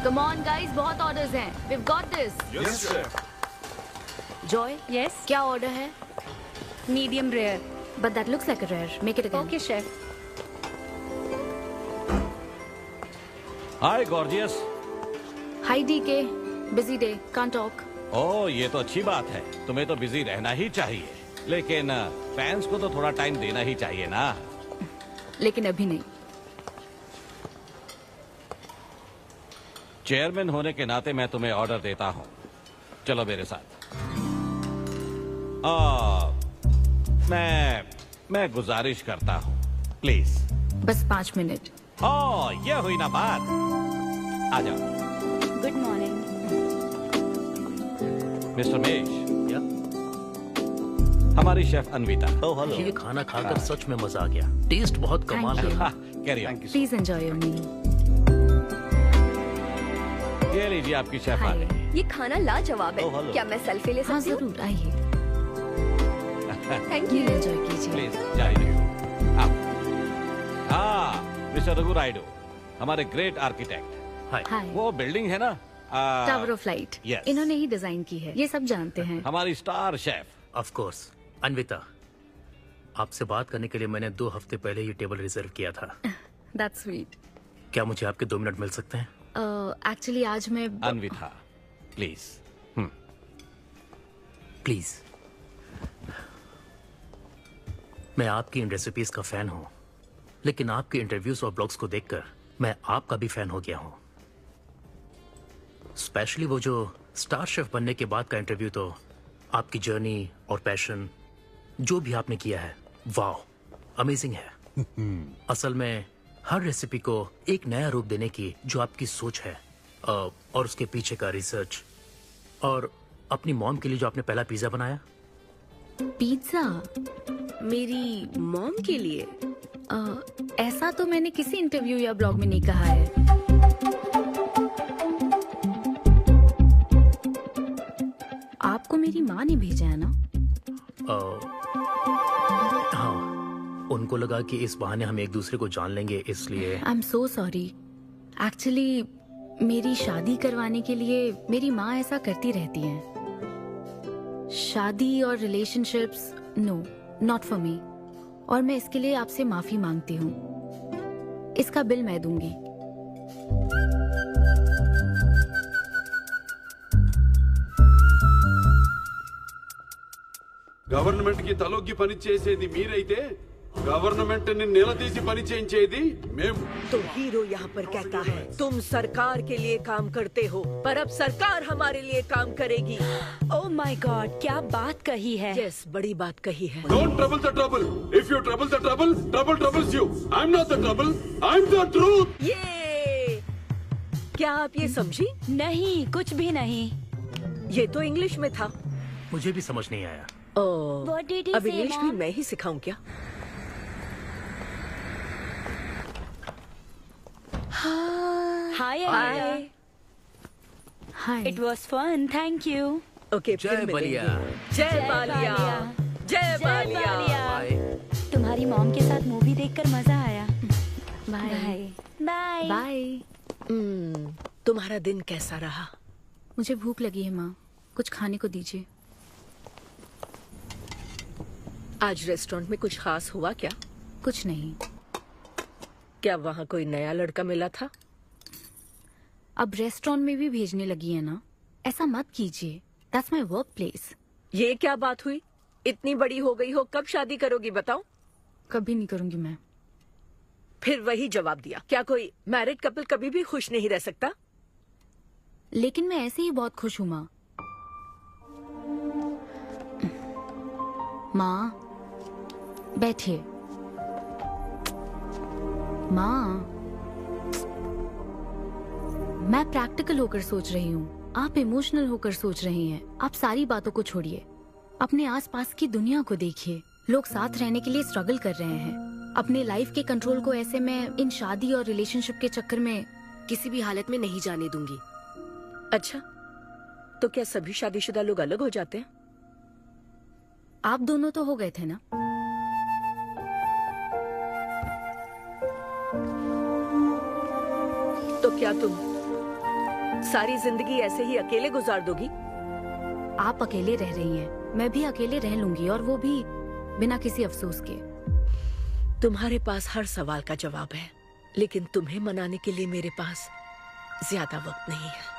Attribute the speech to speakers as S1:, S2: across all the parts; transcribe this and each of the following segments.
S1: Come on guys, बहुत orders हैं. We've got this.
S2: Yes, chef.
S1: Joy?
S3: Yes.
S1: क्या order है?
S3: Medium rare.
S1: But that looks like a rare. Make it again.
S3: Okay, chef.
S4: Hi, gorgeous.
S1: Hi DK. Busy day. Can't talk.
S4: ओह, ये तो अच्छी बात है. तुम्हें तो बिजी रहना ही चाहिए. लेकिन फैंस को तो थोड़ा टाइम देना ही चाहिए ना.
S1: लेकिन अभी नहीं.
S4: चेयरमैन होने के नाते मैं तुम्हें ऑर्डर देता हूँ. चलो मेरे साथ. मैं गुजारिश करता हूँ. प्लीज.
S1: बस 5 मिनट.
S4: ओह, ये हुई ना बात. आ जाओ.
S3: Good morning.
S4: मिस्टर मेश. हमारी शेफ अन्विता.
S5: Oh hello. ये खाना खाकर सच में मजा आ गया. टेस्ट बहुत कमाल
S1: Thank you.
S5: है.
S4: Carry on.
S1: Please enjoy your meal.
S4: ये लीजिए आपकी शेफ आ
S1: Hi.
S4: गई.
S6: ये खाना लाजवाब
S5: Oh,
S6: है.
S5: hello.
S6: क्या मैं सेल्फी ले
S1: हाँ
S6: सकती हूँ?
S1: जरूर आइए.
S6: Thank
S1: Meal
S6: you.
S1: enjoy कीजिए.
S4: प्लीज जारी रखिए. हाँ, मिस्टर रघु राइडू, हमारे ग्रेट आर्किटेक्ट.
S5: हाय.
S1: Hi.
S4: वो बिल्डिंग है ना,
S1: टावर ऑफ लाइट.
S4: yes.
S1: इन्होंने ही डिजाइन की है. ये सब जानते हैं.
S4: हमारी star chef.
S5: Of course. Anvita, आपसे बात करने के लिए मैंने 2 हफ्ते पहले ये टेबल रिजर्व किया था.
S1: That's sweet.
S5: क्या मुझे आपके 2 मिनट मिल सकते हैं?
S1: एक्चुअली आज मैं
S4: अन्विता, प्लीज.
S5: प्लीज. मैं आपकी इन रेसिपीज का फैन हूँ, लेकिन आपके इंटरव्यूज और ब्लॉग्स को देखकर मैं आपका भी फैन हो गया हूँ. स्पेशली वो जो स्टार शेफ बनने के बाद का इंटरव्यू, तो आपकी जर्नी और पैशन जो भी आपने किया है, वाह, अमेजिंग है. असल में हर रेसिपी को एक नया रूप देने की जो आपकी सोच है, और उसके पीछे का रिसर्च, और अपनी मॉम के लिए जो आपने पहला पिज्जा बनाया.
S1: पिज्जा.
S6: मेरी मॉम के लिए?
S1: ऐसा तो मैंने किसी इंटरव्यू या ब्लॉग में नहीं कहा है. आपको मेरी माँ ने भेजा है ना?
S5: हाँ, उनको लगा कि इस बहाने हम एक दूसरे को जान लेंगे, इसलिए.
S1: आई एम सो सॉरी. एक्चुअली मेरी शादी करवाने के लिए मेरी माँ ऐसा करती रहती हैं. शादी और relationships, no, not for me. और मैं इसके लिए आपसे माफी मांगती हूँ. इसका बिल मैं दूंगी.
S2: గవర్నమెంట్ కి తలొగ్గి పని చేసేది మీరైతే గవర్నమెంట్ ని నిలదీసి పని చేయించేది మేము.
S7: तो हीरो यहाँ पर कहता है तुम सरकार के लिए काम करते हो, पर अब सरकार हमारे लिए काम करेगी.
S3: Oh my God, क्या बात कही है.
S7: यस, बड़ी बात कही है.
S2: Don't trouble the trouble. If you trouble the trouble, trouble troubles you. I am not the trouble, I am the truth.
S7: ये क्या आप ये समझी?
S3: नहीं, कुछ भी नहीं.
S7: ये तो इंग्लिश में था.
S5: मुझे भी समझ नहीं आया.
S3: What did he
S7: अब
S3: say,
S7: इंग्लिश भी
S3: Mom?
S7: मैं ही सिखाऊं क्या?
S3: Hi, Anita.
S1: Hi.
S3: It was fun. Thank you.
S7: Okay,
S5: जय
S7: फिर
S5: बलिया.
S7: मिलेंगे. जय बालिया. जय बालिया.
S5: बाय.
S3: तुम्हारी मॉम के साथ मूवी देखकर मजा आया.
S1: बाय.
S3: बाय.
S1: बाय.
S7: तुम्हारा दिन कैसा रहा?
S1: मुझे भूख लगी है माँ. कुछ खाने को दीजिए.
S7: आज रेस्टोरेंट में कुछ खास हुआ क्या?
S1: कुछ नहीं.
S7: क्या वहाँ कोई नया लड़का मिला था?
S1: अब रेस्टोरेंट में भी भेजने लगी है ना. ऐसा मत कीजिए. That's my work place.
S7: ये क्या बात हुई? इतनी बड़ी हो गई हो, कब शादी करोगी बताओ?
S1: कभी नहीं करूंगी मैं.
S7: फिर वही जवाब दिया. क्या कोई मैरिड कपल कभी भी खुश नहीं रह सकता?
S1: लेकिन मैं ऐसे ही बहुत खुश हूँ माँ. माँ बैठिए. माँ, मैं प्रैक्टिकल होकर सोच रही हूँ. आप इमोशनल होकर सोच रही हैं. आप सारी बातों को छोड़िए. अपने आसपास की दुनिया को देखिए. लोग साथ रहने के लिए स्ट्रगल कर रहे हैं. अपने लाइफ के कंट्रोल को ऐसे मैं इन शादी और रिलेशनशिप के चक्कर में किसी भी हालत में नहीं जाने दूंगी.
S7: अच्छा, तो क्या सभी शादीशुदा लोग अलग हो जाते हैं?
S1: आप दोनों तो हो गए थे ना.
S7: तो क्या तुम सारी जिंदगी ऐसे ही अकेले गुजार दोगी?
S1: आप अकेले रह रही हैं, मैं भी अकेले रह लूंगी, और वो भी बिना किसी अफसोस के।
S7: तुम्हारे पास हर सवाल का जवाब है, लेकिन तुम्हें मनाने के लिए मेरे पास ज्यादा वक्त नहीं है।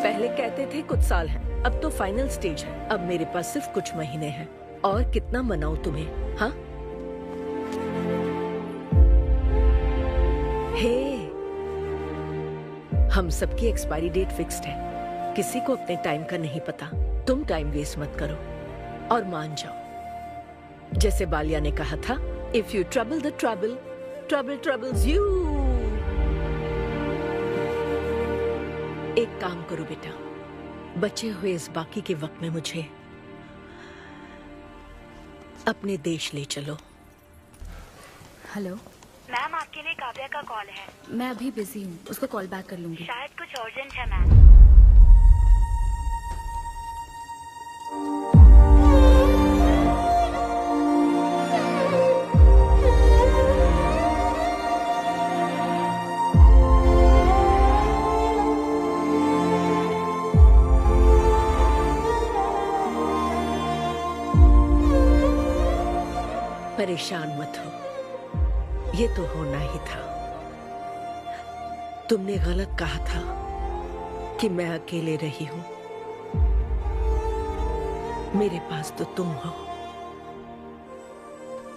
S7: पहले कहते थे कुछ साल हैं, अब तो फाइनल स्टेज है। अब मेरे पास सिर्फ कुछ महीने हैं, और कितना मनाऊं तुम्हें? हाँ, हे, हम सबकी एक्सपायरी डेट फिक्स्ड है। किसी को अपने टाइम का नहीं पता। तुम टाइम वेस्ट मत करो और मान जाओ। जैसे बालिया ने कहा था, if you trouble the trouble, trouble troubles you. एक काम करो बेटा, बचे हुए इस बाकी के वक्त में मुझे अपने देश ले चलो।
S1: हेलो
S3: मैम, आपके लिए काव्या का कॉल है।
S1: मैं अभी बिजी हूँ, उसको कॉल बैक कर लूंगी।
S3: शायद कुछ अर्जेंट है मैम।
S7: परेशान मत हो, ये तो होना ही था। तुमने गलत कहा था कि मैं अकेले रही हूं। मेरे पास तो तुम हो,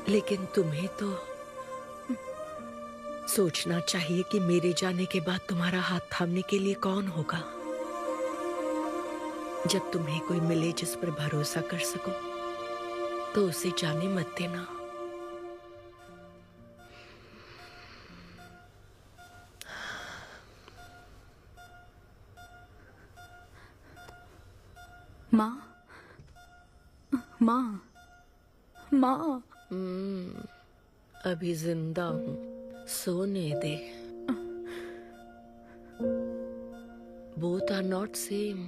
S7: लेकिन तुम्हें तो सोचना चाहिए कि मेरे जाने के बाद तुम्हारा हाथ थामने के लिए कौन होगा। जब तुम्हें कोई मिले जिस पर भरोसा कर सको, तो उसे जाने मत देना।
S1: माँ, माँ, माँ।
S7: अभी जिंदा हूँ, सोने दे। Both are not same.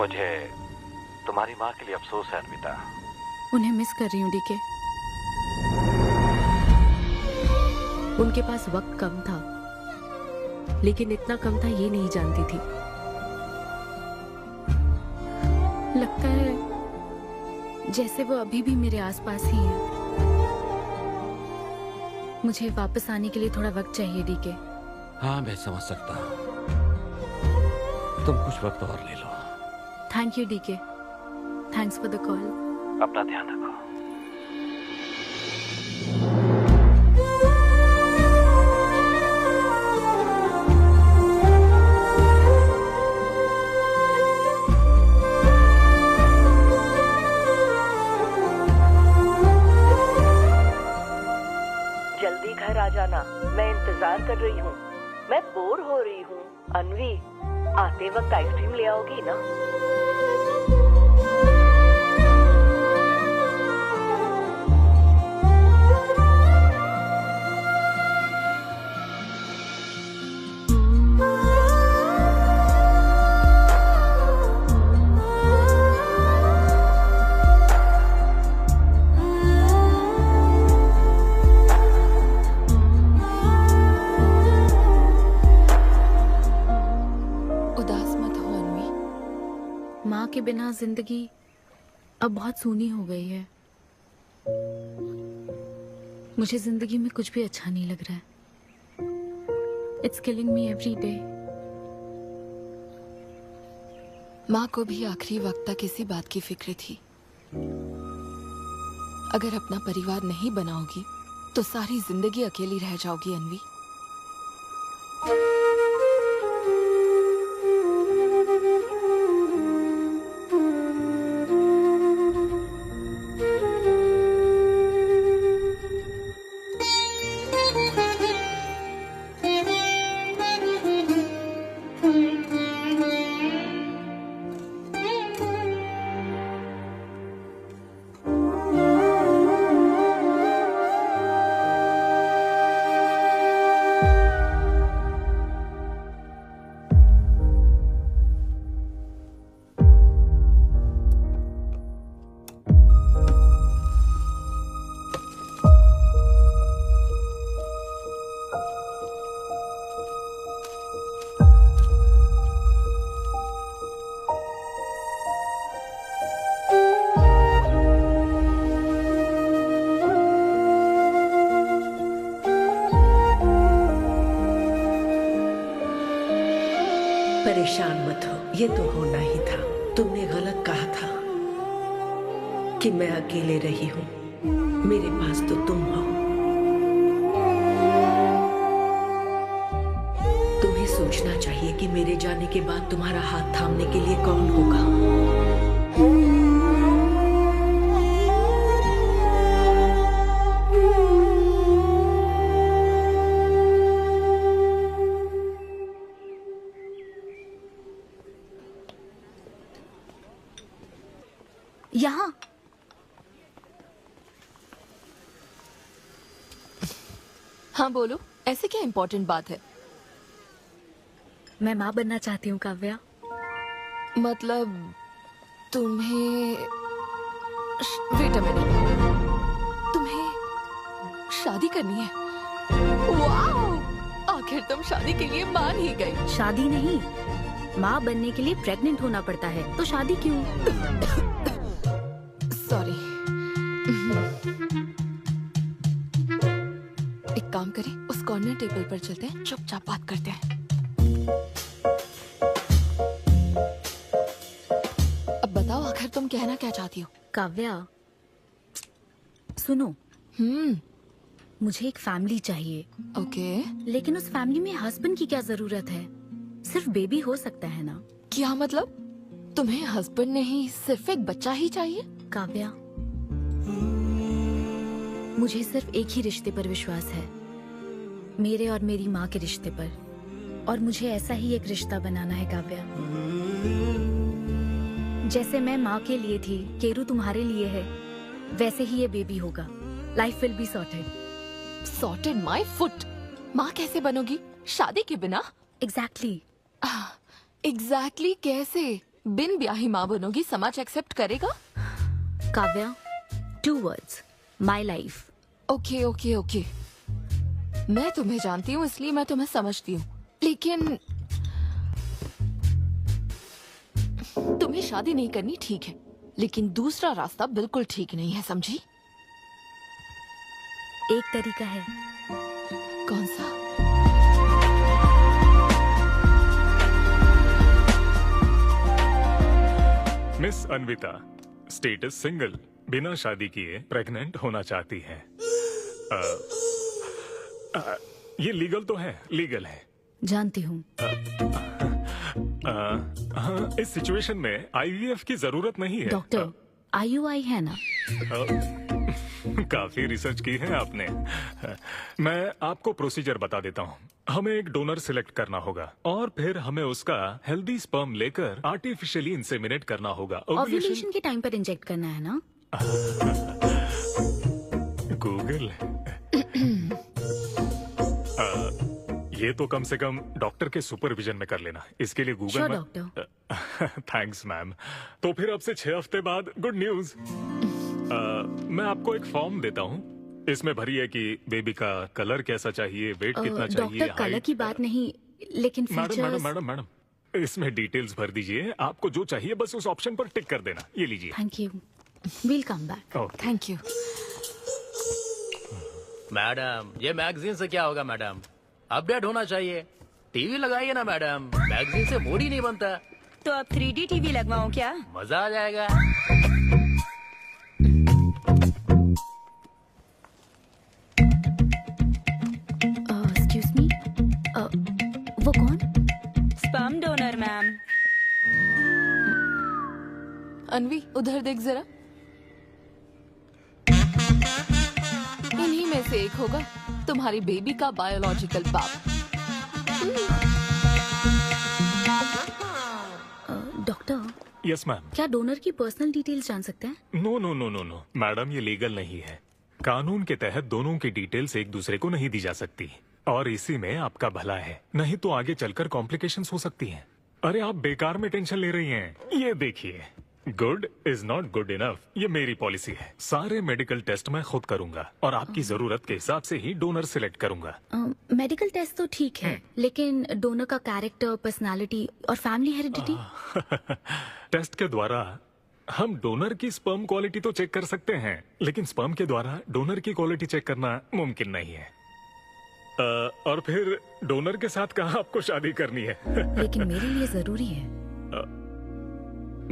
S4: मुझे तुम्हारी माँ के लिए अफसोस है अन्विता।
S1: उन्हें मिस कर रही हूँ डीके। उनके पास वक्त कम था, लेकिन इतना कम था ये नहीं जानती थी। लगता है जैसे वो अभी भी मेरे आसपास ही है। मुझे वापस आने के लिए थोड़ा वक्त चाहिए डीके।
S4: हाँ, मैं समझ सकता हूँ। तुम कुछ वक्त और ले लो।
S1: Thank you DK. Thanks for the call.
S4: अपना ध्यान रखो।
S7: जल्दी घर आ जाना, मैं इंतजार कर रही हूँ। मैं बोर हो रही हूँ। अनवी, आते वक्त आइसक्रीम ले आओगी ना?
S1: माँ के बिना जिंदगी अब बहुत सूनी हो गई है। मुझे जिंदगी में कुछ भी अच्छा नहीं लग रहा है। It's killing me every day.
S8: माँ को भी आखिरी वक्त तक इसी बात की फिक्र थी। अगर अपना परिवार नहीं बनाओगी तो सारी जिंदगी अकेली रह जाओगी अनवी।
S7: परेशान मत हो, ये तो होना ही था। तुमने गलत कहा था कि मैं अकेले रही हूँ। मेरे पास तो तुम हो। तुम्हें सोचना चाहिए कि मेरे जाने के बाद तुम्हारा हाथ थामने के लिए कौन होगा।
S1: यहाँ
S8: हाँ बोलो, ऐसे क्या इम्पोर्टेंट बात है?
S1: मैं माँ बनना चाहती हूँ काव्या।
S8: मतलब तुम्हें वेट अ मिनट, तुम्हें शादी करनी है? वाओ! आखिर तुम शादी के लिए मान ही गई।
S1: शादी नहीं, माँ बनने के लिए प्रेग्नेंट होना पड़ता है, तो शादी क्यों?
S8: सॉरी। एक काम करें, उस कॉर्नर टेबल पर चलते हैं, चुपचाप बात करते हैं। अब बताओ, आखिर तुम कहना क्या चाहती हो?
S1: काव्या सुनो, मुझे एक फैमिली चाहिए।
S8: ओके।
S1: लेकिन उस फैमिली में हस्बैंड की क्या जरूरत है? सिर्फ बेबी हो सकता है ना?
S8: क्या मतलब? तुम्हें हस्बैंड नहीं, सिर्फ एक बच्चा ही चाहिए?
S1: काव्या, मुझे सिर्फ एक ही रिश्ते पर विश्वास है, मेरे और मेरी माँ के रिश्ते पर, और मुझे ऐसा ही एक रिश्ता बनाना है काव्या। जैसे मैं माँ के लिए थी, केरू तुम्हारे लिए है, वैसे ही ये बेबी होगा। Life will be sorted.
S8: Sorted my foot. माँ कैसे बनोगी शादी के बिना?
S1: एग्जैक्टली।
S8: एग्जैक्टली कैसे? बिन ब्याही माँ बनोगी, समाज एक्सेप्ट करेगा?
S1: Kavya, 2 words, my life.
S8: Okay okay okay, मैं तुम्हें जानती हूँ इसलिए मैं तुम्हें समझती हूँ, लेकिन तुम्हें शादी नहीं करनी ठीक है, लेकिन दूसरा रास्ता बिल्कुल ठीक नहीं है, समझी?
S1: एक तरीका है।
S8: कौन सा?
S9: मिस अन्विता, स्टेटस सिंगल, बिना शादी किए प्रेग्नेंट होना चाहती हैं। ये लीगल तो है? लीगल है।
S1: जानती हूँ।
S9: हाँ, इस सिचुएशन में आईवीएफ की जरूरत नहीं है।
S1: डॉक्टर, IUI है ना?
S9: काफी रिसर्च की है आपने। मैं आपको प्रोसीजर बता देता हूँ। हमें एक डोनर सिलेक्ट करना होगा और फिर हमें उसका हेल्दी स्पर्म लेकर आर्टिफिशियली इंसेमिनेट करना होगा।
S1: ओव्यूलेशन के टाइम पर इंजेक्ट करना है ना?
S9: गूगल। ये तो कम से कम डॉक्टर के सुपरविजन में कर लेना, इसके लिए गूगल में।
S1: डॉक्टर।
S9: Thanks ma'am. तो फिर अब से 6 हफ्ते बाद गुड न्यूज। मैं आपको एक फॉर्म देता हूँ, इसमें भरिए कि बेबी का कलर कैसा चाहिए, वेट कितना चाहिए।
S1: डॉक्टर, कलर की बात नहीं, लेकिन फीचर्स।
S9: मैडम, इसमें डिटेल्स भर दीजिए। आपको जो चाहिए बस उस ऑप्शन पर टिक कर देना। ये लीजिए।
S1: Thank you, will come back.
S8: Thank you.
S5: Madam, ये मैगजीन से क्या होगा मैडम? अपडेट होना चाहिए। टीवी लगाइए ना मैडम, मैगजीन से मूड ही नहीं बनता।
S6: तो अब 3D टीवी लगवाऊं क्या?
S5: मजा आ जाएगा।
S1: एक्सक्यूज मी, वो कौन?
S6: Sperm donor ma'am.
S8: अनवी, उधर देख जरा। इन्हीं में से एक होगा तुम्हारी बेबी का बायोलॉजिकल बाप।
S1: Doctor,
S9: yes ma'am.
S1: क्या डोनर की पर्सनल डिटेल्स जान सकते हैं?
S9: No no no no no madam, ये लीगल नहीं है। कानून के तहत दोनों की डिटेल्स एक दूसरे को नहीं दी जा सकती, और इसी में आपका भला है, नहीं तो आगे चलकर कॉम्प्लिकेशंस हो सकती हैं। अरे आप बेकार में टेंशन ले रही हैं। ये देखिए, good is not good enough, ये मेरी पॉलिसी है। सारे मेडिकल टेस्ट मैं खुद करूंगा और आपकी जरूरत के हिसाब से ही डोनर सिलेक्ट करूंगा।
S1: मेडिकल टेस्ट तो ठीक है, लेकिन डोनर का कैरेक्टर, पर्सनालिटी और फैमिली हेरिडिटी?
S9: टेस्ट के द्वारा हम डोनर की स्पर्म क्वालिटी तो चेक कर सकते हैं, लेकिन स्पर्म के द्वारा डोनर की क्वालिटी चेक करना मुमकिन नहीं है। और फिर डोनर के साथ कहाँ आपको शादी करनी है?
S1: लेकिन मेरे लिए जरूरी है।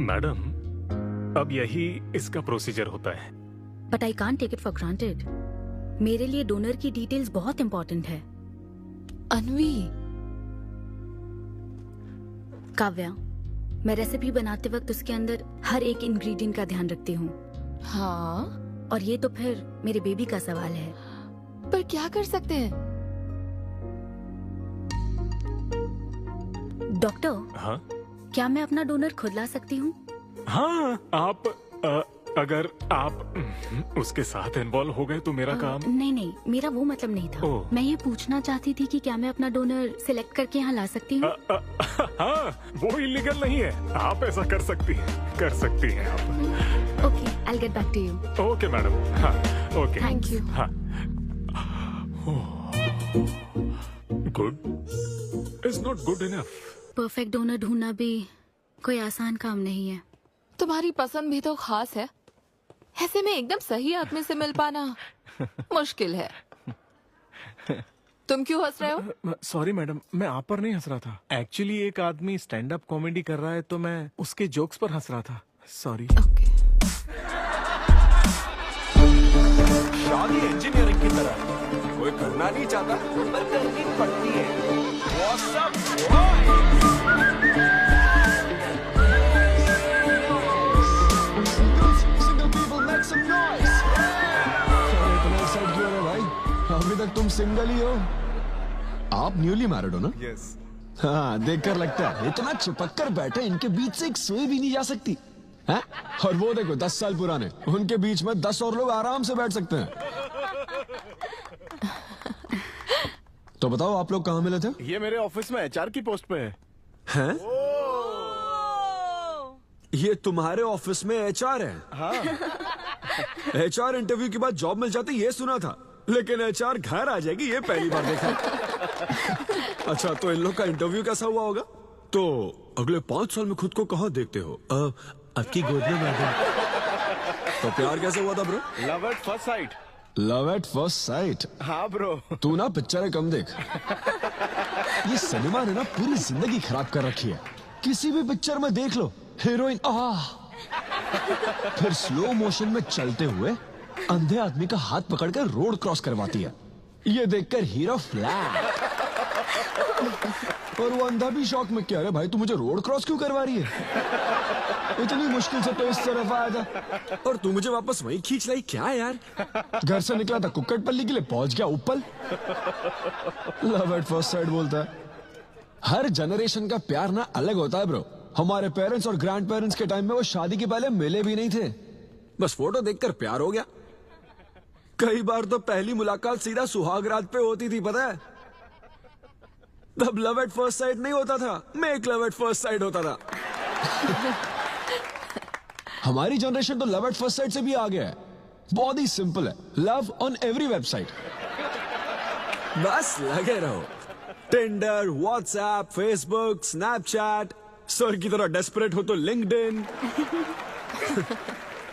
S9: मैडम, अब यही इसका प्रोसीजर होता है।
S1: But I can't take it for granted. मेरे लिए डोनर की डिटेल्स बहुत इंपॉर्टेंट है।
S8: अनवी,
S1: काव्या, मैं रेसिपी बनाते वक्त उसके अंदर हर एक इंग्रेडिएंट का ध्यान रखती हूँ।
S8: हाँ,
S1: और ये तो फिर मेरे बेबी का सवाल है।
S8: पर क्या कर सकते हैं?
S1: डॉक्टर,
S9: हाँ
S1: क्या मैं अपना डोनर खुद ला सकती हूँ?
S9: हाँ, आप अगर आप उसके साथ इन्वॉल्व हो गए तो मेरा काम।
S1: नहीं नहीं, मेरा वो मतलब नहीं था।
S9: ओह।
S1: मैं ये पूछना चाहती थी कि क्या मैं अपना डोनर सिलेक्ट करके यहाँ ला सकती हूँ?
S9: हाँ, वो इलीगल नहीं है। आप ऐसा कर सकती हैं आप।
S1: Okay, I will get back to you.
S9: Okay madam. हाँ, ओके,
S1: थैंक यू।
S9: हाँ। Good is not good enough.
S1: Perfect donor ढूंढना भी कोई आसान काम नहीं है।
S8: तुम्हारी पसंद भी तो खास है, ऐसे में एकदम सही आदमी से मिल पाना मुश्किल है। तुम क्यों हंस रहे हो?
S10: सॉरी मैडम, मैं आप पर नहीं हंस रहा था। एक्चुअली एक आदमी स्टैंड अप कॉमेडी कर रहा है तो मैं उसके जोक्स पर हंस रहा था। सॉरी।
S11: शादी इंजीनियरिंग की तरह है। कोई करना नहीं चाहता पर करनी पड़ती है। What's up, boys? Single people make some noise.
S12: इतना एक्साइट क्यों हो रहे भाई? अभी तक तुम सिंगल ही हो। आप न्यूली मैरिड हो ना?
S11: Yes.
S12: हाँ, देखकर लगता है इतना चिपक कर बैठे, इनके बीच से एक सुई भी नहीं जा सकती है? और वो देखो 10 साल पुराने, उनके बीच में 10 और लोग आराम से बैठ सकते हैं। तो बताओ, आप लोग कहाँ मिले थे?
S10: ये मेरे ऑफिस में एचआर की पोस्ट पे है।
S12: हैं? ये तुम्हारे ऑफिस में एचआर है?
S10: हाँ।
S12: एचआर इंटरव्यू के बाद जॉब मिल जाती ये सुना था, लेकिन एचआर घर आ जाएगी ये पहली बार देखा। अच्छा, तो इन लोग का इंटरव्यू कैसा हुआ होगा? तो अगले 5 साल में खुद को कहाँ देखते हो? आपकी गोद में मैडम। तो प्यार कैसे हुआ था bro?
S10: Love at first sight.
S12: Love at first sight?
S10: हाँ ब्रो।
S12: तू ना पिक्चरें कम देख। ये सिनेमा ने ना पूरी जिंदगी खराब कर रखी है। किसी भी पिक्चर में देख लो, हीरोइन फिर स्लो मोशन में चलते हुए अंधे आदमी का हाथ पकड़कर रोड क्रॉस करवाती है। ये देखकर हीरो फ्लैट। और वो अंधा भी शौक में, क्या रे भाई, तू मुझे रोड क्रॉस क्यों करवा रही है? इतनी मुश्किल से तो इस तरफ आया था और तू मुझे वापस वहीं खींच लाई। क्या यार, घर से निकला था कुक्कड़पल्ली के लिए, पहुंच गया ऊपर। लव एट फर्स्ट साइट बोलता है। हर जनरेशन का प्यार ना अलग होता है ब्रो। हमारे पेरेंट्स और ग्रैंड पेरेंट्स के टाइम में वो शादी के पहले मिले भी नहीं थे, बस फोटो देखकर प्यार हो गया। कई बार तो पहली मुलाकात सीधा सुहाग रात पे होती थी, पता है? तब लव एट फर्स्ट साइट नहीं होता था, make love at first sight होता था। हमारी जनरेशन तो लव एट फर्स्ट साइट से भी आगे है। बहुत ही सिंपल है, लव ऑन एवरी वेबसाइट। बस लगे रहो। Tinder, WhatsApp, Facebook, Snapchat, sir की तरह डेस्परेट हो तो लिंक्डइन।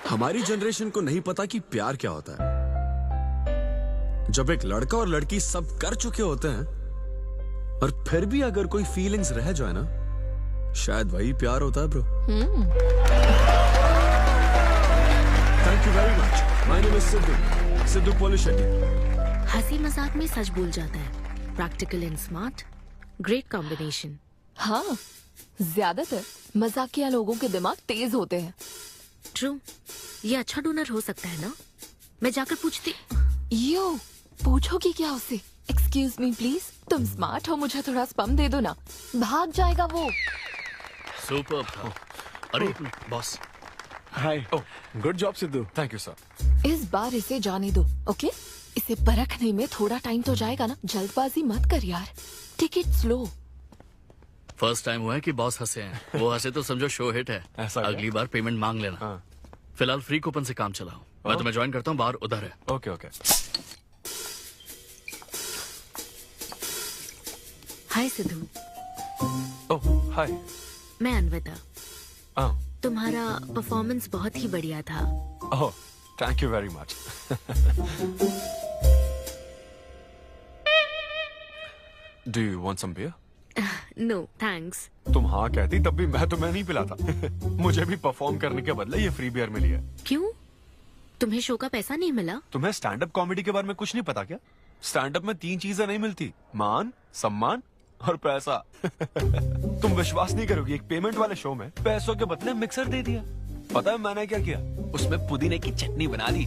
S12: हमारी जनरेशन को नहीं पता कि प्यार क्या होता है। जब एक लड़का और लड़की सब कर चुके होते हैं और फिर भी अगर कोई फीलिंग्स रह जाए ना, शायद वही प्यार होता है bro. Thank you very much. My name is Siddhu Polishetty.
S1: हंसी मजाक में सच बोल जाता है। Practical and smart, great combination.
S8: हाँ, ज्यादातर मजाकिया लोगों के दिमाग तेज होते हैं।
S1: ट्रू, ये अच्छा डोनर हो सकता है ना? मैं जाकर पूछती।
S8: यो, पूछोगी क्या उससे? एक्सक्यूज मी प्लीज, तुम स्मार्ट हो, मुझे थोड़ा स्पम दे दो ना। भाग जाएगा वो।
S5: सुपर था। अरे boss.
S10: Hi. Good job Sidhu.
S11: Thank you sir.
S8: इस बार इसे जाने दो, ओके? इसे परखने में थोड़ा टाइम तो जाएगा ना, जल्दबाजी मत कर यार। Take it slow.
S5: First time हुआ है कि बॉस हंसे हैं। वो हंसे तो समझो शो हिट है।
S11: ऐसा क्या?
S5: अगली बार पेमेंट मांग लेना।
S11: हाँ।
S5: फिलहाल फ्री कूपन से काम चलाओ। मैं तुम्हें ज्वाइन करता हूँ, बाहर उधर है।
S11: Okay okay.
S1: Hi Siddhu.
S11: Oh hi.
S1: मैं अनवता। तुम्हारा परफॉर्मेंस बहुत ही बढ़िया था।
S11: Oh thank you very much. Do you want some beer?
S1: No thanks.
S11: तुम हाँ कहती तब भी मैं तुम्हें नहीं पिलाता। मुझे भी परफॉर्म करने के बदले ये फ्री बियर मिली है।
S1: क्यों? तुम्हें शो का पैसा नहीं मिला?
S11: तुम्हें स्टैंड अप कॉमेडी के बारे में कुछ नहीं पता क्या? स्टैंड अप में 3 चीजें नहीं मिलती, मान, सम्मान और पैसा। तुम विश्वास नहीं करोगी, एक पेमेंट वाले शो में पैसों के बदले मिक्सर दे दिया। पता है मैंने क्या किया? उसमें पुदीने की चटनी बना दी।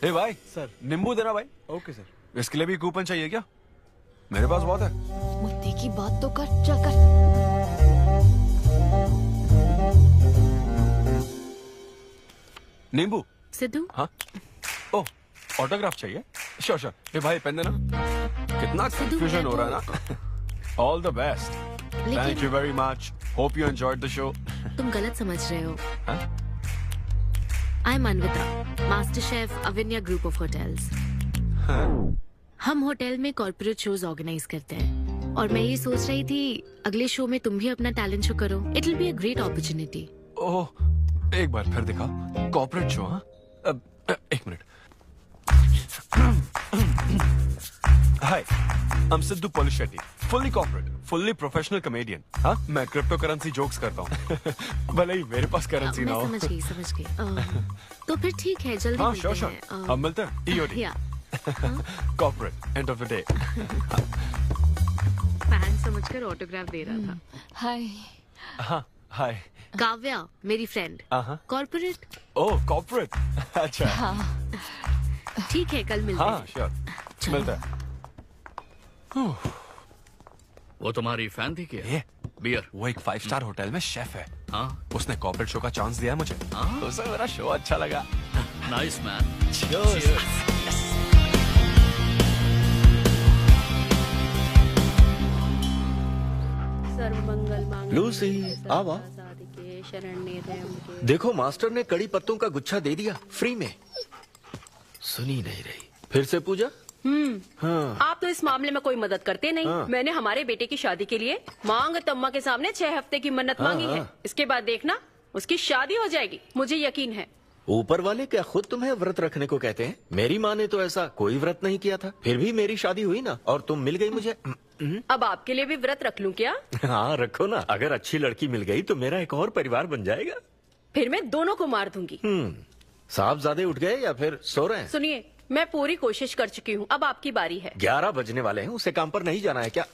S11: ए भाई
S10: सर,
S11: नींबू देना भाई।
S10: Okay sir.
S11: इसके लिए भी कूपन चाहिए क्या? मेरे पास बहुत है।
S8: मुद्दे की बात तो कर, चल कर।
S11: नींबू।
S1: सिद्धू।
S11: हाँ। ओह, ऑटोग्राफ चाहिए? Sure sure. ए भाई पेन देना। कितना कंफ्यूजन हो रहा है ना। All the best. Thank you very much. Hope you enjoyed the show.
S1: तुम गलत समझ रहे हो। I am Anvita, master chef Avinya group of hotels. हम होटल में कॉर्पोरेट शोज ऑर्गेनाइज करते हैं और मैं ये सोच रही थी अगले शो में तुम भी अपना टैलेंट शो करो। It will be a great opportunity.
S11: Oh, एक बार फिर दिखा। Corporate show? हाँ, एक minute. Hi, I'm Siddhu Polishetty, fully corporate, fully professional comedian. हाँ, मैं क्रिप्टो करेंसी जोक्स करता हूँ। भले ही मेरे पास करेंसी ना हो।
S1: समझ गई। तो फिर ठीक है, जल्दी
S11: हाँ,
S1: मिलते
S11: श्योर
S1: हैं।
S11: हम मिलते हैं। EOD corporate, end of the day.
S1: Fan समझकर ऑटोग्राफ दे रहा था।
S8: हाय।
S11: हाँ, हाय।
S1: काव्या, मेरी फ्रेंड। कॉर्पोरेट।
S11: ओह, कॉर्पोरेट। अच्छा।
S8: हाँ।
S1: ठीक है, कल मिलते हैं।
S11: हाँ, श्योर, मिलते हैं।
S13: वो तुम्हारी फैन थी क्या?
S11: बियर। वो एक 5 स्टार होटल में शेफ है।
S13: हाँ?
S11: उसने कॉर्पोरेट शो का चांस दिया मुझे।
S13: हाँ?
S11: उसे मेरा शो अच्छा लगा।
S13: Nice man.
S14: लूसी, आवा। देखो मास्टर ने कड़ी पत्तों का गुच्छा दे दिया फ्री में। सुनी नहीं रही। फिर से पूजा? हाँ।
S15: आप तो इस मामले में कोई मदद करते नहीं।
S14: हाँ।
S15: मैंने हमारे बेटे की शादी के लिए मांग तम्मा के सामने 6 हफ्ते की मन्नत मांगी है। इसके बाद देखना उसकी शादी हो जाएगी, मुझे यकीन है।
S14: ऊपर वाले क्या खुद तुम्हें व्रत रखने को कहते हैं? मेरी माँ ने तो ऐसा कोई व्रत नहीं किया था, फिर भी मेरी शादी हुई ना, और तुम मिल गई मुझे।
S15: अब आपके लिए भी व्रत रख लूं क्या?
S14: हाँ रखो ना, अगर अच्छी लड़की मिल गई तो मेरा एक और परिवार बन जाएगा।
S15: फिर मैं दोनों को मार दूंगी।
S14: साहबजादे उठ गए या फिर सो रहे हैं?
S15: सुनिए, मैं पूरी कोशिश कर चुकी हूँ, अब आपकी बारी है।
S14: 11 बजने वाले हैं, उसे काम पर नहीं जाना है क्या?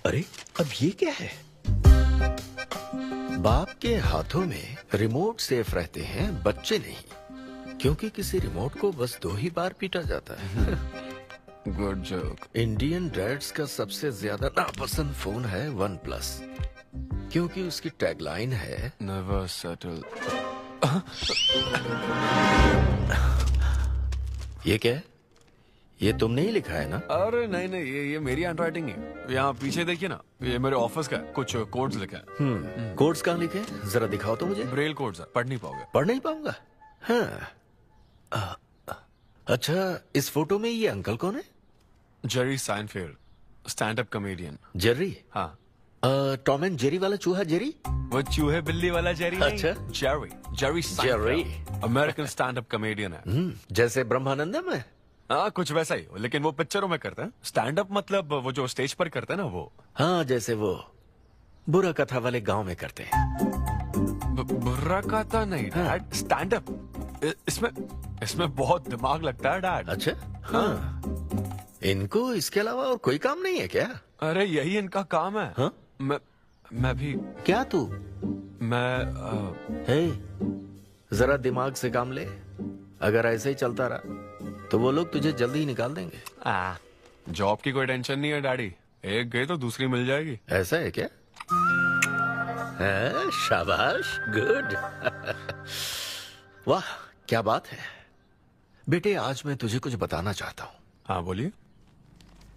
S14: अरे अब ये क्या है? बाप के हाथों में रिमोट सेफ रहते हैं, बच्चे नहीं, क्योंकि किसी रिमोट को बस 2 ही बार पीटा जाता है। Good joke. इंडियन डैड्स का सबसे ज्यादा नापसंद फोन है OnePlus, क्योंकि उसकी टैगलाइन है नेवर सेटल। ये क्या है? ये तुमने ही लिखा है ना?
S11: अरे नहीं नहीं, ये मेरी हैंडराइटिंग है। यहाँ पीछे देखिए ना, ये मेरे ऑफिस का है, कुछ कोड्स लिखे हैं।
S14: कोड्स कहाँ लिखे हैं? जरा दिखाओ तो मुझे।
S11: ब्रेल कोड्स है, पढ़ नहीं पाओगे।
S14: पढ़ नहीं पाऊंगा? हाँ। अच्छा, इस फोटो में ये अंकल कौन है?
S11: Jerry Seinfeld, stand up comedian.
S14: Jerry?
S11: हाँ।
S14: टॉम एंड जेरी वाला चूहा जेरी?
S11: वो चूहे बिल्ली वाला जेरी नहीं।
S14: अच्छा।
S11: Jerry Seinfeld American stand up comedian है।
S14: जैसे ब्रह्मानंदम है?
S11: हाँ, कुछ वैसा ही, लेकिन वो पिक्चरों में करते हैं। स्टैंड अप मतलब वो जो स्टेज पर करते हैं ना, वो।
S14: हाँ, जैसे वो बुरा कथा वाले गांव में करते हैं।
S11: बुरा कथा नहीं डैड, स्टैंड अप। इसमें बहुत दिमाग लगता है डैड।
S14: अच्छा। हाँ। इनको इसके अलावा और कोई काम नहीं है क्या?
S11: अरे यही इनका काम है।
S14: हाँ?
S11: मैं भी।
S14: क्या तू?
S11: मैं
S14: जरा दिमाग से काम ले। अगर ऐसे ही चलता रहा तो वो लोग तुझे जल्दी ही निकाल देंगे।
S11: जॉब की कोई टेंशन नहीं है डैडी, एक गई तो दूसरी मिल जाएगी।
S14: ऐसा है क्या? शाबाश, गुड। वाह क्या बात है बेटे। आज मैं तुझे कुछ बताना चाहता हूँ।
S11: हाँ बोलिए।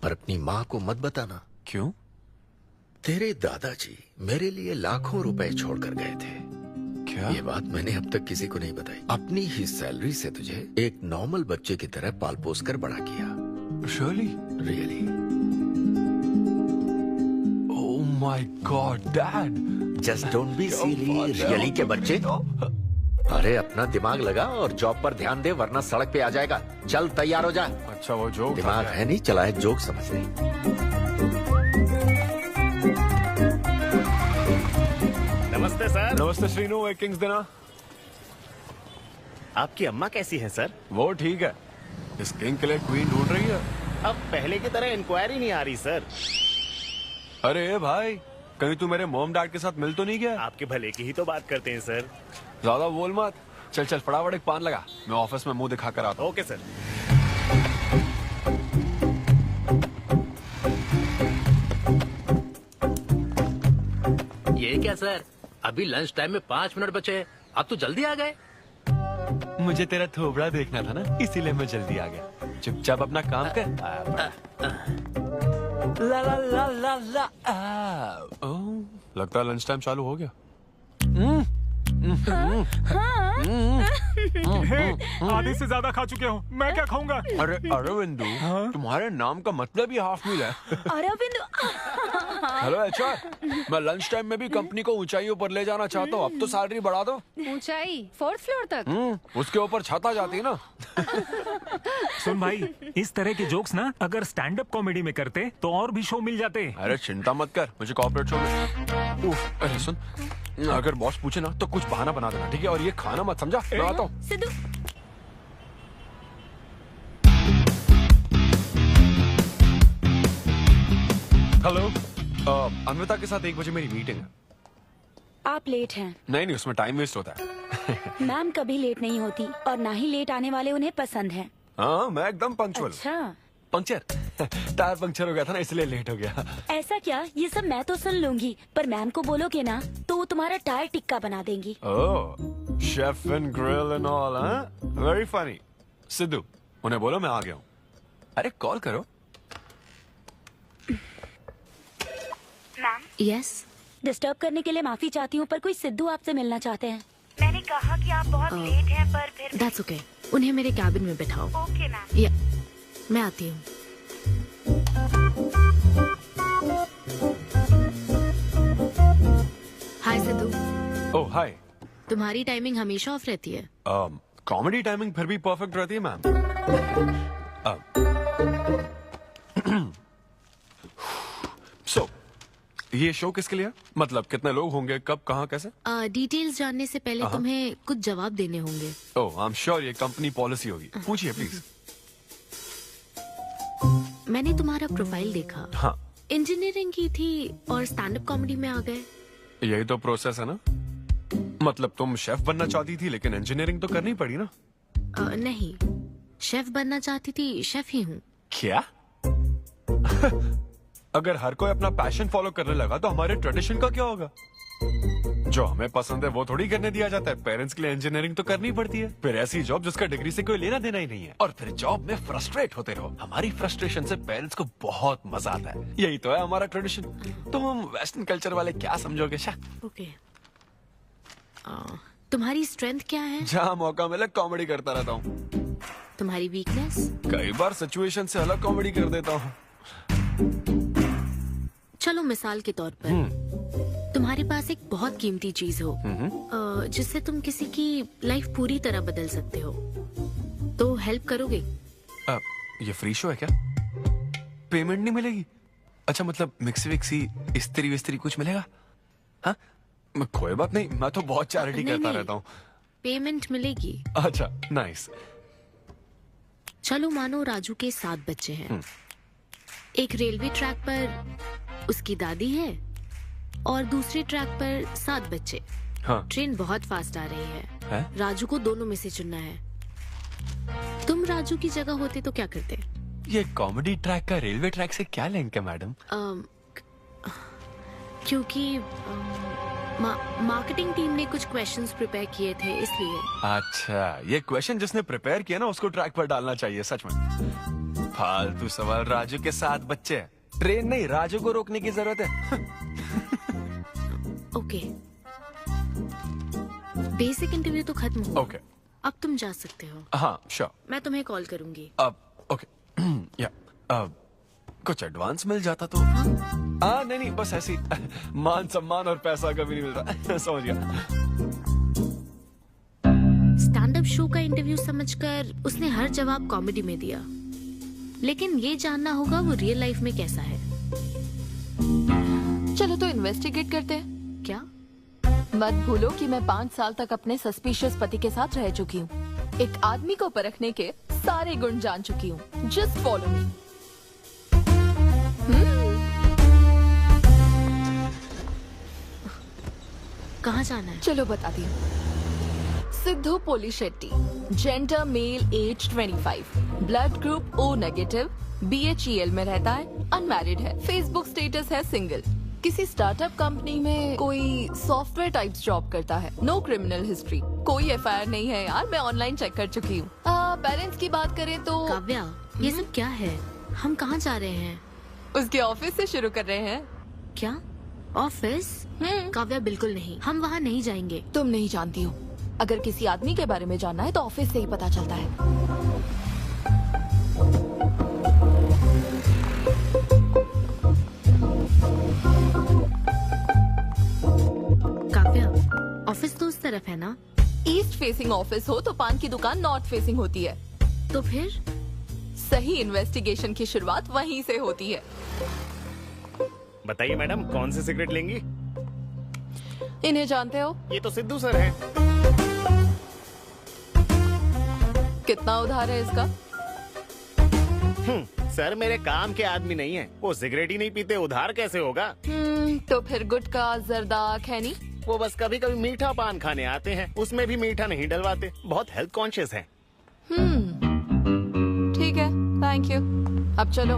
S14: पर अपनी माँ को मत बताना।
S11: क्यों?
S14: तेरे दादाजी मेरे लिए लाखों रुपए छोड़कर गए थे।
S11: क्या?
S14: ये बात मैंने अब तक किसी को नहीं बताई। अपनी ही सैलरी से तुझे एक नॉर्मल बच्चे की तरह पाल पोस कर बड़ा किया।
S11: Really? Oh my God dad.
S14: Just don't be silly. Really के बच्चे? अरे अपना दिमाग लगा और जॉब पर ध्यान दे, वरना सड़क पे आ जाएगा। चल तैयार हो जा।
S11: अच्छा वो जोक
S14: दिमाग है नहीं, चला है जोक समझ रही।
S16: नमस्ते सर।
S11: नमस्ते श्रीनु, एक किंग्स देना।
S16: आपकी अम्मा कैसी है सर?
S11: वो ठीक है, इस किंग के लिए क्वीन ढूंढ रही है।
S16: अब पहले की तरह इंक्वायरी नहीं आ रही सर।
S11: अरे भाई, कहीं तू मेरे मॉम डैड के साथ मिल तो नहीं गया?
S16: आपके भले की ही तो बात करते हैं सर।
S11: ज्यादा बोल मत। चल चल फटाफट एक पान लगा, मैं ऑफिस में मुंह दिखा कर आता हूँ।
S16: Okay sir.
S5: ये क्या सर, अभी लंच टाइम में 5 मिनट बचे हैं, आप तो जल्दी आ गए।
S11: मुझे तेरा थोबड़ा देखना था ना, इसीलिए मैं जल्दी आ गया। चुपचाप अपना काम कर। ला ला ला ला ला। लगता है लंच टाइम चालू हो गया।
S9: आधे से ज्यादा खा चुके हो, मैं क्या खाऊंगा?
S11: अरे अरविंदु, तुम्हारे नाम का मतलब ही हाफ मील है।
S15: अरविंदु।
S11: हेलो एचआर, मैं लंच टाइम में भी कंपनी को ऊंचाइयों पर ले जाना चाहता हूँ। अब तो सैलरी बढ़ा दो।
S17: ऊंचाई 4th फ्लोर तक?
S11: उसके ऊपर छत आ जाती है ना।
S9: सुन भाई, इस तरह के जोक्स ना अगर स्टैंड अप कॉमेडी में करते तो और भी शो मिल जाते।
S11: अरे चिंता मत कर, मुझे कॉर्पोरेट शो में। अरे सुन, अगर बॉस पूछे ना तो कुछ बहाना बना देना, ठीक है? और ये खाना मत, समझा? मैं आता हूँ।
S15: सिद्धू।
S11: हेलो, अन्विता के साथ 1 बजे मेरी मीटिंग है।
S6: आप लेट हैं।
S11: नहीं, उसमें टाइम वेस्ट होता है।
S6: मैम कभी लेट नहीं होती और ना ही लेट आने वाले उन्हें पसंद हैं।
S11: हाँ, मैं एकदम पंक्चुअल।
S6: अच्छा।
S11: पंक्चर टायर पंक्चर हो गया था ना, इसलिए लेट हो गया।
S6: ऐसा क्या? ये सब मैं तो सुन लूंगी, पर मैम को बोलोगे ना तो वो तुम्हारा टायर टिक्का बना देंगी।
S11: Oh, chef and grill and all, हाँ? Very funny. सिद्धू, उन्हें बोलो मैं आ गया हूँ। अरे कॉल करो।
S3: मैम।
S6: यस। डिस्टर्ब करने के लिए माफी चाहती हूँ, पर कोई सिद्धू आपसे मिलना चाहते हैं।
S3: मैंने कहा कि आप बहुत लेट हैं, पर फिर
S1: दैट्स ओके। उन्हें मेरे कैबिन में बिठाओ।
S3: Okay ma'am.
S1: या, मैं आती हूँ। हाय सिद्धू।
S11: ओह हाय।
S1: तुम्हारी टाइमिंग हमेशा ऑफ रहती है?
S11: कॉमेडी टाइमिंग फिर भी परफेक्ट रहती है मैम। सो ये शो किसके लिए? मतलब कितने लोग होंगे, कब, कहाँ, कैसे?
S1: डिटेल्स जानने से पहले तुम्हें कुछ जवाब देने होंगे।
S11: ओह, आई एम श्योर ये कंपनी पॉलिसी होगी। पूछिए प्लीज।
S1: मैंने तुम्हारा प्रोफाइल देखा।
S11: हाँ।
S1: इंजीनियरिंग की थी और स्टैंड अप कॉमेडी में आ गए।
S11: यही तो प्रोसेस है ना। मतलब तुम शेफ बनना चाहती थी, लेकिन इंजीनियरिंग तो करनी पड़ी ना।
S1: नहीं, शेफ बनना चाहती थी, शेफ ही हूँ।
S11: क्या? अगर हर कोई अपना पैशन फॉलो करने लगा तो हमारे ट्रेडिशन का क्या होगा? जो हमें पसंद है वो थोड़ी करने दिया जाता है। पेरेंट्स के लिए इंजीनियरिंग तो करनी पड़ती है, फिर ऐसी जॉब जिसका डिग्री से कोई लेना देना ही नहीं है, और फिर जॉब में फ्रस्ट्रेट होते रहो। हमारी फ्रस्ट्रेशन से पेरेंट्स को बहुत मजा आता है। यही तो है हमारा ट्रेडिशन। तुम हम वेस्टर्न कल्चर वाले क्या समझोगे?
S1: ओके। तुम्हारी स्ट्रेंथ क्या है?
S11: जहाँ मौका मिले कॉमेडी करता रहता हूँ।
S1: तुम्हारी वीकनेस?
S11: कई बार सिचुएशन से अलग कॉमेडी कर देता हूँ।
S1: चलो मिसाल के तौर पर तुम्हारे पास एक बहुत कीमती चीज हो जिससे तुम किसी की लाइफ पूरी तरह बदल सकते हो, तो हेल्प करोगे?
S11: ये फ्री शो है क्या? पेमेंट नहीं मिलेगी? अच्छा, मतलब मिक्सी विक्सी इस्त्री विस्त्री कुछ मिलेगा? हाँ, कोई बात नहीं, मैं तो बहुत चैरिटी करता रहता हूँ।
S1: पेमेंट मिलेगी।
S11: अच्छा, नाइस।
S1: चलो मानो राजू के 7 बच्चे हैं। एक रेलवे ट्रैक पर उसकी दादी है और दूसरे ट्रैक पर 7 बच्चे।
S11: हाँ।
S1: ट्रेन बहुत फास्ट आ रही है। राजू को दोनों में से चुनना है। तुम राजू की जगह होते तो क्या करते?
S11: ये कॉमेडी ट्रैक का रेलवे ट्रैक से क्या लिंक है मैडम?
S1: क्योंकि मार्केटिंग टीम ने कुछ क्वेश्चंस प्रिपेयर किए थे, इसलिए।
S11: अच्छा, ये क्वेश्चन जिसने प्रिपेयर किया ना उसको ट्रैक पर डालना चाहिए। सच में फालतू सवाल। राजू के 7 बच्चे हैं, ट्रेन नहीं, राजू को रोकने की जरूरत है।
S1: ओके, बेसिक इंटरव्यू तो खत्म हो।
S11: ओके,
S1: अब तुम जा सकते हो।
S11: हाँ श्योर।
S1: मैं तुम्हें कॉल करूंगी।
S11: अब ओके। या कुछ एडवांस मिल जाता तो। हाँ नहीं, बस ऐसी मान सम्मान और पैसा कभी नहीं मिलता। समझ गया।
S1: स्टैंड अप शो का इंटरव्यू समझकर उसने हर जवाब कॉमेडी में दिया। लेकिन ये जानना होगा वो रियल लाइफ में कैसा है।
S8: चलो तो इन्वेस्टिगेट करते हैं।
S1: क्या?
S8: मत भूलो कि मैं 5 साल तक अपने सस्पिशियस पति के साथ रह चुकी हूँ। एक आदमी को परखने के सारे गुण जान चुकी हूँ। Just follow me.
S1: कहाँ जाना है?
S8: चलो बताती हूँ। Siddhu Polishetty, gender male, age 25, blood group O negative, BHEL में रहता है, अनमैरिड है, फेसबुक स्टेटस है सिंगल, किसी स्टार्टअप कंपनी में कोई सॉफ्टवेयर टाइप्स जॉब करता है, नो क्रिमिनल हिस्ट्री, कोई FIR नहीं है यार, मैं ऑनलाइन चेक कर चुकी हूँ। पेरेंट्स की बात करें तो
S1: काव्या, ये सब क्या है? हम कहाँ जा रहे हैं?
S8: उसके ऑफिस से शुरू कर रहे हैं।
S1: क्या ऑफिस? काव्या बिल्कुल नहीं, हम वहाँ नहीं जाएंगे।
S8: तुम नहीं जानती हो, अगर किसी आदमी के बारे में जानना है तो ऑफिस से ही पता चलता है।
S1: ऑफिस तो उस तरफ है ना?
S8: ईस्ट फेसिंग ऑफिस हो तो पान की दुकान नॉर्थ फेसिंग होती है।
S1: तो फिर
S8: सही इन्वेस्टिगेशन की शुरुआत वहीं से होती है।
S16: बताइए मैडम, कौन सी सिगरेट लेंगी?
S8: इन्हें जानते हो?
S16: ये तो सिद्धू सर है।
S8: कितना उधार है इसका?
S16: सर मेरे काम के आदमी नहीं है, वो सिगरेट ही नहीं पीते, उधार कैसे होगा?
S8: तो फिर गुटखा जर्दा खैनी?
S16: वो बस कभी कभी मीठा पान खाने आते हैं, उसमें भी मीठा नहीं डलवाते, बहुत हेल्थ कॉन्शियस हैं।
S8: ठीक है, थैंक यू। अब चलो।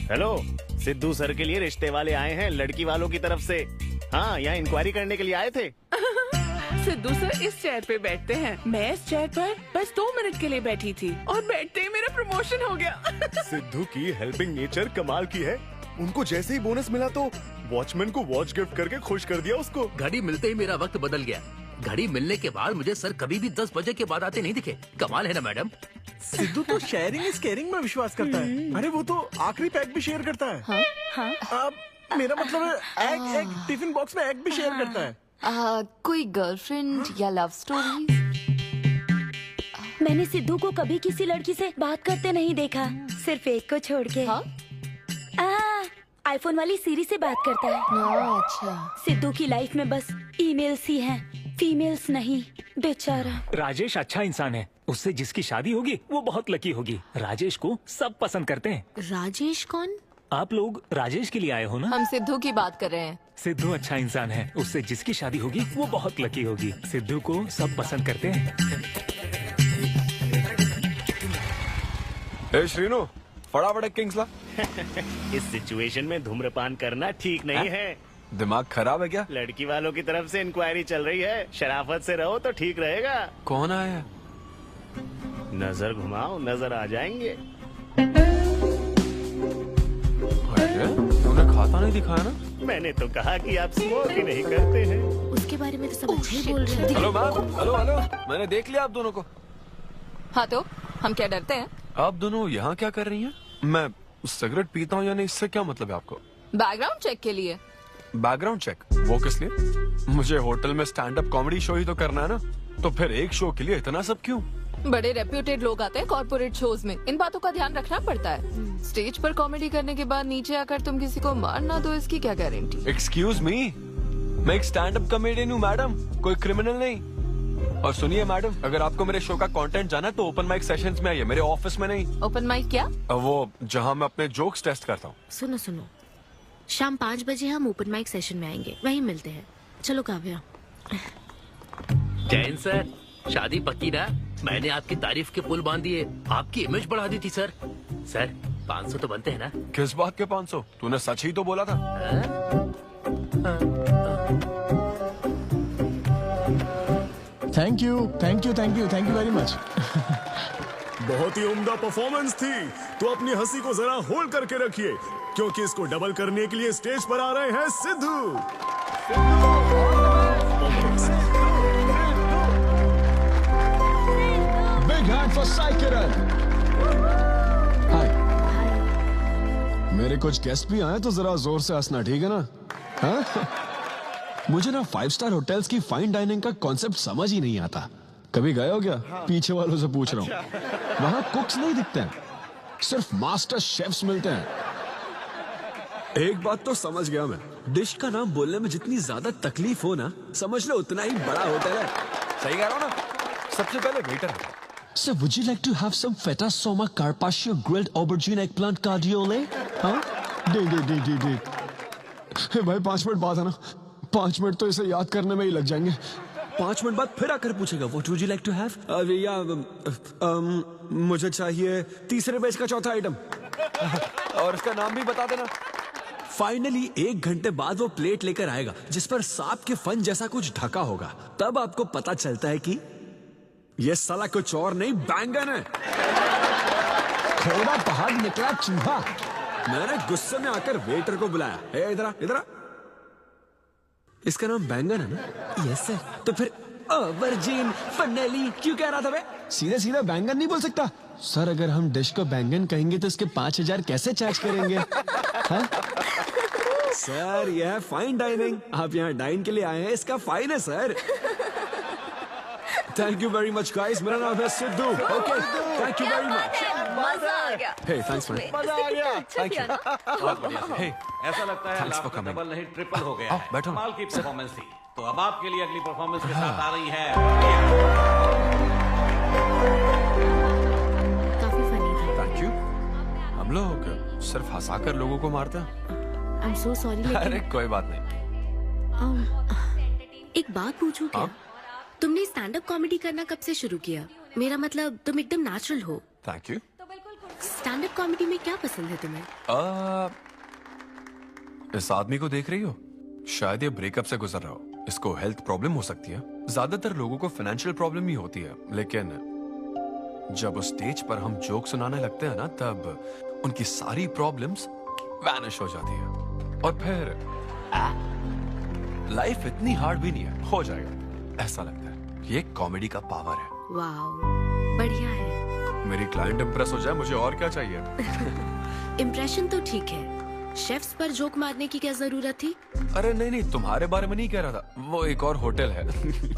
S16: हेलो, सिद्धू सर के लिए रिश्ते वाले आए हैं, लड़की वालों की तरफ से। हाँ, यहाँ इंक्वायरी करने के लिए आए थे।
S18: सिद्धू सर इस चेयर पे बैठते हैं, मैं इस चेयर पर बस 2 मिनट के लिए बैठी थी और बैठते ही मेरा प्रमोशन हो गया।
S9: सिद्धू की हेल्पिंग नेचर कमाल की है। उनको जैसे ही बोनस मिला तो वॉचमैन को वॉच गिफ्ट करके खुश कर दिया उसको।
S5: घड़ी मिलते ही मेरा वक्त बदल गया। घड़ी मिलने के बाद मुझे सर कभी भी 10 बजे के बाद आते नहीं दिखे। कमाल है ना मैडम?
S10: सिद्धू तो शेयरिंग इज केयरिंग में विश्वास करता है। अरे वो तो आखिरी पैक भी शेयर करता है। हाँ? मेरा मतलब है एग टिफिन बॉक्स में एग भी शेयर करता है।
S8: कोई गर्लफ्रेंड या लव स्टोरी?
S6: मैंने सिद्धू को कभी किसी लड़की से बात करते नहीं देखा, सिर्फ एक को छोड़ के। आईफोन वाली सीरी से बात करता है।
S8: अच्छा।
S6: सिद्धू की लाइफ में बस ईमेल्स ही हैं, फीमेल्स नहीं, बेचारा।
S9: राजेश अच्छा इंसान है, उससे जिसकी शादी होगी वो बहुत लकी होगी। राजेश को सब पसंद करते हैं।
S1: राजेश कौन?
S9: आप लोग राजेश के लिए आए हो ना?
S8: हम सिद्धू की बात कर रहे हैं।
S9: सिद्धू अच्छा इंसान है, उससे जिसकी शादी होगी वो बहुत लकी होगी। सिद्धू को सब पसंद करते हैं।
S11: ए श्रीनु, फटाफट एक किंग्स ला।
S16: इस सिचुएशन में धूम्रपान करना ठीक नहीं है।
S11: दिमाग खराब है क्या?
S16: लड़की वालों की तरफ से इंक्वायरी चल रही है, शराफत से रहो तो ठीक रहेगा।
S11: कौन आया?
S16: नजर घुमाओ, नजर आ जाएंगे।
S11: तूने खाता नहीं दिखाया ना?
S16: मैंने तो कहा कि आप स्मोक ही नहीं करते हैं।
S1: उसके बारे में तो सब अच्छा ही बोल रहे हैं।
S11: हेलो मैम, हेलो हेलो, मैंने देख लिया आप दोनों को।
S8: हाँ तो हम क्या डरते हैं?
S11: आप दोनों यहाँ क्या कर रही हैं? मैं सिगरेट पीता हूँ या नहीं, इससे क्या मतलब है आपको?
S8: बैकग्राउंड चेक के लिए।
S11: Background check? वो किस लिए? मुझे होटल में स्टैंड अप कॉमेडी शो ही तो करना है ना, तो फिर एक शो के लिए इतना सब क्यों?
S8: बड़े रेप्यूटेड लोग आते हैं कॉर्पोरेट शोज में, इन बातों का ध्यान रखना पड़ता है। स्टेज पर कॉमेडी करने के बाद नीचे आकर तुम किसी को मार ना दो, इसकी क्या गारंटी?
S11: एक्सक्यूज मी, मैं एक स्टैंड अप कॉमेडियन हूँ मैडम, कोई क्रिमिनल नहीं। और सुनिए मैडम, अगर आपको मेरे शो का कंटेंट जाना है तो ओपन माइक सेशंस में आइए, मेरे ऑफिस में नहीं।
S8: ओपन माइक क्या?
S11: वो जहाँ मैं अपने जोक्स टेस्ट करता हूँ।
S1: सुनो सुनो, शाम 5 बजे हम ओपन माइक सेशन में आएंगे, वहीं मिलते हैं। चलो काव्या।
S5: जैन सर, शादी पक्की ना? मैंने आपकी तारीफ के पुल बांध दिए, आपकी इमेज बढ़ा दी थी सर। सर 500 तो बनते हैं ना?
S11: किस बात के 500? तूने सच ही तो बोला था।
S12: Thank you thank you thank you thank you very much.
S19: बहुत ही उम्दा परफॉर्मेंस थी, तो अपनी हंसी को जरा होल्ड करके रखिए, क्योंकि इसको डबल करने के लिए स्टेज पर आ रहे हैं Siddhu.
S12: Big hand for Sai Kiran. Hi. मेरे कुछ गेस्ट भी आए तो जरा जोर से हंसना, ठीक है ना? हाँ? मुझे ना 5 स्टार होटल्स की फाइन डाइनिंग का कॉन्सेप्ट समझ ही नहीं आता। कभी गए हो क्या? पीछे वालों से पूछ रहा हूँ। वहाँ कुक्स नहीं दिखते हैं, सिर्फ मास्टर शेफ्स मिलते हैं। एक बात तो समझ गया मैं, डिश का नाम बोलने में जितनी ज्यादा तकलीफ हो ना, समझ लो उतना ही बड़ा होटल है।
S11: सही कह रहा हूँ ना? सबसे पहले waiter.
S12: Sir, would you like to have some feta soma carpaccio grilled aubergine eggplant cardiole? हाँ? दे। हे भाई 5 मिनट बाद है ना, 5 मिनट तो इसे याद करने में ही लग जाएंगे। 5 मिनट बाद फिर आकर पूछेगा What would you like to have? मुझे चाहिए तीसरे पेज का चौथा आइटम।
S11: और इसका नाम भी बता देना।
S12: फाइनली 1 घंटे बाद वो प्लेट लेकर आएगा जिस पर सांप के फन जैसा कुछ ढका होगा। तब आपको पता चलता है कि ये साला कुछ और नहीं, बैंगन है। थोड़ा बाहर निकला चूहा। मैंने गुस्से में आकर वेटर को बुलाया, ए इधर आ। इसका नाम बैंगन है ना? Yes sir. तो फिर ऑबरजीन फनेली क्यों कह रहा था बे? सीधे बैंगन नहीं बोल सकता। सर अगर हम डिश को बैंगन कहेंगे तो इसके 5000 कैसे चार्ज करेंगे? हाँ? सर यह है फाइन डाइनिंग, आप यहाँ डाइन के लिए आए हैं, इसका फाइन है sir. Thank you very much guys, मेरा नाम है Sidhu. Okay thank you very much.
S6: मजा आ गया।
S12: हे थैंक्स मैन।
S16: मजा आ गया।
S11: Thank you.
S4: बहुत बढ़िया सर।
S11: हे,
S4: ऐसा लगता है
S11: Thanks
S4: लाभ
S11: for
S4: तो
S11: coming.
S4: डबल नहीं ट्रिपल हो गया है।
S11: बैठो।
S4: कमाल की परफॉर्मेंस थी। तो अब आपके लिए अगली परफॉर्मेंस के साथ आ रही है।
S1: काफी फनी था।
S11: Thank you. हम लोग सिर्फ हंसाकर लोगों को मारते हैं।
S1: आई एम सो सॉरी।
S11: अरे कोई बात नहीं।
S1: एक बात पूछूं क्या? तुमने स्टैंड अप कॉमेडी करना कब से शुरू किया? मेरा मतलब तुम एकदम नेचुरल हो।
S11: Thank you.
S1: Stand up comedy में क्या पसंद है तुम्हें?
S11: इस आदमी को देख रही हो? शायद ये ब्रेकअप से गुजर रहा हो। इसको हेल्थ प्रॉब्लम हो सकती है। ज्यादातर लोगों को फाइनेंशियल प्रॉब्लम ही होती है, लेकिन जब उस स्टेज पर हम जोक सुनाने लगते हैं ना, तब उनकी सारी प्रॉब्लम्स वैनिश हो जाती है। और फिर लाइफ इतनी हार्ड भी नहीं है, हो जाएगा ऐसा लगता है। ये कॉमेडी का पावर है।
S1: वाओ, बढ़िया है।
S11: मेरी क्लाइंट इंप्रेस हो जाए, मुझे और क्या चाहिए?
S1: इम्प्रेशन तो ठीक है, शेफ्स पर जोक मारने की क्या जरूरत थी?
S11: अरे नहीं, तुम्हारे बारे में नहीं कह रहा था। वो एक और होटल है।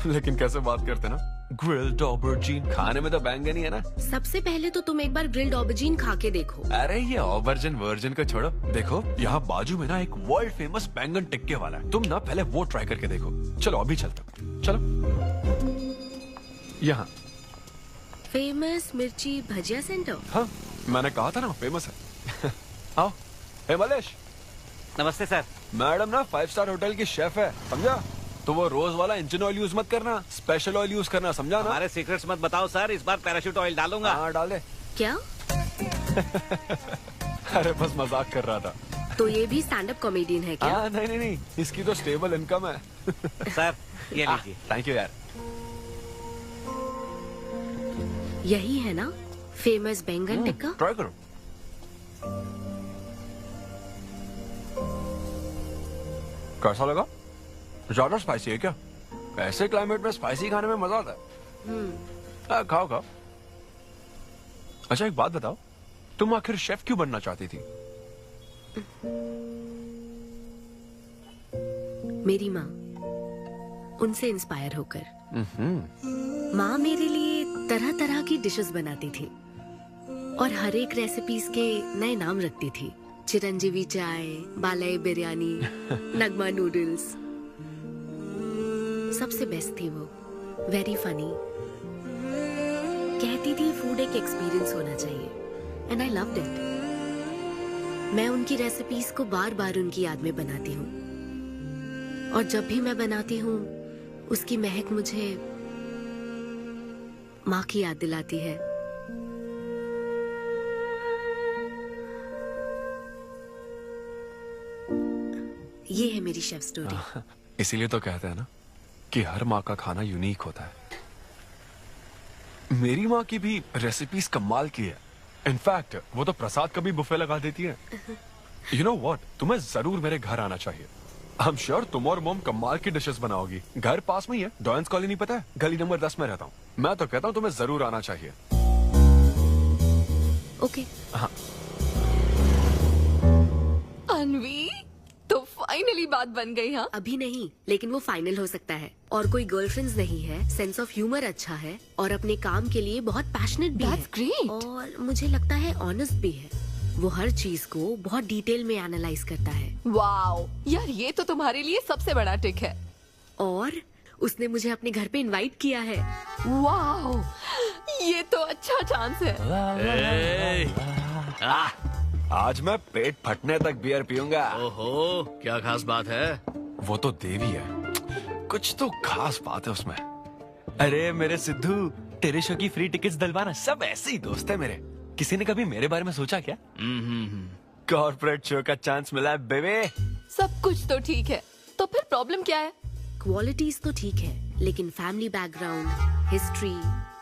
S11: लेकिन कैसे बात करते ना, ग्रिल्ड ऑबरजीन खाने में तो बैंगन ही है ना।
S1: सबसे पहले तो तुम एक बार ग्रिल्ड ऑबरजीन खा के देखो।
S11: अरे ये ऑबरजीन वर्जिन को छोड़ो, देखो यहाँ बाजू में ना एक वर्ल्ड फेमस बैंगन टिक्के वाला है। तुम ना पहले वो ट्राई करके देखो। चलो अभी चलता, चलो यहाँ।
S1: फेमस मिर्ची भजिया सेंटर।
S11: हाँ मैंने कहा था ना फेमस है। आओ। हे मलेश।
S4: नमस्ते सर।
S11: मैडम ना 5 स्टार होटल की शेफ है, समझा? तो वो रोज वाला इंजन ऑयल यूज मत करना, स्पेशल ऑयल यूज करना, समझा ना?
S4: हमारे सीक्रेट्स मत बताओ सर, इस बार पैराशूट ऑयल डालूंगा।
S11: हाँ डाल दे।
S1: क्या?
S11: अरे बस मजाक कर रहा था।
S1: तो ये भी स्टैंड अप कॉमेडियन है क्या?
S11: हाँ नहीं, इसकी तो स्टेबल इनकम है।
S4: सर ये लीजिए।
S11: थैंक यू यार।
S1: यही है ना फेमस बैंगन टिक्का?
S11: ट्राई करो। कैसा लगा? ज्यादा स्पाइसी है क्या? ऐसे क्लाइमेट में स्पाइसी खाने में मजा आता है। खाओ। अच्छा एक बात बताओ, तुम आखिर शेफ क्यों बनना चाहती थी?
S1: मेरी माँ, उनसे इंस्पायर होकर। माँ मेरे लिए तरह तरह की डिशेस बनाती थी और हर एक रेसिपीज के नए नाम रखती थी। चिरंजीवी चाय, बालाई बिरयानी, नगमा नूडल्स। सबसे बेस्ट थी वो, वेरी फनी। कहती थी फूड एक एक्सपीरियंस होना चाहिए, एंड आई लव्ड इट। मैं उनकी रेसिपीज को बार बार उनकी याद में बनाती हूँ, और जब भी मैं बनाती हूँ उसकी महक मुझे माँ की याद दिलाती है। ये है मेरी शेफ स्टोरी।
S11: इसीलिए तो कहते हैं ना कि हर माँ का खाना यूनिक होता है। मेरी माँ की भी रेसिपीज कमाल की है। इनफैक्ट वो तो प्रसाद का भी बुफे लगा देती है। यू नो व्हाट, तुम्हें जरूर मेरे घर आना चाहिए। आई एम श्योर तुम और मोम कमाल की डिशेस बनाओगी। घर पास में ही है, डॉयंस कॉलोनी पता है? गली नंबर 10 में रहता हूँ। मैं तो कहता हूँ तुम्हें जरूर आना चाहिए।
S1: ओके।
S11: हाँ।
S8: अनवी, तूफान फाइनली बात बन गई। हाँ,
S20: अभी नहीं, लेकिन वो फाइनल हो सकता है। और कोई गर्लफ्रेंड्स नहीं है, सेंस ऑफ ह्यूमर अच्छा है और अपने काम के लिए बहुत पैशनेट भी है।
S8: ग्रेट।
S20: और मुझे लगता है ऑनेस्ट भी है। वो हर चीज को बहुत डिटेल में एनालाइज करता है।
S8: वाओ यार, ये तो तुम्हारे लिए सबसे बड़ा टिक है।
S20: और उसने मुझे अपने घर पे इनवाइट किया है।
S8: वाओ, ये तो अच्छा चांस है।
S11: आज मैं पेट फटने तक बियर पीऊंगा।
S13: ओहो, क्या खास बात है?
S11: वो तो देवी है, कुछ तो खास बात है उसमें। अरे मेरे सिद्धू, तेरे शो की फ्री टिकट्स दिलवाना, सब ऐसे ही दोस्त है मेरे। किसी ने कभी मेरे बारे में सोचा क्या? कॉर्पोरेट शो का चांस मिला है बेबे।
S8: सब कुछ तो ठीक है, तो फिर प्रॉब्लम क्या है?
S20: क्वालिटीज तो ठीक है, लेकिन family background, history,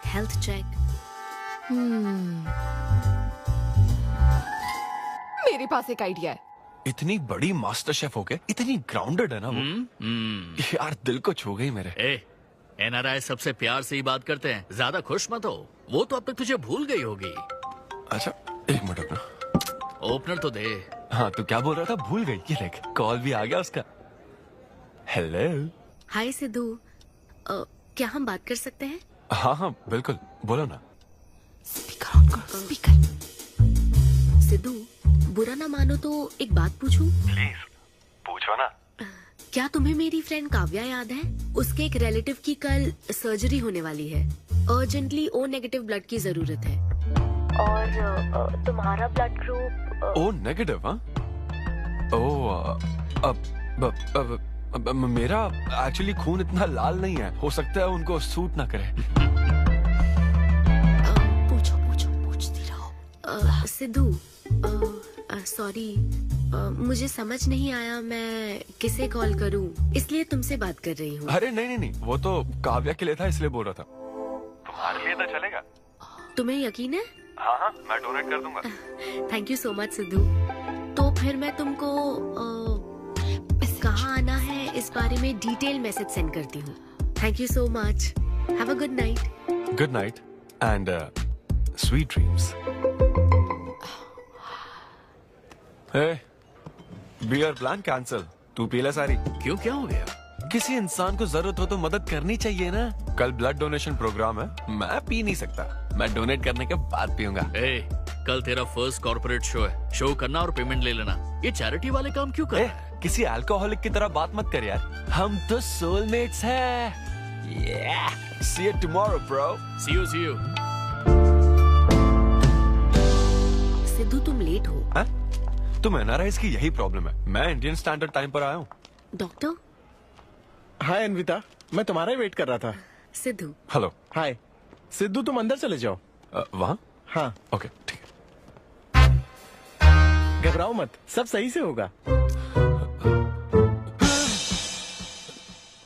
S20: health check.
S8: मेरे पास एक आइडिया है।
S11: इतनी बड़ी मास्टर शेफ होके इतनी ग्राउंडेड है ना वो। यार दिल को छू गई मेरे।
S13: NRI सबसे प्यार से ही बात करते हैं, ज्यादा खुश मत हो। वो तो अब तक तुझे भूल गई होगी।
S11: अच्छा एक मिनट रुकना।
S13: ओपनर तो दे।
S11: हाँ तू क्या बोल रहा था? भूल गई? ये देख, कॉल भी आ गया उसका। हेलो।
S20: हाय सिद्धू, क्या हम बात कर सकते हैं?
S11: हाँ हाँ बिल्कुल, बोलो ना।
S20: स्पीकर। सिद्धू, बुरा ना मानो तो एक बात पूछूं?
S11: प्लीज पूछो ना।
S20: क्या तुम्हें मेरी फ्रेंड काव्या याद है? उसके एक रिलेटिव की कल सर्जरी होने वाली है। अर्जेंटली O नेगेटिव ब्लड की जरूरत है।
S3: और तुम्हारा ब्लड ग्रुप?
S11: O negative? हाँ। मेरा एक्चुअली खून इतना लाल नहीं है, हो सकता है उनको सूट ना करे।
S20: पूछती रहो। सिद्धू, सॉरी, मुझे समझ नहीं आया मैं किसे कॉल करूं, इसलिए तुमसे बात कर रही हूँ।
S11: अरे नहीं, वो तो काव्या के लिए था, इसलिए बोल रहा था। तुम्हारे लिए तो चलेगा?
S20: तुम्हें यकीन है?
S11: हाँ, मैं डोनेट कर दूंगा।
S20: Thank you so much Sidhu. तो फिर मैं तुमको कहाँ आना है इस बारे में डिटेल मैसेज सेंड करती हूँ। Thank you so much. Have a good night.
S11: Good night and sweet dreams. Beer plan cancel. तू पी ले सारी।
S13: क्यों, क्या हो गया?
S11: किसी इंसान को जरूरत हो तो मदद करनी चाहिए ना। कल ब्लड डोनेशन प्रोग्राम है, मैं पी नहीं सकता। मैं डोनेट करने के बाद पीऊंगा।
S13: कल तेरा फर्स्ट कॉर्पोरेट शो है, शो करना और पेमेंट ले लेना। ये चैरिटी वाले काम क्यों कर रहा है?
S11: किसी अल्कोहलिक की तरह बात मत कर यार, हम तो सोलमेट्स हैं। See you tomorrow, bro.
S13: See you.
S20: Sidhu तुम लेट हो।
S11: हाँ? तुम NRIs की यही प्रॉब्लम है। मैं इंडियन स्टैंडर्ड टाइम पर आया हूँ।
S20: डॉक्टर।
S10: हाय अन्विता, मैं तुम्हारा ही वेट कर रहा था।
S20: सिद्धू।
S11: हेलो।
S10: हाय सिद्धू, तुम अंदर चले जाओ।
S11: वहाँ?
S10: हाँ
S11: ओके ठीक है।
S10: घबराओ मत, सब सही से होगा।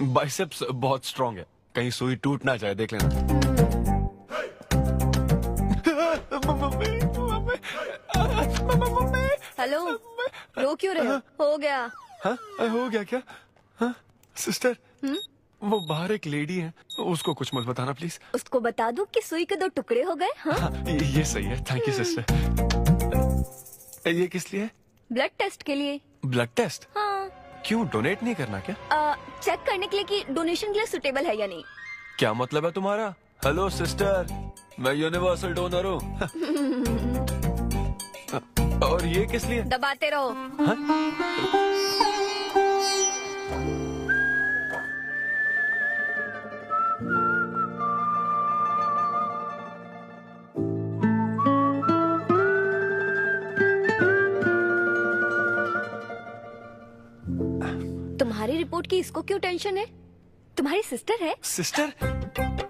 S11: बाइसेप्स बहुत स्ट्रांग है, कहीं सुई टूट ना जाए, देख लेना।
S17: हेलो, रो क्यों रहे हो? हो गया।
S11: हाँ, हो गया क्या? हाँ, सिस्टर, वो बाहर एक लेडी है, उसको कुछ मत बताना प्लीज।
S17: उसको बता दूं कि सुई के 2 टुकड़े हो गए। हाँ?
S11: ये सही है, थैंक यू सिस्टर। ये किस लिए?
S17: ब्लड टेस्ट के लिए।
S11: Blood test?
S17: हाँ।
S11: क्यों, डोनेट नहीं करना क्या?
S17: चेक करने के लिए कि डोनेशन के लिए सुटेबल है या नहीं।
S11: क्या मतलब है तुम्हारा? हेलो सिस्टर, मैं यूनिवर्सल डोनर हूँ। और ये किस लिए?
S17: दबाते रहो। तुम्हारी रिपोर्ट की इसको क्यों टेंशन है? तुम्हारी सिस्टर है।
S11: सिस्टर?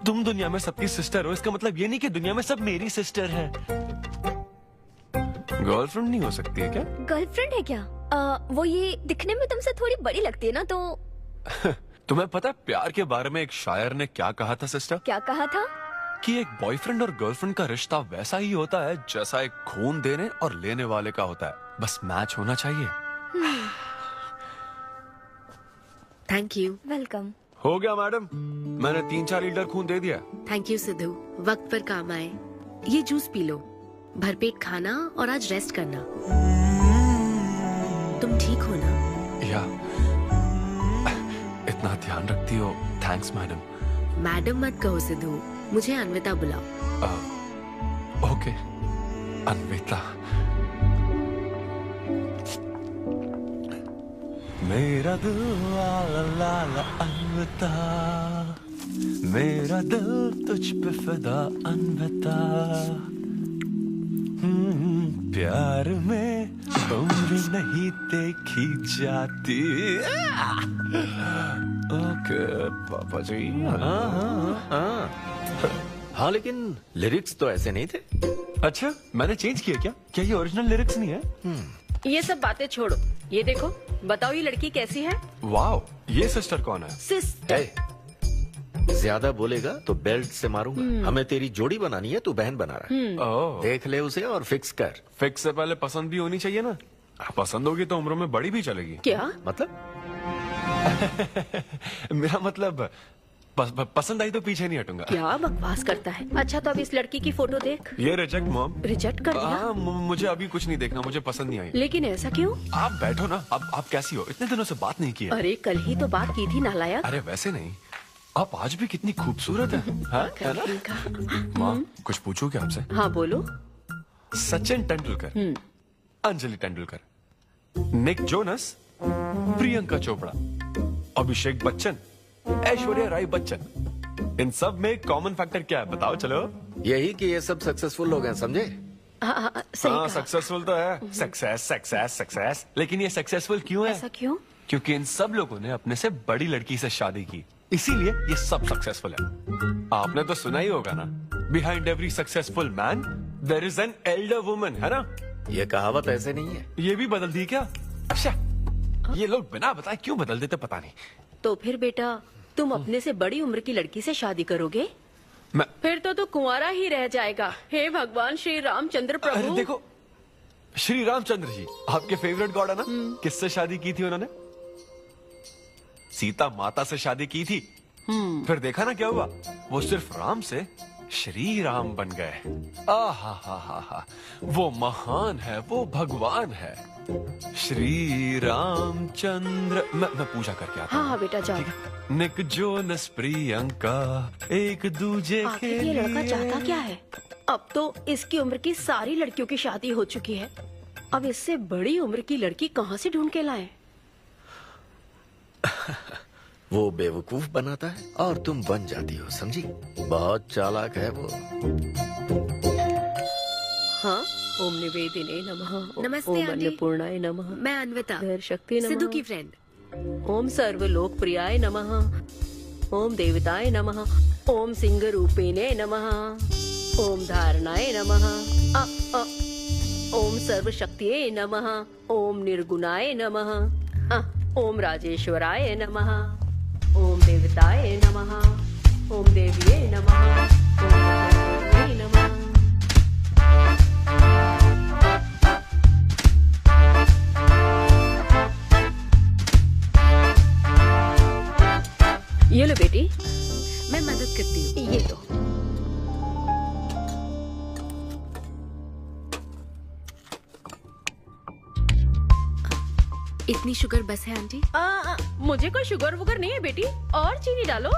S11: तुम दुनिया में सबकी सिस्टर हो, इसका मतलब ये नहीं कि दुनिया में सब मेरी सिस्टर है। गर्लफ्रेंड नहीं हो सकती है क्या?
S17: गर्लफ्रेंड है क्या? वो ये दिखने में तुमसे थोड़ी बड़ी लगती है ना, तो
S11: तुम्हें पता है प्यार के बारे में एक शायर ने क्या कहा था सिस्टर?
S17: क्या कहा था?
S11: कि एक बॉयफ्रेंड और गर्लफ्रेंड का रिश्ता वैसा ही होता है जैसा एक खून देने और लेने वाले का होता है, बस मैच होना चाहिए।
S20: Thank you.
S17: वेलकम।
S11: हो गया मैडम, मैंने 3-4 लीटर खून दे दिया।
S20: थैंक यू सिद्धू, वक्त पर काम आए। ये जूस पी लो, भरपेट खाना और आज रेस्ट करना। तुम ठीक हो ना?
S11: या इतना ध्यान रखती हो, थैंक्स मैडम।
S20: मैडम मत कहो सिद्धू, मुझे अन्विता बुलाओ।
S11: ओके अन्विता। मेरा दिल ला ला ला ला अन्विता, मेरा दिल तुझ पे फिदा अन्विता। प्यार में उम्र नहीं देखी जाती। ओके पापा जी।
S14: हाँ लेकिन लिरिक्स तो ऐसे नहीं थे।
S11: अच्छा मैंने चेंज किया क्या? क्या ये ओरिजिनल लिरिक्स नहीं है?
S15: ये सब बातें छोड़ो, ये देखो, बताओ ये लड़की कैसी है?
S11: वाओ, ये सिस्टर कौन है?
S15: सिस्टर।
S14: ज्यादा बोलेगा तो बेल्ट से मारूंगा। हमें तेरी जोड़ी बनानी है, तू बहन बना रहा है।
S11: ओह,
S14: देख ले उसे और फिक्स कर।
S11: फिक्स से पहले पसंद भी होनी चाहिए ना। पसंद होगी तो उम्र में बड़ी भी चलेगी।
S15: क्या
S14: मतलब?
S11: मेरा मतलब पसंद आई तो पीछे नहीं हटूंगा।
S15: क्या बकवास करता है। अच्छा तो अब इस लड़की की फोटो देख।
S11: ये रिजेक्ट मॉम।
S15: रिजेक्ट कर दिया?
S11: हाँ, मुझे अभी कुछ नहीं देखना, मुझे पसंद नहीं आई।
S15: लेकिन ऐसा क्यों?
S11: आप बैठो ना। अब आप कैसी हो? इतने दिनों से बात नहीं की है।
S15: अरे कल ही तो बात की थी नालायक।
S11: अरे वैसे नहीं, आप आज भी कितनी खूबसूरत है, है ना? माँ कुछ पूछूं क्या आपसे?
S15: हाँ बोलो।
S11: सचिन तेंदुलकर, अंजलि तेंदुलकर, निक जोनस, प्रियंका चोपड़ा, अभिषेक बच्चन, ऐश्वर्या राय बच्चन, इन सब में कॉमन फैक्टर क्या है बताओ? चलो
S14: यही कि ये सब सक्सेसफुल लोग हैं, समझे?
S15: हाँ
S11: सक्सेसफुल तो है। Success success success. लेकिन ये सक्सेसफुल क्यों है?
S15: ऐसा क्यों?
S11: क्योंकि इन सब लोगों ने अपने से बड़ी लड़की से शादी की, इसीलिए ये सब सक्सेसफुल है। आपने तो सुना ही होगा ना, behind every successful man there is an elder woman, है ना?
S14: ये कहावत ऐसे नहीं है।
S11: ये भी बदल दी क्या? अच्छा, ये लोग बिना बताए क्यों बदल देते पता नहीं।
S15: तो फिर बेटा तुम अपने से बड़ी उम्र की लड़की से शादी करोगे? फिर तो तू कुंवारा ही रह जाएगा। हे भगवान श्री रामचंद्र प्रभु।
S11: अरे देखो, श्री रामचंद्र जी आपके फेवरेट गॉड है ना? किससे शादी की थी उन्होंने? सीता माता से शादी की थी। फिर देखा ना क्या हुआ, वो सिर्फ राम से श्री राम बन गए। आहा, वो महान है, वो भगवान है श्री रामचंद्र। मैं पूजा करके आता हूँ।
S15: हाँ बेटा जाओ।
S11: निक जोनस प्रियंका एक दूजे के
S15: आखिर ये लड़का चाहता क्या है? अब तो इसकी उम्र की सारी लड़कियों की शादी हो चुकी है, अब इससे बड़ी उम्र की लड़की कहाँ से ढूंढ के लाए?
S14: वो बेवकूफ बनाता है और तुम बन जाती हो, समझी? बहुत चालाक है वो।
S15: हाँ, ओम निवेदिने नमः।
S20: नमस्ते
S15: ओम
S20: आंटी।
S15: अन्नपूर्णाय नमः।
S20: मैं अन्विता,
S15: धैर्य शक्ति नमः।
S20: सिद्धू की फ्रेंड।
S15: ओम सर्वलोकप्रियाय नमः। ओम देवताय नमः। ओम सिंह रूपेणे नमः। ओम धारणाय नमः। ओम सर्वशक्तिये नमः। ओम निर्गुणाय नमः। ओम राजेश्वराय नमः। ओम देवताय नमः। ओम देव्ये नमः। ओम देव्ये नमः। ये लो बेटी,
S20: मैं मदद करती हूँ।
S15: ये लो।
S20: इतनी शुगर बस है आंटी?
S15: मुझे कोई शुगर वुगर नहीं है बेटी, और चीनी डालो।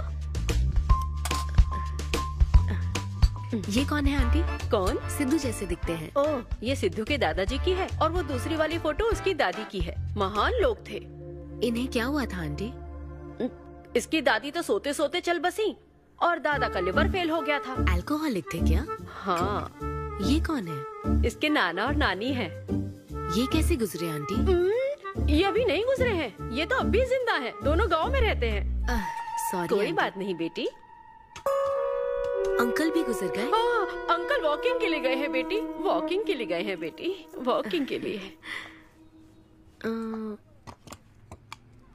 S20: ये कौन है आंटी?
S15: कौन?
S20: सिद्धू जैसे दिखते हैं।
S15: ओह, ये सिद्धू के दादाजी की है और वो दूसरी वाली फोटो उसकी दादी की है। महान लोग थे।
S20: इन्हें क्या हुआ था आंटी?
S15: इसकी दादी तो सोते सोते चल बसी और दादा का लिवर फेल हो गया था।
S20: अल्कोहलिक थे क्या?
S15: हाँ।
S20: ये कौन है?
S15: इसके नाना और नानी है।
S20: ये कैसे गुजरे आंटी?
S15: ये अभी नहीं गुजरे हैं, ये तो अब भी जिंदा हैं। दोनों गांव में रहते हैं।
S20: सॉरी।
S15: कोई बात नहीं बेटी।
S20: अंकल भी गुजर गए?
S15: हाँ, अंकल वॉकिंग के लिए गए हैं बेटी, वॉकिंग के लिए गए हैं बेटी, वॉकिंग के लिए।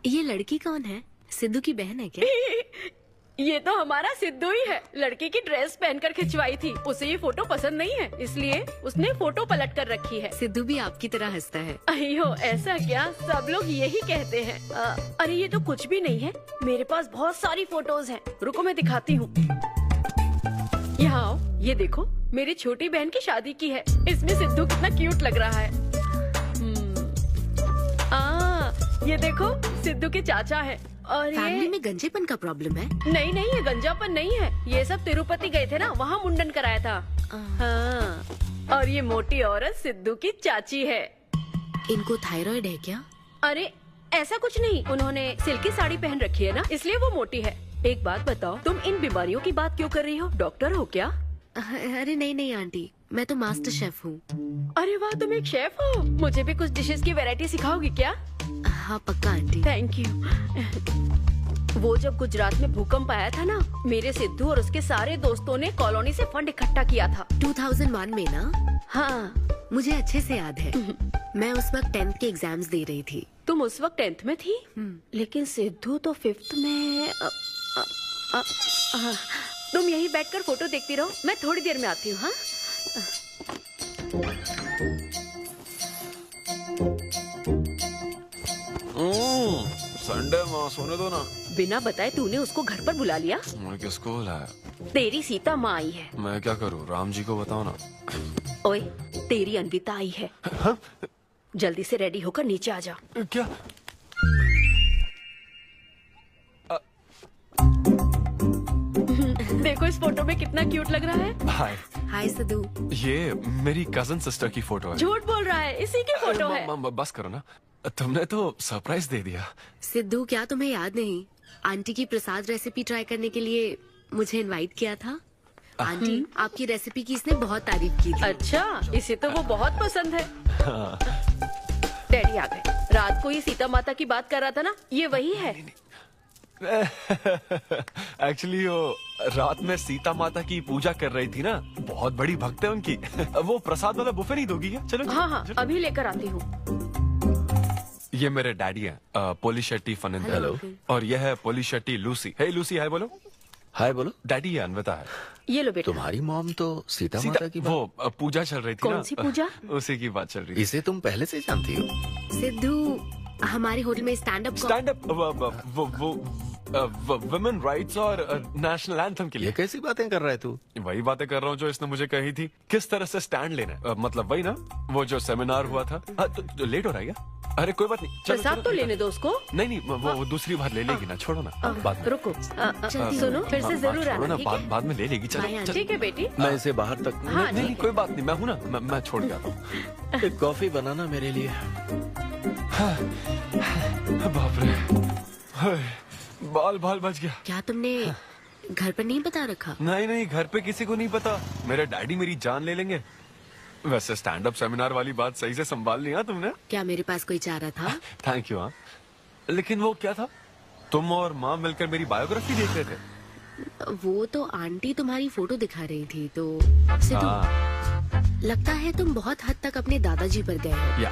S20: ये लड़की कौन है? सिद्धू की बहन है क्या?
S15: ये तो हमारा सिद्धू ही है। लड़की की ड्रेस पहनकर खिंचवाई थी, उसे ये फोटो पसंद नहीं है, इसलिए उसने फोटो पलट कर रखी है।
S20: सिद्धू भी आपकी तरह हंसता है।
S15: अयो ऐसा क्या, सब लोग यही कहते हैं। अरे ये तो कुछ भी नहीं है, मेरे पास बहुत सारी फोटोज हैं। रुको मैं दिखाती हूँ। यहाँ आओ, ये देखो, मेरी छोटी बहन की शादी की है। इसमें सिद्धू कितना क्यूट लग रहा है। ये देखो सिद्धू के चाचा है। और
S20: फैमिली
S15: ये
S20: में गंजेपन का प्रॉब्लम है?
S15: नहीं नहीं, ये गंजापन नहीं है। ये सब तिरुपति गए थे ना, वहाँ मुंडन कराया था। हाँ। और ये मोटी औरत सिद्धू की चाची है।
S20: इनको थायराइड है क्या?
S15: अरे ऐसा कुछ नहीं, उन्होंने सिल्की साड़ी पहन रखी है ना, इसलिए वो मोटी है। एक बात बताओ, तुम इन बीमारियों की बात क्यों कर रही हो? डॉक्टर हो क्या?
S20: अरे नहीं नहीं आंटी, मैं तो मास्टर शेफ हूँ।
S15: अरे वाह, तुम एक शेफ हो। मुझे भी कुछ डिशेस की वैरायटी सिखाओगी क्या?
S20: हाँ पक्का आंटी।
S15: Thank you. वो जब गुजरात में भूकंप आया था ना, मेरे सिद्धू और उसके सारे दोस्तों ने कॉलोनी से फंड इकट्ठा किया था।
S20: 2001 में ना?
S15: हाँ
S20: मुझे अच्छे से याद है। मैं उस वक्त 10th के एग्जाम्स दे रही थी।
S15: तुम उस वक्त 10th में थी? लेकिन सिद्धू तो 5th में। तुम यहीं बैठकर फोटो देखती रहो, मैं थोड़ी देर में आती हूँ। हाँ
S11: संडे माँ, सोने दो ना।
S15: बिना बताए तूने उसको घर पर बुला लिया?
S11: मैं किसको बुलाया?
S15: तेरी सीता माँ आई है।
S11: मैं क्या करूँ, राम जी को बताओ ना।
S15: ओए, तेरी अन्विता आई है। जल्दी से रेडी होकर नीचे आ जा।
S11: क्या?
S15: देखो इस फोटो में कितना क्यूट लग रहा है।
S11: हाय।
S20: हाय सिद्धू।
S11: ये मेरी कजन सिस्टर की फोटो है।
S15: झूठ बोल रहा है, इसी की फोटो है।
S11: बस करो ना, तुमने तो सरप्राइज दे दिया।
S20: सिद्धू, क्या तुम्हें याद नहीं, आंटी की प्रसाद रेसिपी ट्राई करने के लिए मुझे इनवाइट किया था? आंटी, आपकी रेसिपी की इसने बहुत तारीफ की थी।
S15: अच्छा, इसे तो वो बहुत पसंद है। डैडी आ गए। रात को ये सीता माता की बात कर रहा था ना, ये वही है।
S11: एक्चुअली वो रात में सीता माता की पूजा कर रही थी ना, बहुत बड़ी भक्त है उनकी। वो प्रसाद वाला बुफे नहीं दोगी क्या? चलो।
S15: हाँ हाँ, अभी लेकर आती हूँ।
S11: ये मेरे डैडी हैं, पोलिशेट्टी फर्नांडिस।
S14: हेलो।
S11: और ये है पोलिशेट्टी लूसी। हे लूसी, हाय बोलो।
S14: हाय बोलो।
S11: डैडी ये अन्विता है।
S15: ये लो बेटा।
S14: तुम्हारी मॉम तो सीता माता की
S11: वो पूजा चल रही थी ना।
S15: कौन सी पूजा?
S11: उसी की बात चल रही थी।
S14: इसे तुम पहले से जानती हो?
S20: सिद्धू, हमारे होटल में स्टैंड अप
S11: वुमेन राइट्स और नेशनल एंथम के लिए।
S14: ये कैसी बातें कर रहा है तू?
S11: वही बातें कर रहा हूँ जो इसने मुझे कही थी, किस तरह से स्टैंड लेना है। मतलब वही ना, वो जो सेमिनार हुआ था। तो लेट हो रहा है क्या? अरे कोई बात नहीं, चलो,
S15: प्रसाद तो लेने दो उसको।
S11: नहीं वो दूसरी बार ले लेगी ना, छोड़ो ना। बाद में
S15: रुको, सुनो, फिर से जरूर आना। ठीक है?
S11: बाद में ले लेगी। चलो
S15: ठीक है बेटी।
S14: मैं इसे बाहर तक
S11: नहीं, कोई बात नहीं, मैं हूँ ना, मैं छोड़ के आता हूँ।
S14: एक कॉफी बनाना मेरे लिए।
S11: बाप रे, बाल बच गया।
S20: क्या तुमने घर पर नहीं बता रखा?
S11: नहीं, घर पे किसी को नहीं पता। मेरे डैडी मेरी जान ले लेंगे। वैसे स्टैंड अप सेमिनार वाली बात सही से संभाल लिया तुमने।
S20: क्या मेरे पास कोई चारा था?
S11: Thank you. हाँ, लेकिन वो क्या था, तुम और माँ मिलकर मेरी बायोग्राफी देख रहे थे।
S20: वो तो आंटी तुम्हारी फोटो दिखा रही थी, तो सिद्धू, लगता है तुम बहुत हद तक अपने दादाजी पर गए हो।
S11: या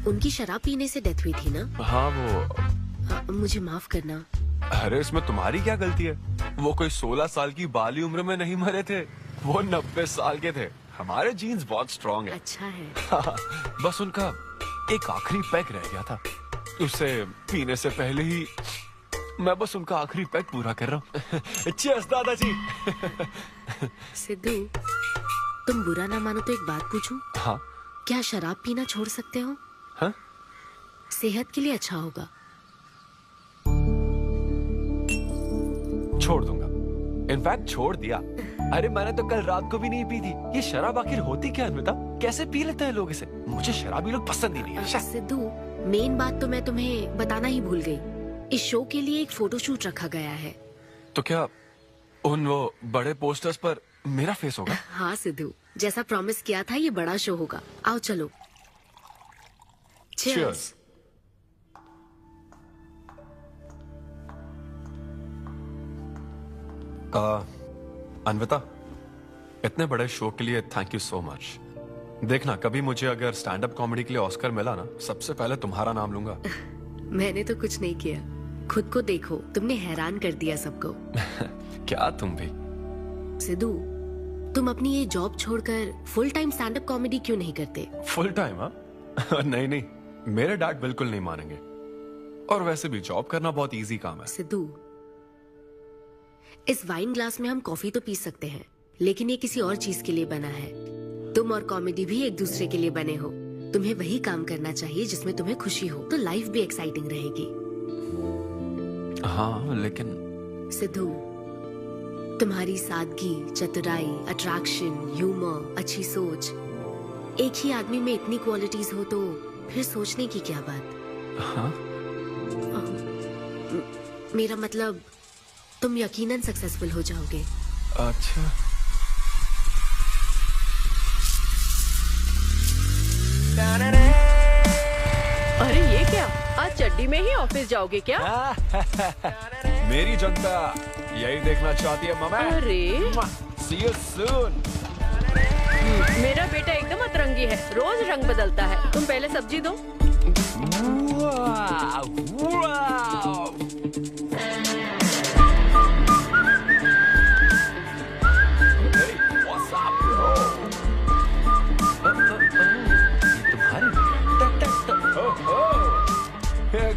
S20: उनकी शराब पीने से डेथ हुई थी ना?
S11: हाँ, वो
S20: मुझे माफ करना।
S11: अरे इसमें तुम्हारी क्या गलती है? वो कोई 16 साल की बाली उम्र में नहीं मरे थे, वो 90 साल के थे। हमारे जीन्स बहुत स्ट्रॉन्ग है।
S20: अच्छा है।
S11: हाँ, बस उनका एक आखिरी पैक रह गया था, उसे पीने से पहले ही मैं बस उनका आखिरी पैक पूरा कर रहा हूँ। चीयर्स दादाजी।
S20: सिद्धू, तुम बुरा ना मानो तो एक बात पूछूं?
S11: हाँ।
S20: क्या शराब पीना छोड़ सकते हो?
S11: हाँ?
S20: सेहत के लिए अच्छा होगा।
S11: छोड़ दूंगा, इनफैक्ट छोड़ दिया। अरे मैंने तो कल रात को भी नहीं पी थी। ये शराब आखिर होती क्या है अन्विता? कैसे पी लेते हैं लोग इसे? मुझे शराबी लोग पसंद ही नहीं है।
S20: सिद्धू, मेन बात तो मैं तुम्हें बताना ही भूल गई। इस शो के लिए एक फोटोशूट रखा गया है।
S11: तो क्या उन वो बड़े पोस्टर्स पर मेरा फेस होगा?
S20: हाँ सिद्धू, जैसा प्रॉमिस किया था, ये बड़ा शो होगा। आओ चलो। Cheers.
S11: अन्विता, इतने बड़े शो के लिए थैंक यू सो मच। देखना, कभी मुझे अगर स्टैंड अप कॉमेडी के लिए ऑस्कर मिला ना, सबसे पहले तुम्हारा नाम लूंगा।
S20: मैंने तो कुछ नहीं किया, खुद को देखो, तुमने हैरान कर दिया सबको।
S11: क्या तुम भी?
S20: सिद्धू, तुम अपनी ये जॉब छोड़कर full time stand up comedy क्यों नहीं करते?
S11: Full time? हाँ नहीं, मेरे डैड बिल्कुल नहीं मानेंगे। और वैसे भी जॉब करना बहुत इजी काम है।
S20: सिद्धू, इस वाइन ग्लास में हम कॉफी तो पी सकते हैं, लेकिन ये किसी और चीज के लिए बना है। तुम और कॉमेडी भी एक दूसरे के लिए बने हो। तुम्हें वही काम करना चाहिए जिसमें तुम्हें खुशी हो, तो लाइफ भी एक्साइटिंग रहेगी।
S11: हाँ लेकिन
S20: सिद्धू, तुम्हारी सादगी, चतुराई, अट्रैक्शन, ह्यूमर, अच्छी सोच, एक ही आदमी में इतनी क्वालिटीज हो तो फिर सोचने की क्या बात।
S11: हाँ?
S20: मेरा मतलब तुम यकीनन सक्सेसफुल हो जाओगे।
S11: अच्छा।
S15: अरे ये क्या, आज चड्डी में ही ऑफिस जाओगे क्या?
S11: मेरी जनता यही देखना चाहती है मामा।
S15: अरे
S11: See you soon।
S15: मेरा बेटा एकदम अतरंगी है, रोज रंग बदलता है। तुम पहले सब्जी दो।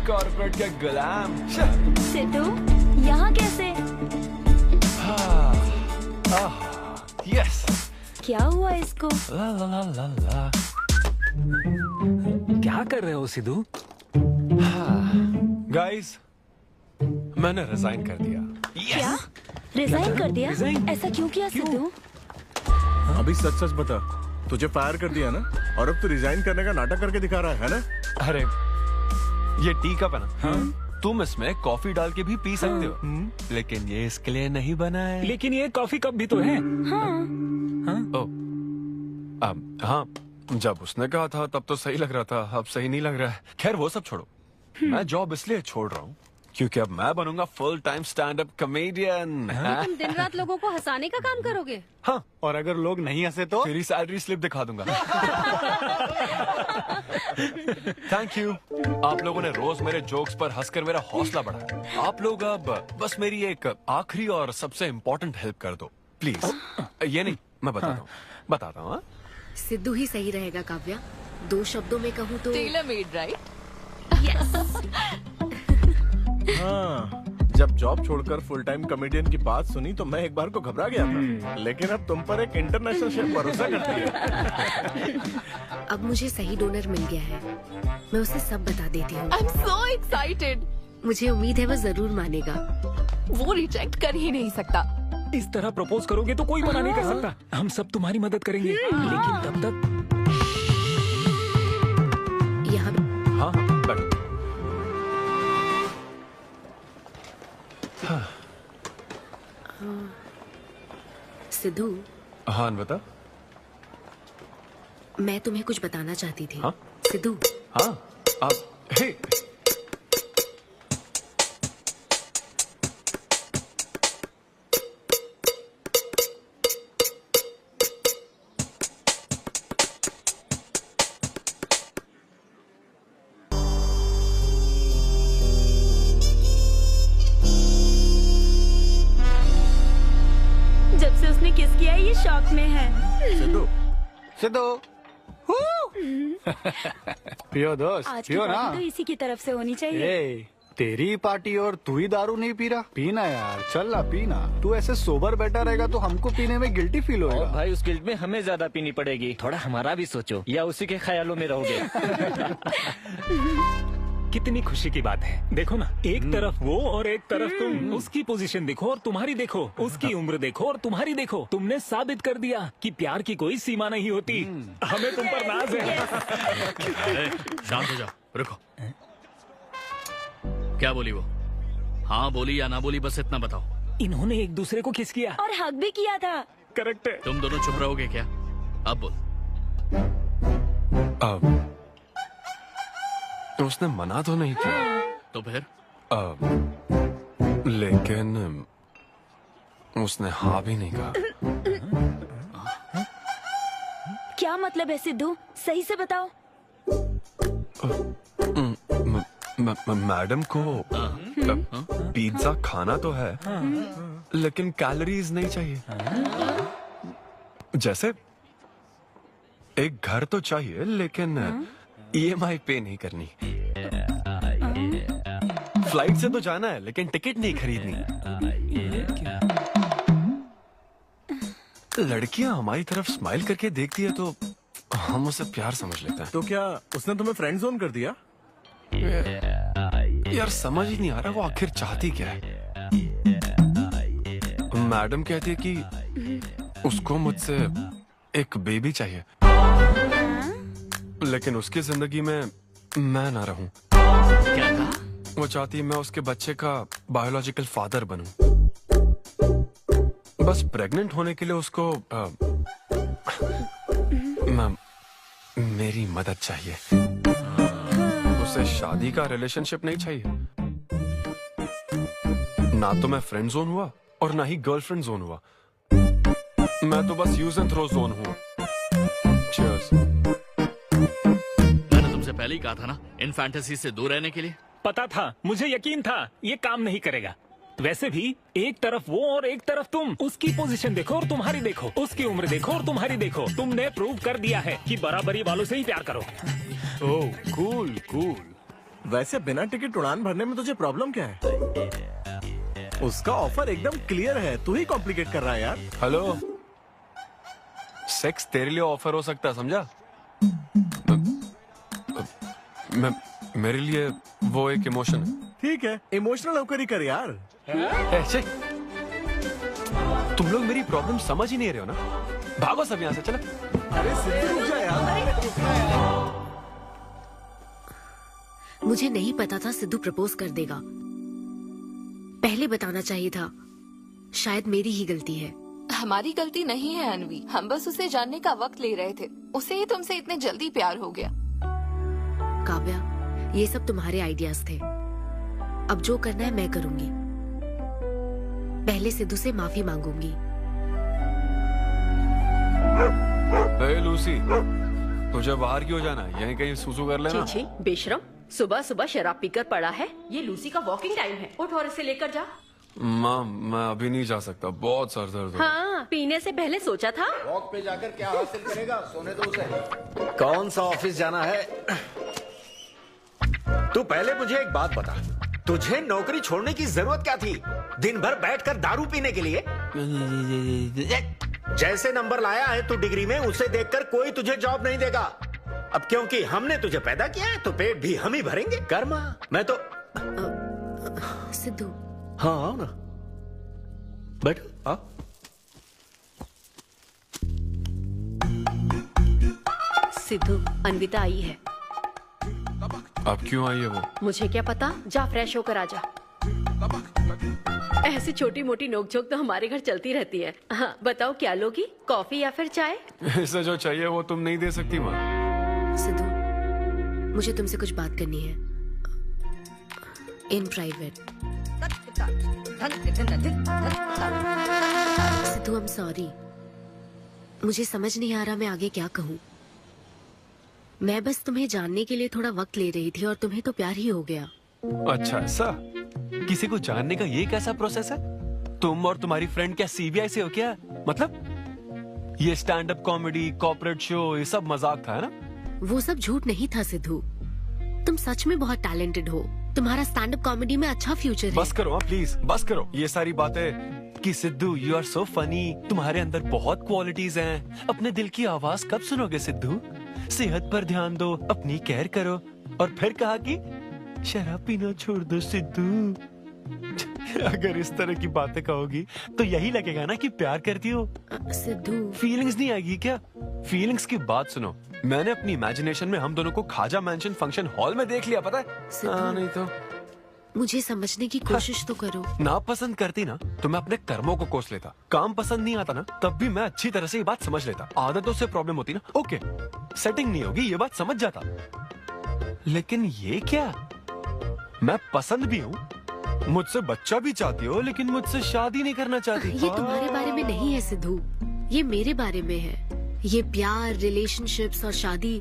S11: कॉर्पोरेट के गुलाम।
S6: सिद्धू, यहाँ कैसे?
S11: यस।
S6: क्या हुआ इसको?
S11: ला ला ला ला ला।
S9: क्या कर रहे हो सिद्धू?
S11: गाइस, मैंने रिजाइन कर दिया।
S6: क्या? रिजाइन कर दिया? ऐसा क्यों किया सिद्धू?
S10: अभी सच सच बता, तुझे फायर कर दिया ना, और अब तू रिजाइन करने का नाटक करके दिखा रहा है ना?
S11: अरे ये टी कप है ना, तुम इसमें कॉफी डाल के भी पी सकते हो, लेकिन ये इसके लिए नहीं बना है।
S9: लेकिन ये कॉफी कप भी तो है।
S11: हाँ, जब उसने कहा था तब तो सही लग रहा था, अब सही नहीं लग रहा है। खैर वो सब छोड़ो, मैं जॉब इसलिए छोड़ रहा हूँ क्योंकि अब मैं बनूंगा full time stand up comedian.
S15: तुम दिन रात लोगों को हंसाने का काम करोगे?
S11: हाँ, और अगर लोग नहीं हंसे तो तेरी सैलरी स्लिप दिखा दूंगा। थैंक यू, आप लोगों ने रोज मेरे जोक्स पर हंसकर मेरा हौसला बढ़ाया। आप लोग अब बस मेरी एक आखिरी और सबसे इम्पोर्टेंट हेल्प कर दो प्लीज। ये नहीं, मैं बताता हूँ।
S20: सिद्धू ही सही रहेगा काव्या। 2 शब्दों में कहूँ तो
S8: टेलर मेड, राइट?
S20: यस।
S10: हाँ, जब जॉब छोड़कर फुल टाइम कॉमेडियन की बात सुनी तो मैं एक बार को घबरा गया था, लेकिन अब तुम पर एक इंटरनेशनल शेफ भरोसा करती है।
S20: अब मुझे सही डोनर मिल गया है, मैं उसे सब बता देती हूँ।
S8: I'm so excited।
S20: मुझे उम्मीद है वो जरूर मानेगा।
S8: वो रिजेक्ट कर ही नहीं सकता।
S9: इस तरह प्रपोज करोगे तो कोई मना नहीं कर सकता। हम सब तुम्हारी मदद करेंगे, लेकिन तब तक
S20: यहाँ।
S11: हाँ, बैठो।
S20: सिद्धू।
S11: हाँ बता।
S20: मैं तुम्हें कुछ बताना चाहती थी।
S11: हाँ?
S20: सिद्धू।
S11: हाँ, आप हे।
S6: जब से उसने किस किया ये शॉक में है।
S10: सिद्धू,
S6: सिद्धू।
S21: पियो दोस्त,
S6: आज की
S21: पियो ना।
S6: पार्टी तो इसी की तरफ से होनी चाहिए।
S21: ए, तेरी पार्टी और तू ही दारू नहीं पी रहा। पीना यार, चल ना पीना। तू ऐसे सोबर बैठा रहेगा तो हमको पीने में गिल्टी फील होगा।
S22: और भाई उस गिल्ट में हमें ज्यादा पीनी पड़ेगी। थोड़ा हमारा भी सोचो, या उसी के ख्यालों में रहोगे।
S9: कितनी खुशी की बात है। देखो ना, एक तरफ वो और एक तरफ तुम। उसकी पोजीशन देखो और तुम्हारी देखो, उसकी उम्र देखो और तुम्हारी देखो। तुमने साबित कर दिया कि प्यार की कोई सीमा नहीं होती। हमें तुम पर नाज है।
S13: शांत हो जाओ, रुको। क्या बोली वो? हाँ बोली या ना बोली, बस इतना बताओ।
S9: इन्होंने एक दूसरे को किस किया
S6: और हक भी किया था।
S9: करेक्ट है।
S13: तुम दोनों चुप रहोगे क्या? अब बोल।
S11: उसने मना तो नहीं किया।
S13: तो फिर?
S11: लेकिन उसने हाँ भी नहीं कहा।
S6: क्या मतलब है सिद्धू? सही से बताओ।
S11: मैडम को पिज्जा खाना तो है, लेकिन कैलोरीज नहीं चाहिए। जैसे एक घर तो चाहिए, लेकिन EMI पे नहीं करनी। फ्लाइट से तो जाना है, लेकिन टिकट नहीं खरीदनी। लड़कियां हमारी तरफ स्माइल करके देखती है तो हम उसे प्यार समझ लेते हैं।
S10: तो क्या उसने तुम्हें फ्रेंड जोन कर दिया?
S11: यार समझ ही नहीं आ रहा वो आखिर चाहती क्या है। मैडम कहती है कि उसको मुझसे एक बेबी चाहिए, लेकिन उसकी जिंदगी में मैं ना रहूं।
S13: क्या कहा?
S11: वो चाहती है मैं उसके बच्चे का बायोलॉजिकल फादर बनूं। बस प्रेग्नेंट होने के लिए उसको मेरी मदद चाहिए। उसे शादी का रिलेशनशिप नहीं चाहिए। ना तो मैं फ्रेंड जोन हुआ और ना ही गर्लफ्रेंड जोन हुआ। मैं तो बस यूज एंड थ्रो जोन हूँ। Cheers.
S13: मैंने तुमसे पहले ही कहा था ना इन फैंटेसी से दूर रहने के लिए।
S9: पता था, मुझे यकीन था ये काम नहीं करेगा। वैसे भी एक तरफ वो और एक तरफ तुम। उसकी पोजीशन देखो और तुम्हारी देखो, उसकी उम्र देखो और तुम्हारी देखो। तुमने प्रूव कर दिया है कि बराबरी वालों से ही प्यार करो।
S10: ओह कूल कूल। वैसे बिना टिकट उड़ान भरने में तुझे प्रॉब्लम क्या है? उसका ऑफर एकदम क्लियर है, तू ही कॉम्प्लिकेट कर रहा है यार।
S11: हेलो, सेक्स तेरे लिए ऑफर हो सकता है, समझा? मेरे लिए वो एक इमोशन है।
S10: ठीक है, इमोशनल होकर ही कर यार।
S11: ऐसे तुम लोग मेरी प्रॉब्लम समझ ही नहीं रहे हो ना। भागो सब यहाँ से, चलो।
S10: अरे सिद्धू रुक जा यार।
S20: मुझे नहीं पता था सिद्धू प्रपोज कर देगा। पहले बताना चाहिए था। शायद मेरी ही गलती है।
S8: हमारी गलती नहीं है अनवी, हम बस उसे जानने का वक्त ले रहे थे। उसे ही तुमसे इतने जल्दी प्यार हो गया।
S20: काव्या, ये सब तुम्हारे आइडियाज थे। अब जो करना है मैं करूंगी। पहले सिद्धू से माफी मांगूंगी।
S11: हे लूसी, तुझे बाहर क्यों जाना है? यहीं कहीं सूसू कर लेना।
S15: छी बेशरम, सुबह सुबह शराब पीकर पड़ा है। ये लूसी का वॉकिंग टाइम है, उठ और इसे लेकर जा।
S11: माँ, मैं अभी नहीं जा सकता, बहुत सर दर्द हो रहा है।
S15: हाँ, पीने से पहले सोचा था।
S16: वॉक पे जाकर क्या हासिल करेगा? सोने दो उसे। कौन सा ऑफिस जाना है? तू पहले मुझे एक बात बता, तुझे नौकरी छोड़ने की जरूरत क्या थी? दिन भर बैठकर दारू पीने के लिए? जैसे नंबर लाया है तू डिग्री में, उसे देखकर कोई तुझे जॉब नहीं देगा। अब क्योंकि हमने तुझे पैदा किया है तो पेट भी हम ही भरेंगे। कर्मा, मैं तो
S20: सिद्धू।
S16: हाँ आओ ना, बैठो। हाँ
S15: सिद्धू, अन्विता आई है।
S11: अब क्यों आई है वो?
S15: मुझे क्या पता, जा फ्रेश होकर आ जा। ऐसी छोटी मोटी नोकझोंक तो हमारे घर चलती रहती है। हाँ, बताओ क्या लोगी, कॉफी या फिर चाय?
S11: इसे जो चाहिए वो तुम नहीं दे सकती माँ।
S20: सिद्धू, मुझे तुमसे कुछ बात करनी है, in private. Sidhu, I am sorry. मुझे समझ नहीं आ रहा मैं आगे क्या कहूँ। मैं बस तुम्हें जानने के लिए थोड़ा वक्त ले रही थी और तुम्हें तो प्यार ही हो गया।
S11: अच्छा ऐसा? किसी को जानने का ये कैसा प्रोसेस है? तुम और तुम्हारी फ्रेंड क्या सीबीआई से हो क्या? मतलब ये stand up comedy, corporate show, ये सब मजाक था, है ना?
S20: वो सब झूठ नहीं था सिद्धू। तुम सच में बहुत टैलेंटेड हो। तुम्हारा स्टैंड अप कॉमेडी में अच्छा फ्यूचर है।
S11: बस करो प्लीज, बस करो ये सारी बातें कि Sidhu you are so funny, तुम्हारे अंदर बहुत क्वालिटीज हैं। अपने दिल की आवाज कब सुनोगे सिद्धू? सेहत पर ध्यान दो, अपनी केयर करो। और फिर कहा कि शराब पीना छोड़ दो सिद्धू। अगर इस तरह की बातें कहोगी तो यही लगेगा ना कि प्यार करती हो।
S20: सिद्धू,
S11: फीलिंग्स नहीं आएगी क्या? फीलिंग्स की बात सुनो, मैंने अपनी इमेजिनेशन में हम दोनों को खाजा मैंशन फंक्शन हॉल में देख लिया, पता है? नहीं तो
S20: मुझे समझने की कोशिश तो करो।
S11: ना पसंद करती ना तो मैं अपने कर्मों को कोस लेता। काम पसंद नहीं आता ना तब भी मैं अच्छी तरह से ये बात समझ लेता। आदतों से प्रॉब्लम होती ना, ओके सेटिंग नहीं होगी, ये बात समझ जाता। लेकिन ये क्या, मैं पसंद भी हूँ, मुझसे बच्चा भी चाहती हो, लेकिन मुझसे शादी नहीं करना चाहती।
S20: ये तुम्हारे बारे में नहीं है सिद्धू, ये मेरे बारे में है। ये प्यार, रिलेशनशिप्स और शादी,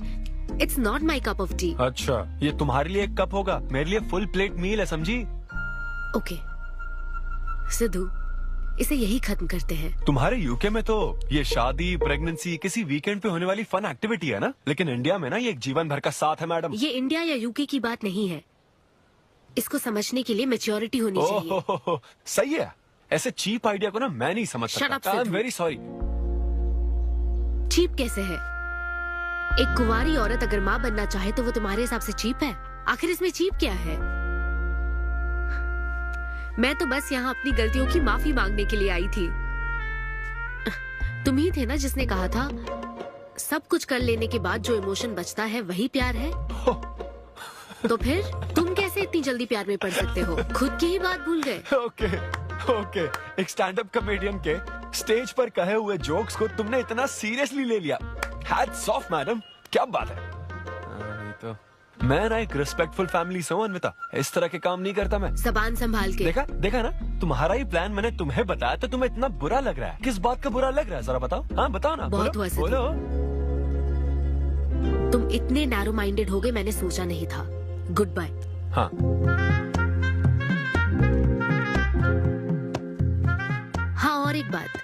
S20: it's not my cup of T.
S11: अच्छा, ये तुम्हारे लिए एक कप होगा, मेरे लिए फुल प्लेट मील है, समझी?
S20: ओके सिद्धू, इसे यही खत्म करते हैं।
S11: तुम्हारे यूके में तो ये शादी, प्रेगनेंसी किसी वीकेंड पे होने वाली फन एक्टिविटी है ना, लेकिन इंडिया में ना ये एक जीवन भर का साथ है मैडम।
S20: ये इंडिया या यूके की बात नहीं है। इसको समझने के लिए मैच्योरिटी होनी चाहिए।
S11: सही है, ऐसे चीप आइडिया को ना मैं नहीं समझ सकता। I am very sorry.
S20: Cheap कैसे है? एक कुंवारी औरत अगर माँ बनना चाहे तो वो तुम्हारे हिसाब से चीप है? आखिर इसमें चीप क्या है? मैं तो बस यहाँ अपनी गलतियों की माफी मांगने के लिए आई थी। तुम ही थे ना जिसने कहा था सब कुछ कर लेने के बाद जो इमोशन बचता है वही प्यार है। तो फिर तुम कैसे इतनी जल्दी प्यार में पड़ सकते हो? खुद की ही बात भूल गए।
S11: ओके, एक स्टैंड अप कॉमेडियन के स्टेज पर कहे हुए जोक्स को तुमने इतना सीरियसली ले लिया। हैट्स ऑफ मैडम, क्या बात है। नहीं तो मैं ना एक रिस्पेक्टफुल फैमिली से हूं अन्विता, इस तरह के काम नहीं करता मैं।
S20: जबान संभाल के।
S11: देखा ना, तुम्हारा ही प्लान मैंने तुम्हें बताया तो तुम्हें इतना बुरा लग रहा है। किस बात का बुरा लग रहा है जरा बताओ। हाँ बताओ ना।
S20: बहुत हुआ
S11: बोलो।
S20: तुम इतने नैरो माइंडेड हो गए मैंने सोचा नहीं था। Goodbye.
S11: हाँ
S20: हाँ, और एक बात,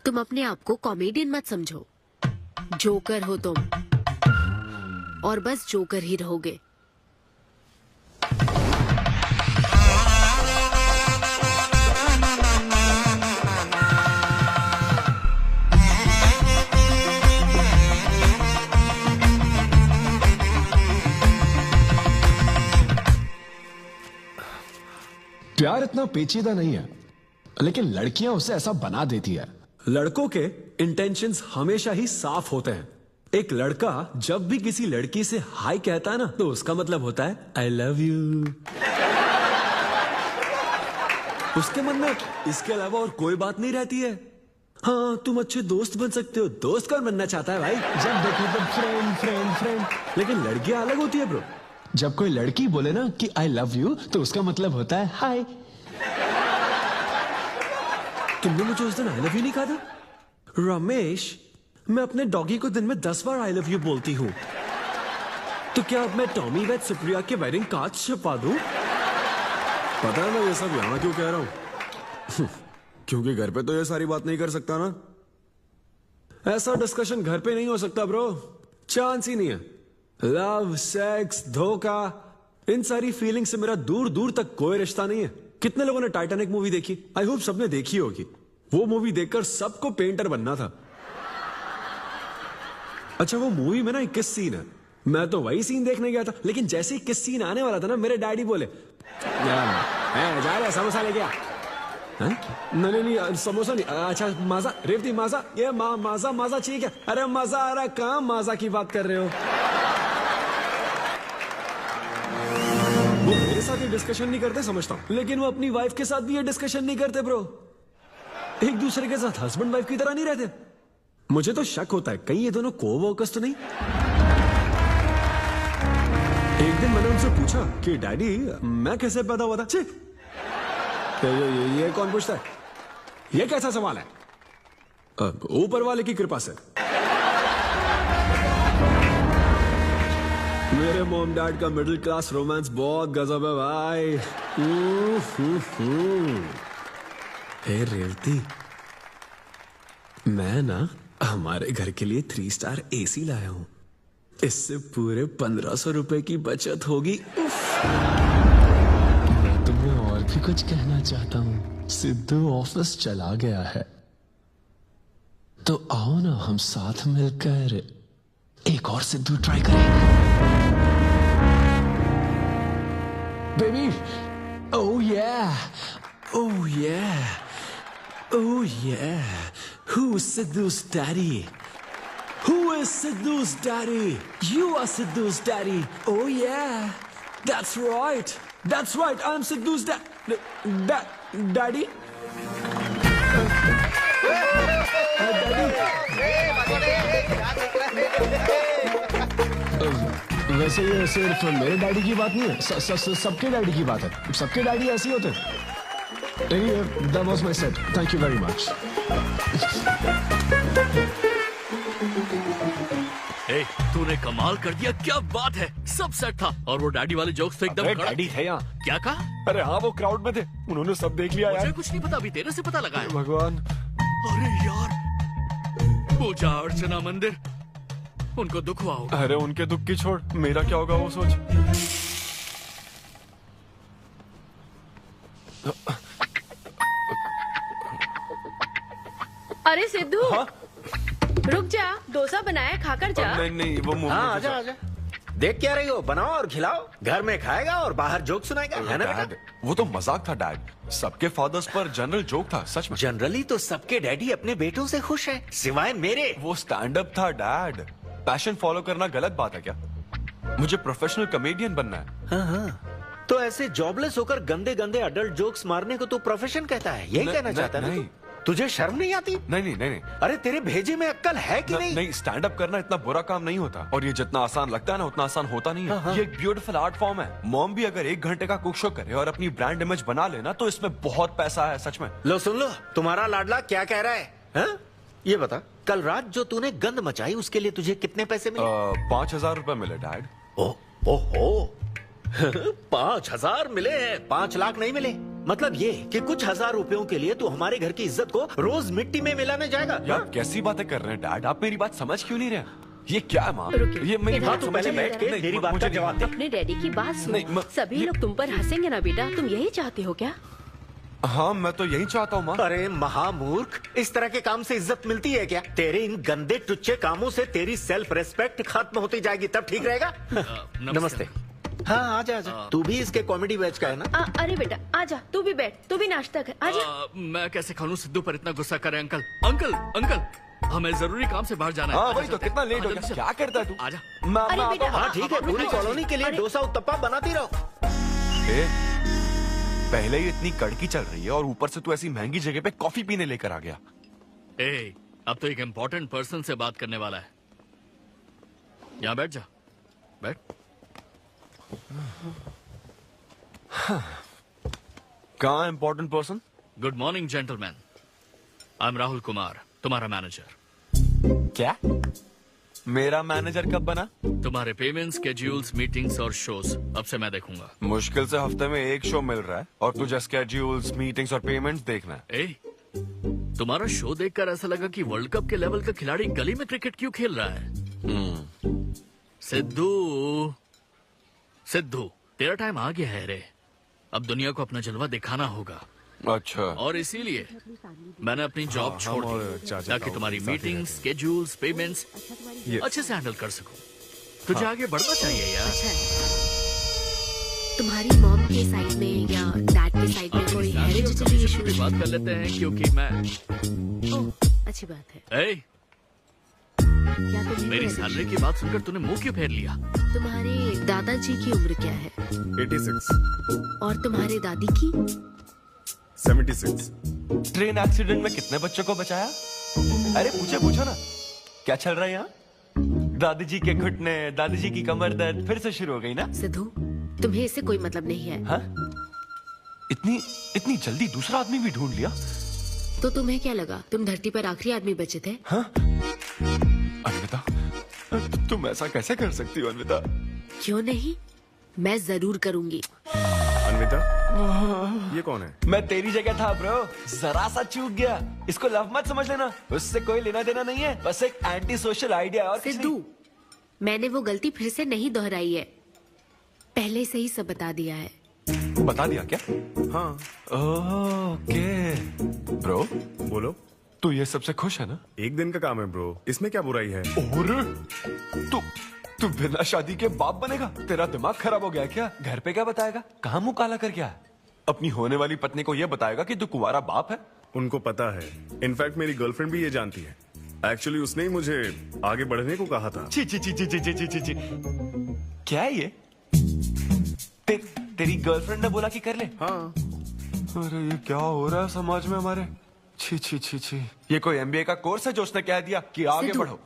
S20: तुम अपने आप को कॉमेडियन मत समझो। जोकर हो तुम, और बस जोकर ही रहोगे।
S12: प्यार इतना पेचीदा नहीं है, लेकिन लड़कियां उसे ऐसा बना देती है।
S19: लड़कों के इंटेंशंस हमेशा ही साफ होते हैं। एक लड़का जब भी किसी लड़की से हाय कहता है ना, तो उसका मतलब होता है आई लव यू। उसके मन में इसके अलावा और कोई बात नहीं रहती है। हाँ, तुम अच्छे दोस्त बन सकते हो। दोस्त कौन बनना चाहता है भाई? जब देखो तब फ्रेंड फ्रेंड फ्रेंड। लेकिन लड़कियां अलग होती है ब्रो।
S12: जब कोई लड़की बोले ना कि आई लव यू, तो उसका मतलब होता है हाय।
S19: तुमने मुझे उस दिन आई लव यू नहीं कहा था? रमेश, मैं अपने डॉगी को दिन में 10 बार आई लव यू बोलती हूँ। तो क्या अब मैं टॉमी वेद सुप्रिया के वेडिंग कार्ड छपवा दूं?
S12: पता है मैं ये सब यहाँ क्यों कह रहा हूँ? क्योंकि घर पे तो ये सारी बात नहीं कर सकता ना।
S19: ऐसा डिस्कशन घर पे नहीं हो सकता ब्रो, चांस ही नहीं है। लव, सेक्स, धोखा, इन सारी फीलिंग से मेरा दूर दूर तक कोई रिश्ता नहीं है। कितने लोगों ने टाइटैनिक मूवी देखी? आई होप सबने देखी होगी। वो मूवी देखकर सबको पेंटर बनना था। अच्छा, वो मूवी में ना 21 सीन है। मैं तो वही सीन देखने गया था, लेकिन जैसे ही 21 सीन आने वाला था ना, मेरे डैडी बोले जा रहे समोसा लेके आ। नहीं, समोसा नहीं। अच्छा माजा, रेवती माजा, ये माजा माजा ठीक है। अरे मजा आ रहा, कहाँ माजा की बात कर रहे हो? वो मेरे साथ ये डिस्कशन नहीं करते समझता हूँ, लेकिन वो अपनी वाइफ के साथ भी ये डिस्कशन नहीं करते ब्रो। एक दूसरे के साथ हस्बैंड वाइफ की तरह नहीं रहते। मुझे तो शक होता है कहीं ये दोनों को-वर्कर्स तो नहीं। एक दिन मैंने उनसे पूछा कि डैडी मैं कैसे पैदा हुआ था? तो ये कौन पूछता है? ये कैसा सवाल है? ऊपर वाले की कृपा से। मेरे मॉम डैड का मिडिल क्लास रोमांस बहुत गजब है भाई। हे रेवती, मैं ना हमारे घर के लिए 3 स्टार AC लाया हूं। इससे पूरे 1500 रुपए की बचत होगी।
S12: मैं तुम्हें और भी कुछ कहना चाहता हूँ। सिद्धू ऑफिस चला गया है, तो आओ ना हम साथ मिलकर एक और सिद्धू ट्राई करें। Baby, oh yeah, oh yeah, oh yeah. Who's Sidhu's daddy? Who is Sidhu's daddy? You are Sidhu's daddy. Oh yeah, that's right. That's right. I'm Sidhu's daddy. वैसे ये सिर्फ मेरे डैडी की बात नहीं है, सबके डैडी की बात है। सबके डैडी ऐसे ही होते हैं। Anyway, that was my set. Thank you very much.
S13: ए, तूने कमाल कर दिया, क्या बात है। सब सेट था और वो डैडी वाले जोक्स तो एकदम
S11: डैडी थे यहाँ।
S13: क्या कहा?
S11: अरे हाँ, वो क्राउड में थे, उन्होंने सब देख लिया यार।
S13: मुझे कुछ नहीं पता, अभी तेरे से पता लगा है।
S11: भगवान,
S13: अरे यार, पूजा अर्चना मंदिर, उनको दुख हुआ होगा।
S11: अरे उनके दुख की छोड़, मेरा क्या होगा वो सोच।
S15: अरे सिद्धू, रुक जा, डोसा बनाया, खाकर जा।
S11: नहीं नहीं वो मुंह
S16: हाँ आजा आजा। देख क्या रही हो, बनाओ और खिलाओ। घर में खाएगा और बाहर जोक सुनाएगा, है ना बेटा?
S11: डैड, वो तो मजाक था डैड। सबके फादर्स पर जनरल जोक था, सच में।
S16: जनरली तो सबके डैडी अपने बेटों से खुश हैं, सिवाय मेरे।
S11: वो स्टैंड अप था डैड। पैशन फॉलो करना गलत बात है क्या? मुझे प्रोफेशनल कॉमेडियन बनना है।
S16: हाँ हाँ, तो ऐसे जॉबलेस होकर गंदे गंदे अडल्ट जोक्स मारने को तो प्रोफेशन कहता है, यही कहना चाहता है ना? तुझे शर्म नहीं आती?
S11: नहीं नहीं नहीं।
S16: अरे तेरे भेजे में अक्ल है कि नहीं?
S11: नहीं, स्टैंड अप करना इतना बुरा काम नहीं होता, और ये जितना आसान लगता है ना उतना आसान होता नहीं है।
S16: हाँ।
S11: ये एक ब्यूटीफुल आर्ट फॉर्म है। मॉम भी अगर 1 घंटे का कुक शो करे और अपनी ब्रांड इमेज बना लेना तो इसमें बहुत पैसा है, सच में।
S16: लो सुन लो, तुम्हारा लाडला क्या कह रहा है, हाँ? ये बता, कल रात जो तूने गंद मचाई उसके लिए तुझे कितने पैसे मिले?
S11: 5,000 रुपए मिले डैड।
S16: ओहो 5,000 मिले हैं, 5 लाख नहीं मिले। मतलब ये कि कुछ 1,000 रुपयों के लिए तू हमारे घर की इज्जत को रोज मिट्टी में मिलाने जाएगा?
S11: यार कैसी बातें कर रहे हैं डैड, आप मेरी बात समझ क्यों नहीं रहे? ये क्या है माँ? ये मेरी बात
S16: तू पहले बैठ के मेरी बात का जवाब दे।
S15: अपने डैडी की बात सुनो। सभी लोग तुम पर हंसेंगे ना बेटा, तुम यही चाहते हो क्या?
S11: हाँ मैं तो यही चाहता हूँ माँ।
S16: अरे महामूर्ख, इस तरह के काम से इज्जत मिलती है क्या? तेरे इन गंदे टुच्चे कामों से तेरी सेल्फ रेस्पेक्ट खत्म होती जाएगी, तब ठीक रहेगा। नमस्ते। हाँ आजा आजा, तू भी इसके कॉमेडी बैच का है ना?
S15: अरे बेटा आजा, तू भी बैठ, तू भी नाश्ता कर, आजा।
S13: मैं कैसे खा लूं? सिद्धू पर इतना गुस्सा करे। अंकल अंकल अंकल, हमें जरूरी काम से बाहर जाना है।
S11: हाँ वही तो, कितना लेट हो गया, क्या करता है तू?
S13: आजा।
S16: अरे बेटा, हाँ ठीक है, पूरी कॉलोनी के लिए डोसा उत्तपा बनाती रहो।
S11: पहले ही इतनी कड़की चल रही है और ऊपर से तू ऐसी महंगी जगह पे कॉफी पीने लेकर आ गया।
S13: अब तो एक इम्पोर्टेंट पर्सन से बात करने वाला है। यहाँ बैठ जा, बैठ।
S11: कहाँ important person?
S13: Good morning gentleman, I am Rahul Kumar, तुम्हारा मैनेजर।
S11: क्या? मेरा मैनेजर कब बना?
S13: तुम्हारे पेमेंट, स्केड्यूल्स, मीटिंग्स और शोज अब से मैं देखूंगा।
S11: मुश्किल से हफ्ते में 1 शो मिल रहा है और तुझे स्केड्यूल्स, मीटिंग्स और पेमेंट्स देखना है।
S13: तुम्हारा शो देखकर ऐसा लगा कि वर्ल्ड कप के लेवल का खिलाड़ी गली में क्रिकेट क्यों खेल रहा है। सिद्धू सिद्धू, तेरा टाइम आ गया है रे। अब दुनिया को अपना जलवा दिखाना होगा।
S11: अच्छा।
S13: और इसीलिए मैंने अपनी जॉब छोड़ दी ताकि तुम्हारी मीटिंग्स, स्केड्यूल्स, पेमेंट्स अच्छे से हैंडल कर सकूं। तुझे आगे बढ़ना चाहिए यार।
S20: तुम्हारी मॉम के साइड में या डैड के साइड में कोई हेरिडिटरी इशू?
S13: बात कर लेते हैं क्योंकि मैं
S20: अच्छी बात है।
S13: मेरी सैलरी की बात सुनकर तूने मुंह क्यों फेर लिया?
S20: तुम्हारे दादाजी की उम्र क्या है?
S2: 86।
S20: और तुम्हारे दादी की?
S2: 76।
S11: ट्रेन एक्सीडेंट में कितने बच्चों को बचाया? अरे पूछो ना, क्या चल रहा है यहाँ? दादी जी के घुटने, दादी जी की कमर दर्द फिर से शुरू हो गई ना?
S20: सिद्धू, तुम्हें इससे कोई मतलब नहीं है।
S11: हाँ? इतनी जल्दी दूसरा आदमी भी ढूंढ लिया?
S20: तो तुम्हें क्या लगा तुम धरती पर आखिरी आदमी बचे थे?
S11: हाँ? अन्विता, तुम ऐसा कैसे कर सकती हो अन्विता?
S20: क्यों नहीं, मैं जरूर करूंगी।
S2: अन्विता, ये कौन है?
S11: मैं तेरी जगह था ब्रो, जरा सा चूक गया। इसको लव मत समझ लेना, उससे कोई लेना देना नहीं है, बस एक एंटी सोशल आइडिया। और
S20: सिद्धू, मैंने वो गलती फिर से नहीं दोहराई है, पहले से ही सब बता दिया है।
S11: बता दिया क्या?
S2: हाँ।
S11: ओके ब्रो,
S2: बोलो।
S11: तू ये सबसे खुश है ना?
S2: एक दिन का काम है ब्रो, इसमें क्या बुराई है?
S11: और तू बिना शादी के बाप बनेगा? तेरा दिमाग खराब हो गया क्या? घर पे क्या बताएगा? कहाँ मुंह काला कर गया है? अपनी होने वाली पत्नी को यह बताएगा कि तू कुंवारा बाप है?
S2: उनको पता है, इनफैक्ट मेरी गर्लफ्रेंड भी ये जानती है। एक्चुअली उसने ही मुझे आगे बढ़ने को कहा था।
S11: ची ची ची ची ची ची ची ची। क्या है ये? तेरी गर्लफ्रेंड ने बोला कि कर ले?
S2: हाँ।
S11: अरे ये क्या हो रहा है समाज में हमारे? छी छी छी छी। ये कोई MBA का कोर्स है जो उसने कह दिया कि आगे बढ़ो?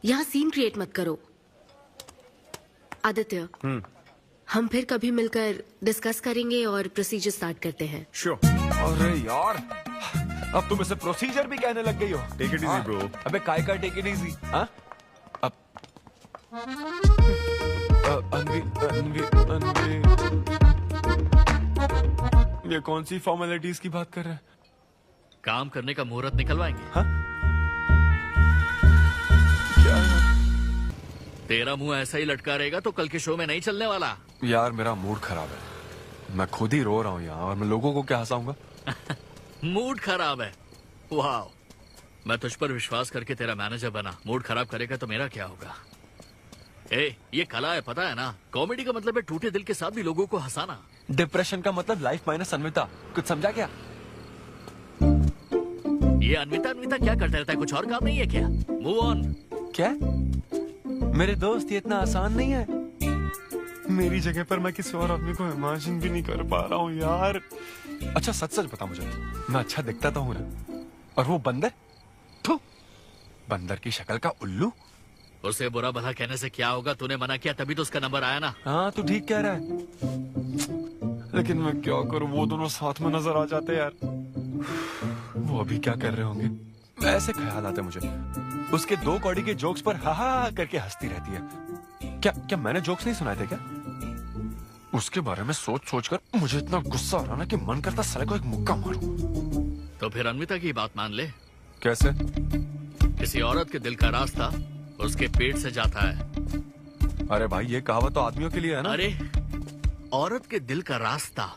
S20: यहाँ सीन क्रिएट मत करो। आदित्य, हम फिर कभी मिलकर डिस्कस करेंगे और प्रोसीजर स्टार्ट करते हैं।
S2: श्योर।
S11: अरे यार, अब तुम इसे प्रोसीजर भी कहने लग गई हो।
S2: Take it easy bro.
S11: अबे काय का टेक इट इजी? हाँ? अब अनवी ये कौन सी फॉर्मेलिटीज की बात कर रहे हैं?
S13: काम करने का मुहूर्त निकलवाएंगे।
S11: हाँ? क्या?
S13: तेरा मुंह ऐसा ही लटका रहेगा तो कल के शो में नहीं चलने वाला।
S11: यार मेरा मूड खराब है, मैं खुद ही रो रहा हूँ यहाँ, और मैं लोगों को क्या हंसाऊंगा?
S13: मूड खराब है? वाह, मैं तुझ पर विश्वास करके तेरा मैनेजर बना, मूड खराब करेगा तो मेरा क्या होगा? ए, ये कला है, पता है ना? कॉमेडी का मतलब है टूटे दिल के साथ भी लोगों को हंसाना।
S11: डिप्रेशन का मतलब लाइफ माइनस अन्विता, कुछ समझा क्या?
S13: ये अन्विता अन्विता क्या करता रहता है, कुछ और काम नहीं है क्या? Move on.
S11: क्या? मेरे दोस्त, ये इतना आसान नहीं है। मेरी जगह पर मैं किसी और आदमी को इमेजिन भी नहीं कर पा रहा हूँ यार। अच्छा सच सच बता मुझे, मैं अच्छा दिखता तो हूँ ना? और वो बंदर, थू, बंदर की शक्ल का उल्लू।
S13: उसे बुरा भला कहने से क्या होगा? तूने मना किया तभी तो उसका नंबर आया ना।
S11: हाँ तू ठीक कह रहा है, लेकिन मैं क्या करूँ, वो दोनों साथ में नजर आ जाते यार। वो अभी क्या कर रहे होंगे? ऐसे ख्याल आते मुझे, उसके 2 कौड़ी के जोक्स पर हा हा करके हंसती रहती है। क्या मैंने जोक्स नहीं सुनाए थे क्या? उसके बारे में सोच सोच कर मुझे इतना गुस्सा आ रहा ना कि मन करता साले को एक मुक्का मारूं।
S13: तो फिर अन्विता की बात मान ले।
S11: कैसे?
S13: किसी औरत के दिल का रास्ता उसके पेट से जाता है।
S11: अरे भाई ये कहावत तो आदमियों के लिए है ना?
S13: अरे औरत के दिल का रास्ता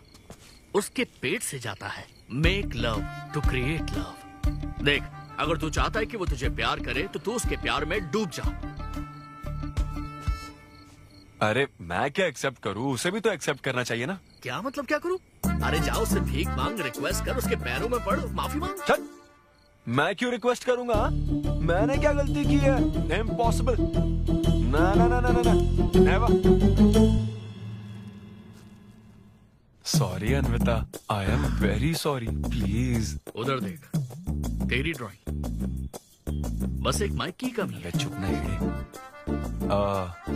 S13: उसके पेट से जाता है। Make love to create love. देख, अगर तू चाहता है कि वो तुझे प्यार करे तो तू उसके प्यार में डूब जा।
S11: अरे मैं क्या एक्सेप्ट करूं, उसे भी तो एक्सेप्ट करना चाहिए ना।
S13: क्या मतलब क्या करूं? अरे जाओ उससे भीख मांग, रिक्वेस्ट कर, उसके पैरों में पड़, माफी मांग।
S11: चल, मैं क्यों रिक्वेस्ट करूंगा? मैंने क्या गलती की है? इम्पॉसिबल। ना ना ना ना ना never. Sorry Anvita, I am very sorry, please.
S13: उधर देख, तेरी ड्राइंग, बस एक माइक की कमी है।
S11: चुप नहीं।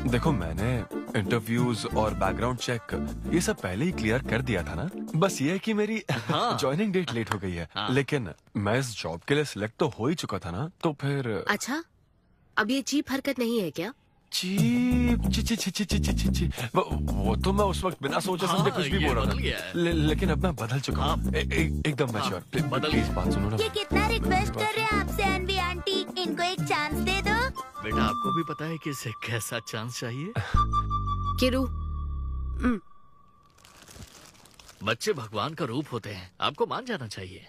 S11: देखो मैंने इंटरव्यूज और बैकग्राउंड चेक ये सब पहले ही क्लियर कर दिया था ना। बस ये है कि मेरी ज्वाइनिंग डेट लेट हो गई है। लेकिन मैं इस जॉब के लिए सिलेक्ट तो हो ही चुका था ना, तो फिर।
S20: अच्छा, अब ये चीप हरकत नहीं है क्या?
S11: चीप ची ची ची ची ची ची ची ची। वो तो मैं उस वक्त बिना सोचे समझे कुछ भी बोल रहा था, लेकिन अब मैं बदल चुका हूँ। एकदम मैच्योर। प्लीज बात सुनो ना।
S6: ये कितना रिक्वेस्ट कर रहे हैं आपसे अनवी आंटी, इनको एक चांस दे दो।
S13: बेटा आपको भी पता है कि इसे कैसा चांस चाहिए?
S20: किरू,
S13: बच्चे भगवान का रूप होते हैं, आपको मान जाना चाहिए।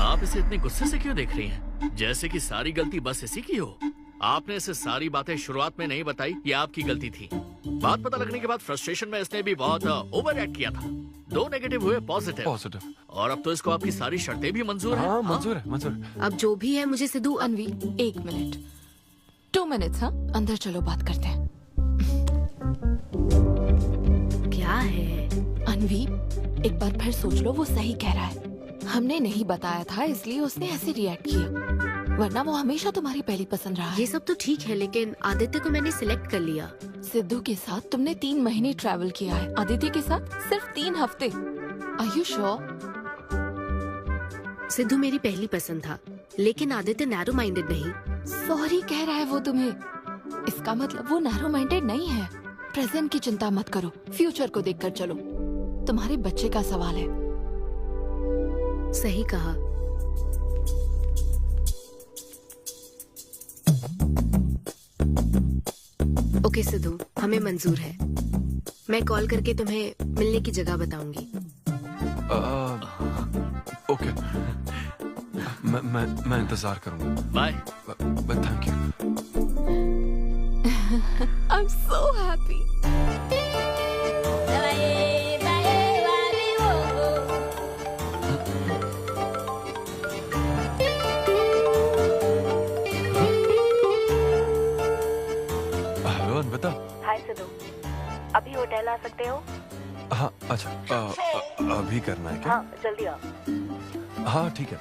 S13: आप इसे इतने गुस्से से क्यों देख रही हैं? जैसे कि सारी गलती बस इसी की हो। आपने इसे सारी बातें शुरुआत में नहीं बताई, ये आपकी गलती थी। बात पता लगने के बाद फ्रस्ट्रेशन में इसने भी बहुत ओवर एक्ट किया था। 2 नेगेटिव हुए पॉजिटिव, और अब तो इसको आपकी सारी शर्तें भी मंजूर हैं।
S11: मंजूर है, मंजूर।
S20: अब जो भी है मुझे सिद्धू।
S8: अनवी 1 मिनट, 2 मिनट्स। हाँ, अंदर चलो बात करते हैं।
S20: क्या है
S8: अनवी, एक बार फिर सोच लो, वो सही कह रहा है। हमने नहीं बताया था इसलिए उसने ऐसे रिएक्ट किया, वरना वो हमेशा तुम्हारी पहली पसंद रहा है।
S20: ये सब तो ठीक है, लेकिन आदित्य को मैंने सिलेक्ट कर लिया।
S8: सिद्धू के साथ तुमने 3 महीने ट्रैवल किया है, आदित्य के साथ सिर्फ 3 हफ्ते। Are you sure?
S20: सिद्धू मेरी पहली पसंद था, लेकिन आदित्य नैरो माइंडेड नहीं।
S8: सॉरी कह रहा है वो तुम्हें, इसका मतलब वो नैरो माइंडेड नहीं है। प्रेजेंट की चिंता मत करो, फ्यूचर को देखकर चलो। तुम्हारे बच्चे का सवाल है।
S20: सही कहा। ओके सिद्धू, हमें मंजूर है। मैं कॉल करके तुम्हें मिलने की जगह बताऊंगी।
S11: ओके, मैं इंतजार करूंगा।
S13: Bye.
S11: Thank you.
S8: I am so happy.
S11: बता।
S3: हाय सिद्धू, अभी होटल आ सकते हो?
S11: हाँ अच्छा, अभी करना है क्या?
S3: हाँ जल्दी आओ।
S11: हाँ ठीक है,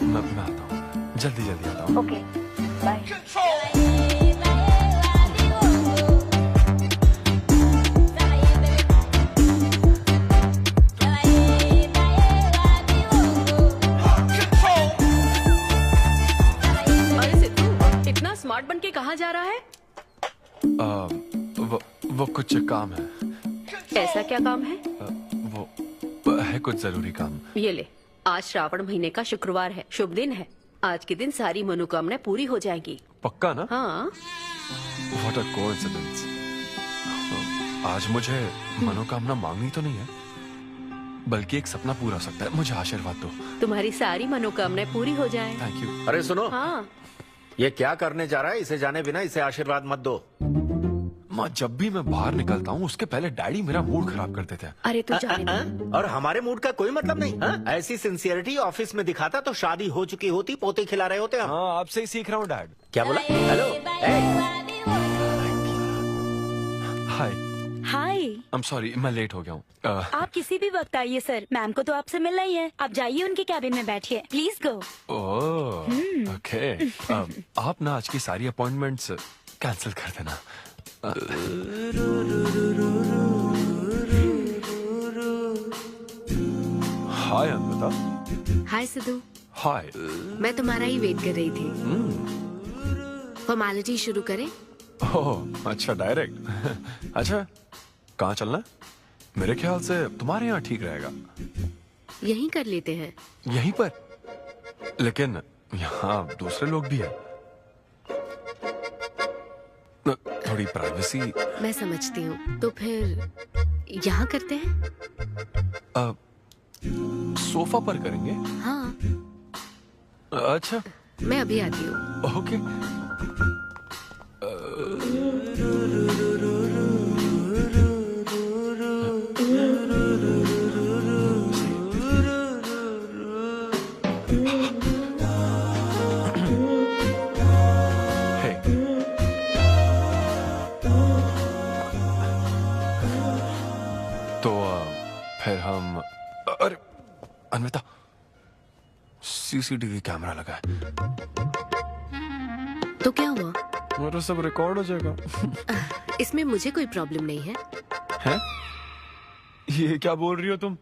S11: मैं आता हूँ, जल्दी आता हूँ।
S3: Okay bye.
S15: अरे सिद्धू, इतना स्मार्ट बन के कहाँ जा रहा है?
S11: वो कुछ काम है।
S15: ऐसा क्या काम है?
S11: वो है कुछ जरूरी काम।
S15: ये ले, आज श्रावण महीने का शुक्रवार है, शुभ दिन है। आज के दिन सारी मनोकामनाएं पूरी हो जाएंगी।
S11: पक्का ना?
S15: हाँ।
S11: What a coincidence। आज मुझे मनोकामना मांगनी तो नहीं है? बल्कि एक सपना पूरा हो सकता है। मुझे आशीर्वाद दो।
S15: तुम्हारी सारी मनोकामनाएं पूरी हो जाएं।
S11: Thank you.
S16: अरे सुनो,
S15: हाँ।
S16: ये क्या करने जा रहा है? इसे जाने बिना इसे आशीर्वाद मत दो।
S11: माँ, जब भी मैं बाहर निकलता हूँ उसके पहले डैडी मेरा मूड खराब कर देते हैं।
S15: अरे तू जाने दे।
S16: और हमारे मूड का कोई मतलब नहीं। ऐसी सिंसियरिटी ऑफिस में दिखाता तो शादी हो चुकी होती, पोते खिला रहे होते हम।
S11: हाँ, आपसे ही सीख रहा हूँ डैड।
S16: क्या बोला? Hello.
S11: Hi.
S6: Hi.
S11: I'm sorry, मैं लेट हो गया हूँ।
S6: आप किसी भी वक्त आइए सर, मैम को तो आपसे मिलना ही है। आप जाइए उनके कैबिन में बैठिए, प्लीज गो।
S11: Oh, okay. आप ना आज की सारी अपॉइंटमेंट्स कैंसिल कर देना। हाय अन्विता।
S20: हाय सिद्धू।
S11: हाय।
S20: मैं तुम्हारा ही वेट कर रही थी। फॉर्मेलिटी शुरू करें?
S11: ओह, अच्छा, डायरेक्ट। अच्छा, कहाँ चलना है? मेरे ख्याल से तुम्हारे यहाँ ठीक रहेगा।
S20: यहीं कर लेते हैं।
S11: यहीं पर? लेकिन यहाँ दूसरे लोग भी हैं। थोड़ी प्राइवेसी।
S20: मैं समझती हूँ, तो फिर यहाँ करते हैं?
S11: सोफा पर करेंगे?
S20: हाँ।
S11: अच्छा,
S20: मैं अभी आती हूँ।
S11: ओके। फिर हम, अरे अन्विता, सीसीटीवी कैमरा लगा है।
S20: तो क्या हुआ?
S11: मेरा सब रिकॉर्ड हो जाएगा।
S20: इसमें मुझे कोई प्रॉब्लम नहीं है।
S11: हैं? ये क्या बोल रही हो तुम?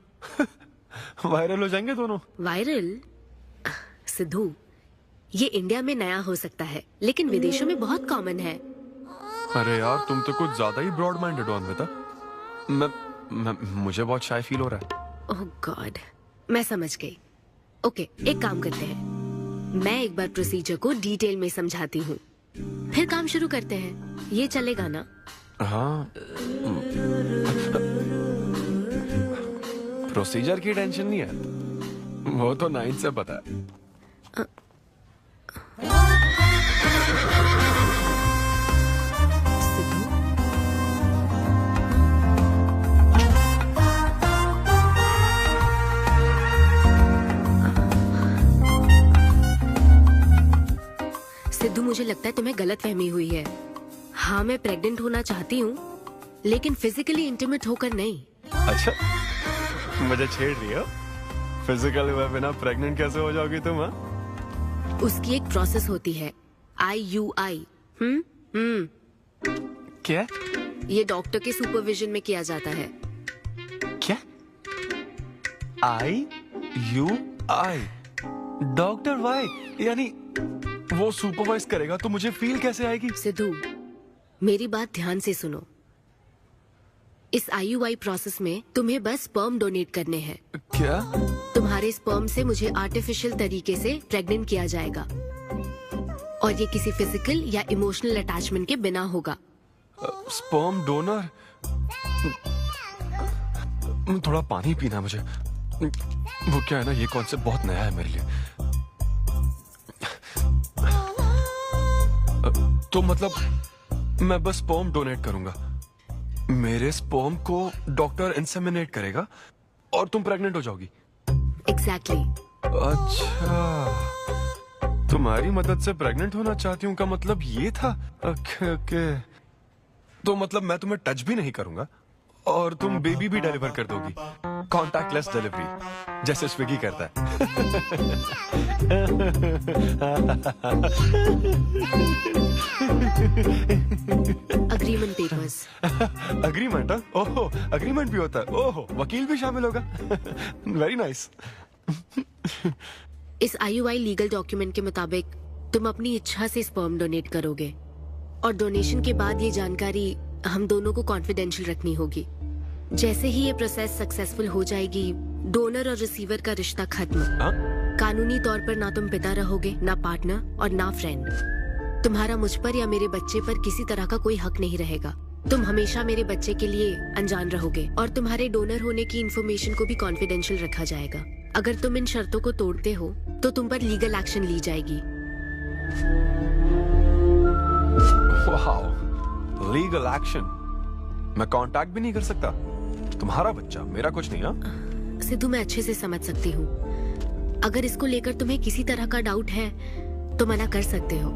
S11: वायरल हो जाएंगे दोनों।
S20: वायरल? सिद्धू, ये इंडिया में नया हो सकता है, लेकिन विदेशों में बहुत कॉमन है।
S11: अरे यार, तुम तो कुछ ज्यादा ही ब्रॉड माइंडेड हो अन्विता। मुझे बहुत शाय फील हो रहा है।
S20: ओह गॉड, मैं समझ गई। ओके, एक काम करते हैं, मैं एक बार प्रोसीजर को डिटेल में समझाती हूँ, फिर काम शुरू करते हैं। ये चलेगा ना?
S11: हाँ। प्रोसीजर की टेंशन नहीं है, वो तो 9 से पता है।
S20: सिद्धू, मुझे लगता है तुम्हें गलतफहमी हुई है। हाँ, मैं प्रेग्नेंट होना चाहती हूँ, लेकिन फिजिकली इंटीमेट होकर नहीं।
S11: अच्छा, मुझे छेड़ रही हो? फिजिकल हुए बिना प्रेग्नेंट कैसे हो जाओगी तुम? हाँ,
S20: उसकी एक प्रोसेस होती है, IUI।
S11: क्या?
S20: ये डॉक्टर के सुपरविजन में किया जाता है।
S11: क्या? IUI? Doctor why? यानी वो सुपरवाइज करेगा तो मुझे फील कैसे आएगी?
S20: सिद्धू, मेरी बात ध्यान से सुनो। इस IUI प्रोसेस में तुम्हें बस स्पर्म डोनेट करने हैं।
S11: क्या?
S20: तुम्हारे स्पर्म से मुझे आर्टिफिशियल तरीके से प्रेग्नेंट किया जाएगा, और ये किसी फिजिकल या इमोशनल अटैचमेंट के बिना होगा।
S11: Sperm donor? थोड़ा पानी पीना मुझे। वो क्या है ना, ये कॉन्सेप्ट बहुत नया है मेरे लिए। तो मतलब मैं बस स्पर्म डोनेट करूंगा, मेरे स्पर्म को डॉक्टर इंसेमिनेट करेगा और तुम प्रेग्नेंट हो जाओगी?
S20: एग्जैक्टली।
S11: अच्छा, तुम्हारी मदद से प्रेग्नेंट होना चाहती हूँ का मतलब ये था? ओके। तो मतलब मैं तुम्हें टच भी नहीं करूंगा और तुम बेबी भी डिलीवर कर दोगी, कॉन्टैक्टलेस डिलीवरी, जैसे स्विगी करता है।
S20: Agreement papers.
S11: अग्रीमेंट? ओहो, अग्रीमेंट भी होता है? ओहो, वकील भी शामिल होगा। Very nice.
S20: इस IUI लीगल डॉक्यूमेंट के मुताबिक तुम अपनी इच्छा से स्पर्म डोनेट करोगे, और डोनेशन के बाद ये जानकारी हम दोनों को कॉन्फिडेंशियल रखनी होगी। जैसे ही ये प्रोसेस सक्सेसफुल हो जाएगी, डोनर और रिसीवर का रिश्ता खत्म। कानूनी तौर पर ना तुम पिता रहोगे, ना पार्टनर और ना फ्रेंड। तुम्हारा मुझ पर या मेरे बच्चे पर किसी तरह का कोई हक नहीं रहेगा। तुम हमेशा मेरे बच्चे के लिए अनजान रहोगे और तुम्हारे डोनर होने की इन्फॉर्मेशन को भी कॉन्फिडेंशियल रखा जाएगा। अगर तुम इन शर्तों को तोड़ते हो तो तुम पर लीगल एक्शन ली जाएगी।
S11: Wow, legal action? मैं कांटेक्ट भी नहीं कर सकता? तुम्हारा बच्चा, मेरा कुछ नहीं। हाँ
S20: सिद्धू, मैं अच्छे से समझ सकती हूँ। अगर इसको लेकर तुम्हें किसी तरह का डाउट है तो मना कर सकते हो।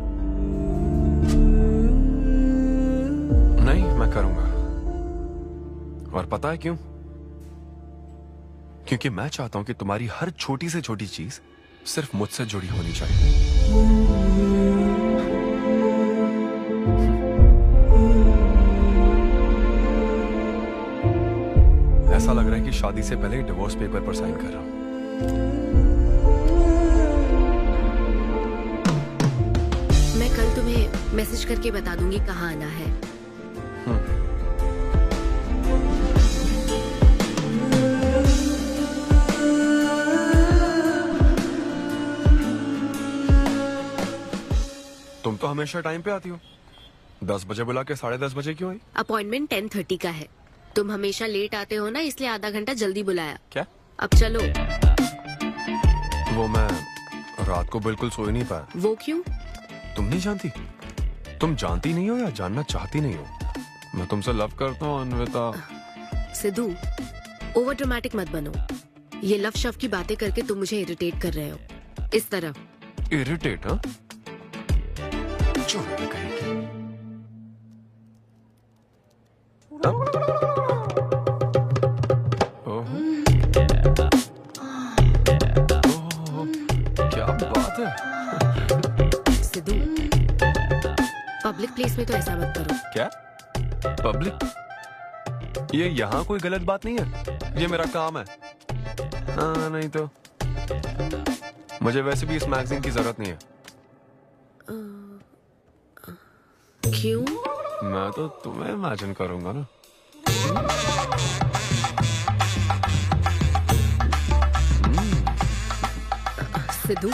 S11: नहीं, मैं करूंगा। और पता है क्यों? क्योंकि मैं चाहता हूं कि तुम्हारी हर छोटी से छोटी चीज सिर्फ मुझसे जुड़ी होनी चाहिए। ऐसा लग रहा है कि शादी से पहले डिवोर्स पेपर पर साइन कर रहा हूं।
S20: मैं कल तुम्हें मैसेज करके बता दूंगी कहाँ आना है।
S11: तुम तो हमेशा टाइम पे आती हो। 10 बजे बुला के 10:30 बजे क्यों आई?
S20: अपॉइंटमेंट 10:30 का है। तुम हमेशा लेट आते हो ना, इसलिए आधा घंटा जल्दी बुलाया।
S11: क्या?
S20: अब चलो।
S11: वो मैं रात को बिल्कुल सो ही नहीं पाया।
S20: वो क्यों?
S11: तुम नहीं जानती? तुम जानती नहीं हो या जानना चाहती नहीं हो? मैं तुमसे लव करता हूँ अन्विता।
S20: सिद्धू, ओवर ड्रामेटिक मत बनो। ये लव शव की बातें करके तुम मुझे इरिटेट कर रहे हो। इस तरह
S11: इरिटेट? हाँ, क्या बात है।
S20: सिद्धू, पब्लिक प्लेस में तो ऐसा मत करो।
S11: क्या पब्लिक? ये यहाँ कोई गलत बात नहीं है, ये मेरा काम है। हाँ, नहीं तो मुझे वैसे भी इस मैगजीन की जरूरत नहीं है।
S20: क्यों?
S11: मैं तो तुम्हें इमेजिन करूंगा ना।
S20: सिद्धू,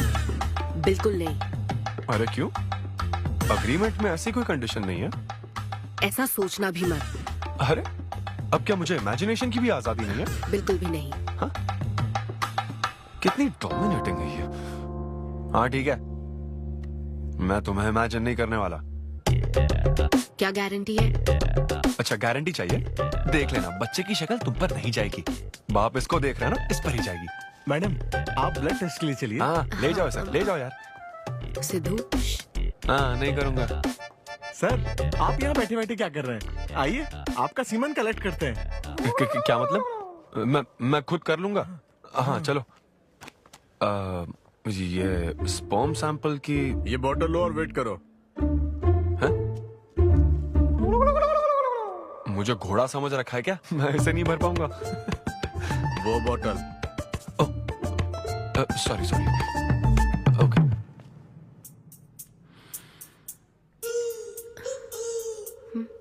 S20: बिल्कुल नहीं।
S11: अरे क्यों? अग्रीमेंट में ऐसी कोई कंडीशन नहीं है।
S20: ऐसा सोचना भी मत।
S11: अरे अब क्या मुझे इमेजिनेशन की भी आजादी नहीं है?
S20: बिल्कुल भी नहीं।
S11: हाँ? कितनी डोमिनेटिंग है ये। हाँ ठीक है, मैं तुम्हें इमेजिन नहीं करने वाला।
S20: क्या गारंटी है?
S11: अच्छा, गारंटी चाहिए? देख लेना, बच्चे की शक्ल तुम पर नहीं जाएगी। बाप इसको देख रहा है ना, इस पर ही जाएगी।
S10: मैडम, आप ब्लड टेस्ट के लिए चलिए।
S11: हाँ, ले जाओ सर, ले जाओ यार।
S20: सिद्धू,
S11: हाँ, नहीं करूंगा।
S10: सर, आप यहाँ बैठे बैठे क्या कर रहे हैं? आइए, आपका सीमन कलेक्ट करते हैं।
S11: क्या मतलब? मैं खुद कर लूंगा। हाँ चलो। ये स्पर्म सैंपल की
S10: ये बॉटल लो और वेट करो।
S11: मुझे घोड़ा समझ रखा है क्या? मैं इसे नहीं भर पाऊंगा।
S10: वो बॉटल।
S11: Sorry sorry. ओके।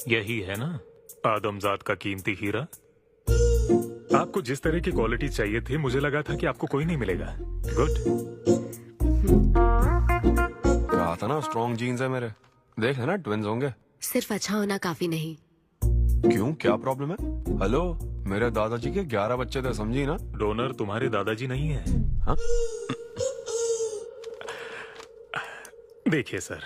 S9: यही है ना आदमजात का कीमती हीरा? आपको जिस तरह की क्वालिटी चाहिए थी, मुझे लगा था कि आपको कोई नहीं मिलेगा। गुड।
S11: कहा था ना स्ट्रॉन्ग जीन्स है मेरे। देख लेना, ट्विंस होंगे।
S20: सिर्फ अच्छा होना काफी नहीं।
S11: क्यों, क्या प्रॉब्लम है? हेलो, मेरे दादाजी के 11 बच्चे थे, समझी ना?
S9: डोनर तुम्हारे दादाजी नहीं है।
S11: हाँ?
S9: देखिए सर,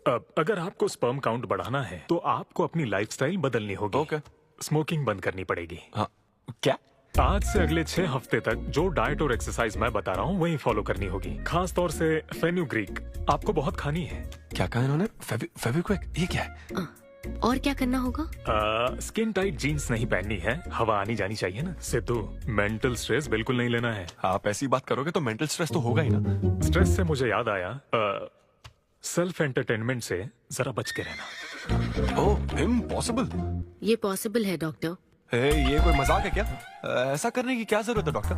S9: अब अगर आपको स्पर्म काउंट बढ़ाना है तो आपको अपनी लाइफस्टाइल बदलनी होगी।
S11: ओके।
S9: स्मोकिंग बंद करनी पड़ेगी।
S11: हाँ। क्या?
S9: आज से अगले 6 हफ्ते तक जो डाइट और एक्सरसाइज मैं बता रहा हूँ वही फॉलो करनी होगी। खास तौर से फेन्यूग्रीक आपको बहुत खानी है।
S11: क्या कहा इन्होंने? फेविक्विक? ये क्या है?
S20: और क्या करना होगा?
S9: स्किन टाइट जीन्स नहीं पहननी है, हवा आनी जानी चाहिए ना। सिद्धू, मेंटल स्ट्रेस बिल्कुल नहीं लेना है।
S11: आप ऐसी बात करोगे तो मेंटल स्ट्रेस तो होगा ही ना।
S9: स्ट्रेस से मुझे याद आया, सेल्फ एंटरटेनमेंट से जरा बच के रहना।
S11: ओह, इम्पॉसिबल।
S20: ये पॉसिबल है डॉक्टर।
S11: ये कोई मजाक है क्या? ऐसा करने की क्या जरूरत है डॉक्टर?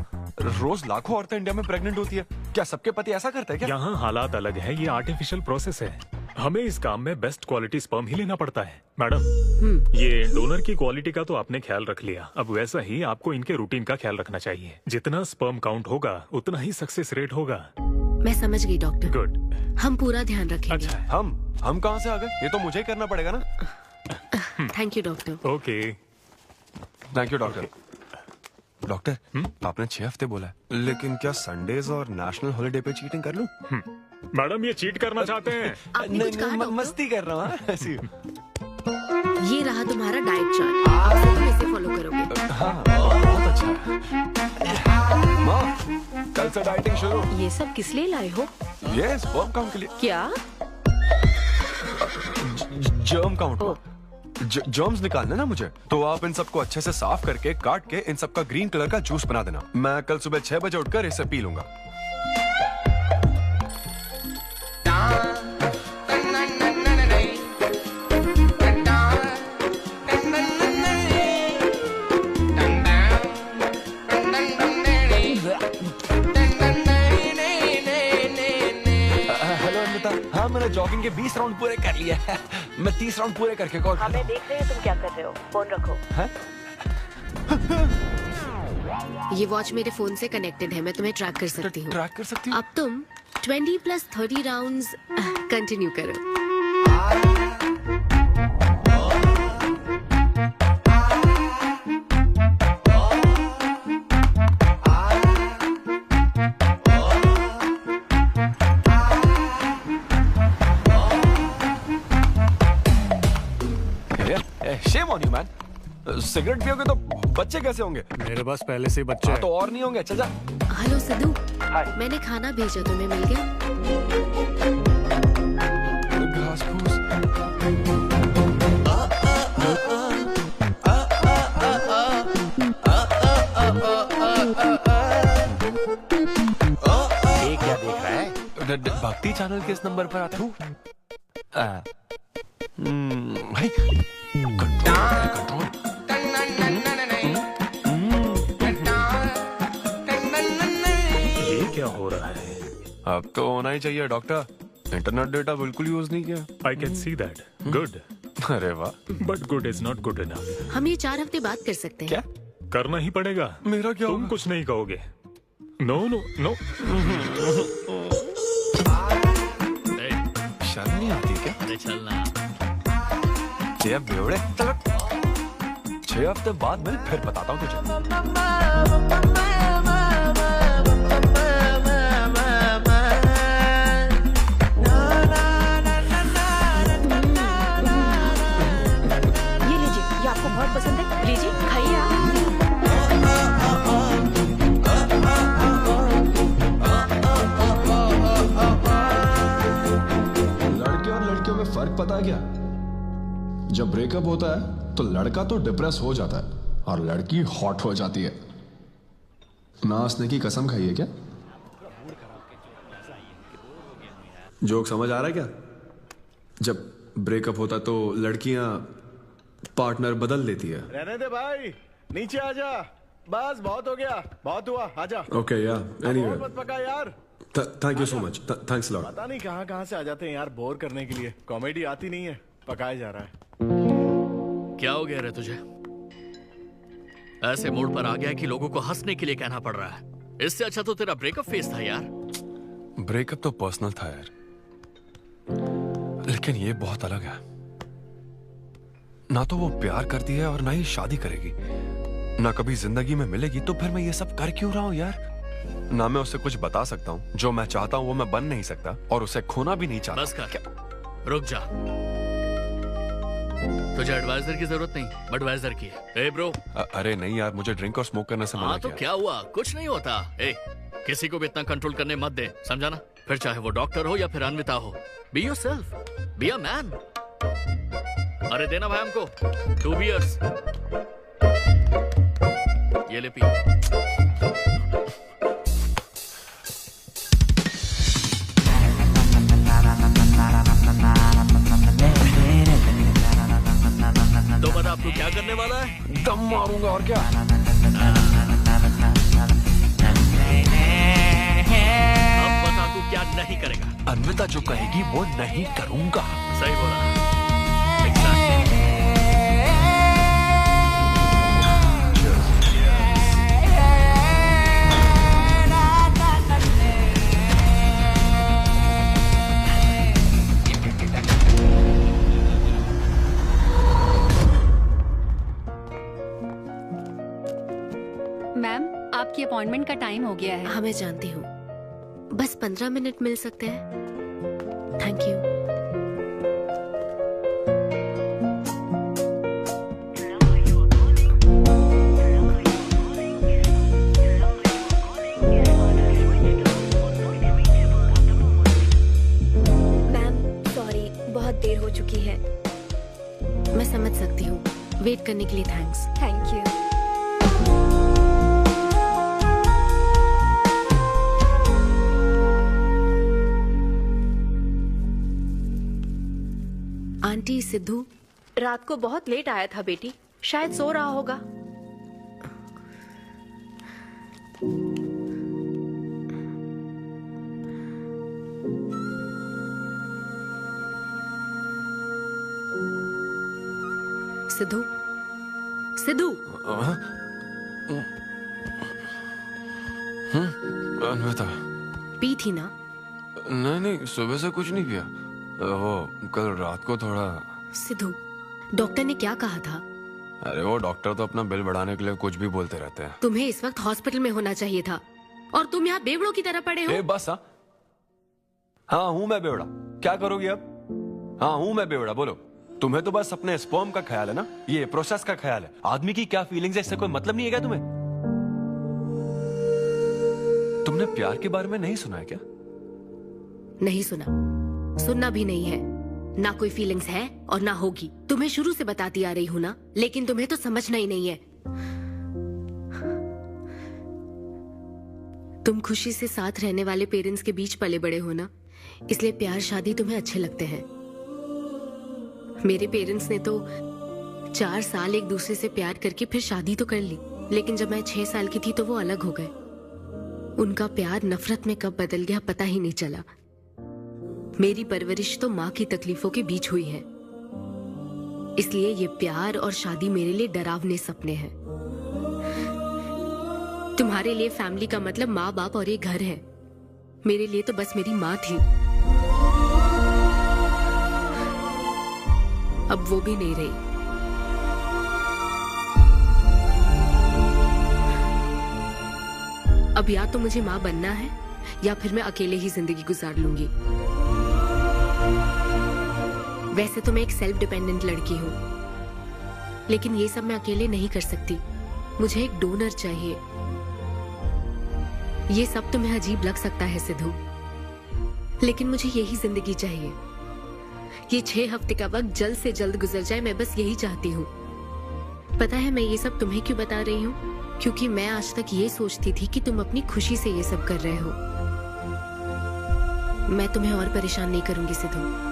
S11: रोज लाखों औरतें इंडिया में प्रेग्नेंट होती है। क्या सबके पति ऐसा करते हैं क्या?
S9: यहाँ हालात अलग है, ये आर्टिफिशियल प्रोसेस है। हमें इस काम में बेस्ट क्वालिटी स्पर्म ही लेना पड़ता है। मैडम, ये डोनर की क्वालिटी का तो आपने ख्याल रख लिया, अब वैसा ही आपको इनके रूटीन का ख्याल रखना चाहिए। जितना स्पर्म काउंट होगा उतना ही सक्सेस रेट होगा।
S20: मैं समझ गई डॉक्टर।
S9: गुड।
S20: हम पूरा ध्यान रखेंगे।
S11: अच्छा, हम कहाँ से आ गए? ये तो मुझे ही करना पड़ेगा ना।
S20: Thank you doctor.
S9: Okay
S11: thank you doctor. Doctor आपने 6 हफ्ते बोला है, लेकिन क्या संडेज और नेशनल हॉलिडे पे चीटिंग कर लूं?
S9: मैडम ये चीट करना चाहते हैं?
S11: मस्ती कर रहा हूँ ऐसी।
S20: ये रहा तुम्हारा डाइट चार्ट, अब से तुम इसे फॉलो करोगे।
S11: हाँ बहुत अच्छा है। माँ कल से डाइटिंग शुरू।
S15: ये सब किस लिए लाए हो?
S11: ये स्पर्म काउंट के लिए।
S15: क्या?
S11: Germ count. जर्म्स निकालने ना मुझे, तो आप इन सबको अच्छे से साफ करके काट के इन सबका ग्रीन कलर का जूस बना देना। मैं कल सुबह 6 बजे उठकर इसे पी लूंगा। हाँ मैंने जॉगिंग के 20 राउंड पूरे कर लिए हैं। मैं 30 राउंड पूरे करके कॉल।
S3: हमें देख रहे हैं तुम क्या कर रहे हो, फोन रखो।
S20: ये वॉच मेरे फोन से कनेक्टेड है, मैं तुम्हें ट्रैक कर सकती हूँ।
S11: ट्रैक कर सकती हूँ?
S20: अब तुम 20 + 30 राउंड्स कंटिन्यू करो।
S11: Shame on you, man. Cigarette पियोगे तो बच्चे कैसे होंगे?
S9: मेरे पास पहले से ही बच्चे हैं।
S11: तो और नहीं होंगे। चल जा।
S20: हेलो सिद्धू, मैंने खाना भेजा, तुम्हें मिल गया?
S11: घास फूस।
S16: ये क्या देख रहा है?
S11: भक्ति चैनल किस नंबर पर आता हूँ? भाई कंट्रोल।
S9: ये क्या हो रहा है?
S11: अब तो होना ही चाहिए डॉक्टर। इंटरनेट डेटा बिल्कुल यूज नहीं किया।
S9: I can see that. Good.
S11: अरे वाह।
S9: But good is not good enough.
S20: हम ये 4 हफ्ते बाद कर सकते हैं।
S11: क्या
S9: करना ही पड़ेगा?
S11: मेरा क्या?
S9: तुम कुछ नहीं कहोगे। No no no.
S11: शर्म नहीं आती क्या?
S13: अरे चलना।
S11: ये बेवड़े। 6 हफ्ते बाद मैं फिर बताता हूँ तुझे।
S15: ये लीजिए, ये आपको बहुत पसंद है, लीजिए खाइए आप।
S19: लड़के और लड़कियों में फर्क पता है क्या? जब ब्रेकअप होता है तो लड़का तो डिप्रेस हो जाता है और लड़की हॉट हो जाती है। नाचने की कसम खाई है क्या? जोक समझ आ रहा है क्या? जब ब्रेकअप होता है तो लड़कियां पार्टनर बदल देती है।
S10: रहने दे भाई, नीचे आ जा। बस बहुत हो गया, बहुत हुआ, आजा।
S19: ओके या एनीवे,
S10: मत पका यार।
S19: Thank you so much. Thanks lot.
S10: पता नहीं कहाँ से आ जाते हैं यार, बोर करने के लिए। कॉमेडी आती नहीं है, पकाया जा रहा है।
S13: क्या हो गया रे तुझे? ऐसे मूड पर आ गया कि लोगों को हंसने के लिए कहना पड़ रहा है। इससे अच्छा तो तेरा ब्रेकअप फेस था यार।
S11: ब्रेकअप तो पर्सनल था यार, लेकिन ये बहुत अलग है। ना तो वो प्यार करती है और ना ही शादी करेगी, ना कभी जिंदगी में मिलेगी। तो फिर मैं ये सब कर क्यों रहा हूँ यार? ना मैं उसे कुछ बता सकता हूँ, जो मैं चाहता हूँ वो मैं बन नहीं सकता, और उसे खोना भी नहीं चाहता।
S13: बस कर, रुक जा। तुझे एडवाइजर की जरूरत नहीं, बडवाइजर की है। ए ब्रो।
S11: अरे नहीं यार, मुझे ड्रिंक और स्मोक करने से मना
S13: हाँ तो
S11: किया।
S13: क्या हुआ? कुछ नहीं होता। ए, किसी को भी इतना कंट्रोल करने मत दे, समझा ना? फिर चाहे वो डॉक्टर हो या फिर अन्विता हो। Be yourself, be a man. अरे देना भाई हमको 2 बियर्स। ये ले पी। तो बता अब तू क्या करने वाला है?
S11: दम मारूंगा और क्या।
S13: अब बता तू क्या नहीं करेगा?
S11: अन्विता जो कहेगी वो नहीं करूंगा।
S13: सही बोला।
S7: अपॉइंटमेंट का टाइम हो गया है।
S20: हाँ मैं जानती हूँ, बस 15 मिनट मिल सकते हैं? Thank you.
S17: बहुत देर हो चुकी है।
S20: मैं समझ सकती हूँ। वेट करने के लिए thanks.
S17: Thank you.
S20: Aunty, Sidhu
S15: रात को बहुत लेट आया था बेटी, शायद सो रहा होगा।
S20: सिद्धू, सिद्धू।
S11: अन्विता,
S20: पी थी ना?
S11: नहीं, सुबह से कुछ नहीं पिया। वो कल रात को थोड़ा।
S20: सिद्धू, डॉक्टर ने क्या कहा था?
S11: अरे वो डॉक्टर तो अपना बिल बढ़ाने के लिए कुछ भी बोलते रहते हैं।
S20: तुम्हें इस वक्त हॉस्पिटल में होना चाहिए था और तुम यहाँ बेवड़ों की तरह पड़े हो।
S11: बस हाँ हूँ मैं बेवड़ा। क्या करोगी अब? हाँ हूँ मैं बेवड़ा, बोलो। तुम्हें तो बस अपने स्पर्म का ख्याल है ना, ये प्रोसेस का ख्याल है। आदमी की क्या फीलिंग्स है इससे कोई मतलब नहीं है क्या तुम्हें? तुमने प्यार के बारे में नहीं सुना है क्या?
S20: नहीं सुना, सुनना भी नहीं है। ना कोई फीलिंग्स है और ना होगी। तुम्हें शुरू से बताती आ रही हूँ ना, लेकिन तुम्हें तो समझना ही नहीं है। तुम खुशी से साथ रहने वाले पेरेंट्स के बीच पले बड़े हो ना, इसलिए प्यार शादी तुम्हें अच्छे लगते हैं। मेरे पेरेंट्स ने तो 4 साल एक दूसरे से प्यार करके फिर शादी तो कर ली, लेकिन जब मैं 6 साल की थी तो वो अलग हो गए। उनका प्यार नफरत में कब बदल गया पता ही नहीं चला। मेरी परवरिश तो माँ की तकलीफों के बीच हुई है, इसलिए ये प्यार और शादी मेरे लिए डरावने सपने हैं। तुम्हारे लिए फैमिली का मतलब माँ बाप और ये घर है। मेरे लिए तो बस मेरी माँ थी, अब वो भी नहीं रही। अब या तो मुझे माँ बनना है या फिर मैं अकेले ही जिंदगी गुजार लूंगी। वैसे तो मैं एक सेल्फ डिपेंडेंट लड़की हूँ, लेकिन ये सब मैं अकेले नहीं कर सकती। मुझे एक डोनर चाहिए। ये सब तुम्हें अजीब लग सकता है सिद्धू, लेकिन मुझे यही जिंदगी चाहिए। ये 6 हफ्ते का वक्त जल्द से जल्द गुजर जाए, मैं बस यही चाहती हूँ। पता है मैं ये सब तुम्हें क्यों बता रही हूँ? क्योंकि मैं आज तक ये सोचती थी कि तुम अपनी खुशी से ये सब कर रहे हो। मैं तुम्हें और परेशान नहीं करूंगी Sidhu.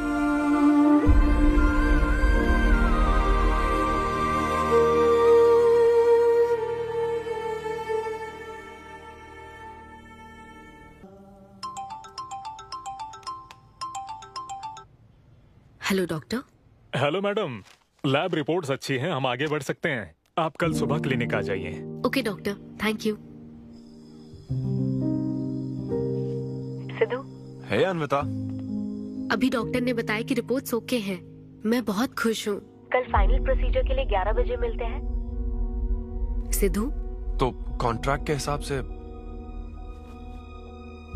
S20: Hello doctor.
S9: Hello madam, lab reports अच्छी हैं, हम आगे बढ़ सकते हैं। आप कल सुबह क्लिनिक आ जाइए।
S20: Okay doctor, thank you.
S3: Siddhu.
S11: Hey Anvita.
S20: अभी डॉक्टर ने बताया कि रिपोर्ट्स ओके हैं। मैं बहुत खुश हूँ।
S3: कल फाइनल प्रोसीजर के लिए 11 बजे मिलते हैं।
S20: सिद्धू,
S11: तो कॉन्ट्रैक्ट के हिसाब से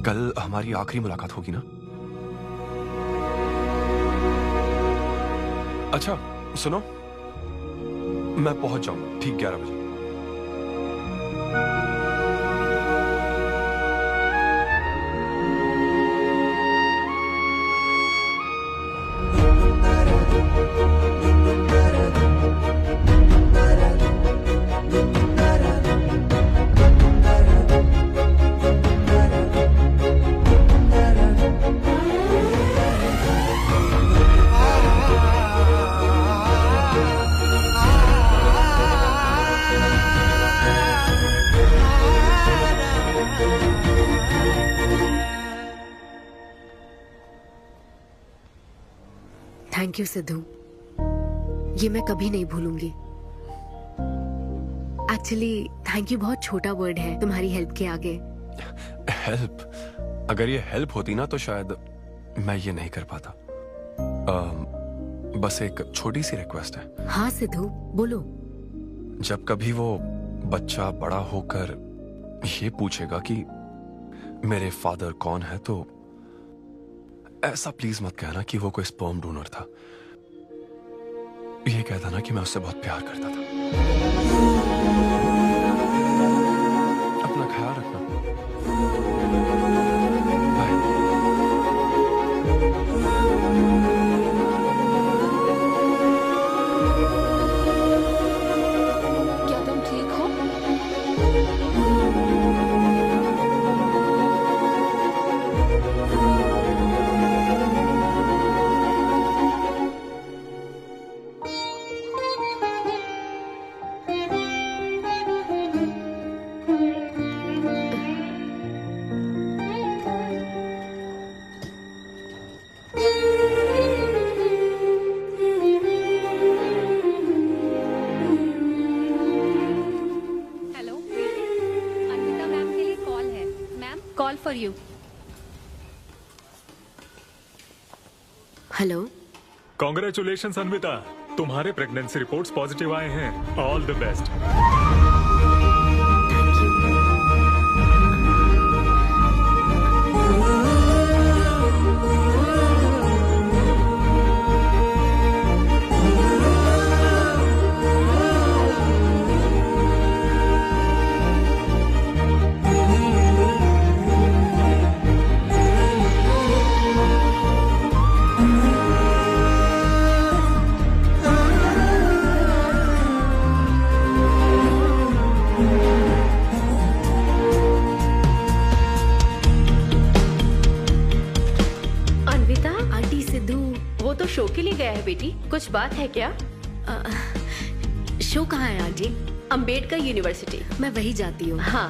S11: कल हमारी आखिरी मुलाकात होगी ना? अच्छा सुनो, मैं पहुंच जाऊंगा ठीक 11 बजे।
S20: थैंक यू सिद्धू, ये मैं कभी नहीं भूलूंगी। एक्चुअली थैंक यू बहुत छोटा वर्ड है तुम्हारी हेल्प के आगे।
S11: हेल्प? अगर ये हेल्प होती ना तो शायद मैं ये नहीं कर पाता। बस एक छोटी सी रिक्वेस्ट है।
S20: हाँ सिद्धू बोलो।
S11: जब कभी वो बच्चा बड़ा होकर ये पूछेगा कि मेरे फादर कौन है, तो ऐसा प्लीज मत कहना कि वो कोई स्पर्म डोनर था। ये कहता ना कि मैं उससे बहुत प्यार करता था। अपना ख्याल रखना।
S8: क्या तुम ठीक हो?
S7: हेलो अन्विता मैम के लिए कॉल है। Ma'am call for you.
S20: Hello.
S9: Congratulation Anvita, तुम्हारे प्रेगनेंसी रिपोर्ट्स पॉजिटिव आए हैं। All the best.
S15: Anvita,
S20: aunty Sidhu.
S15: वो तो शो के लिए गया है बेटी, कुछ बात है क्या?
S20: शो कहाँ है आंटी?
S15: अंबेडकर यूनिवर्सिटी।
S20: मैं वही जाती हूँ।
S15: हाँ।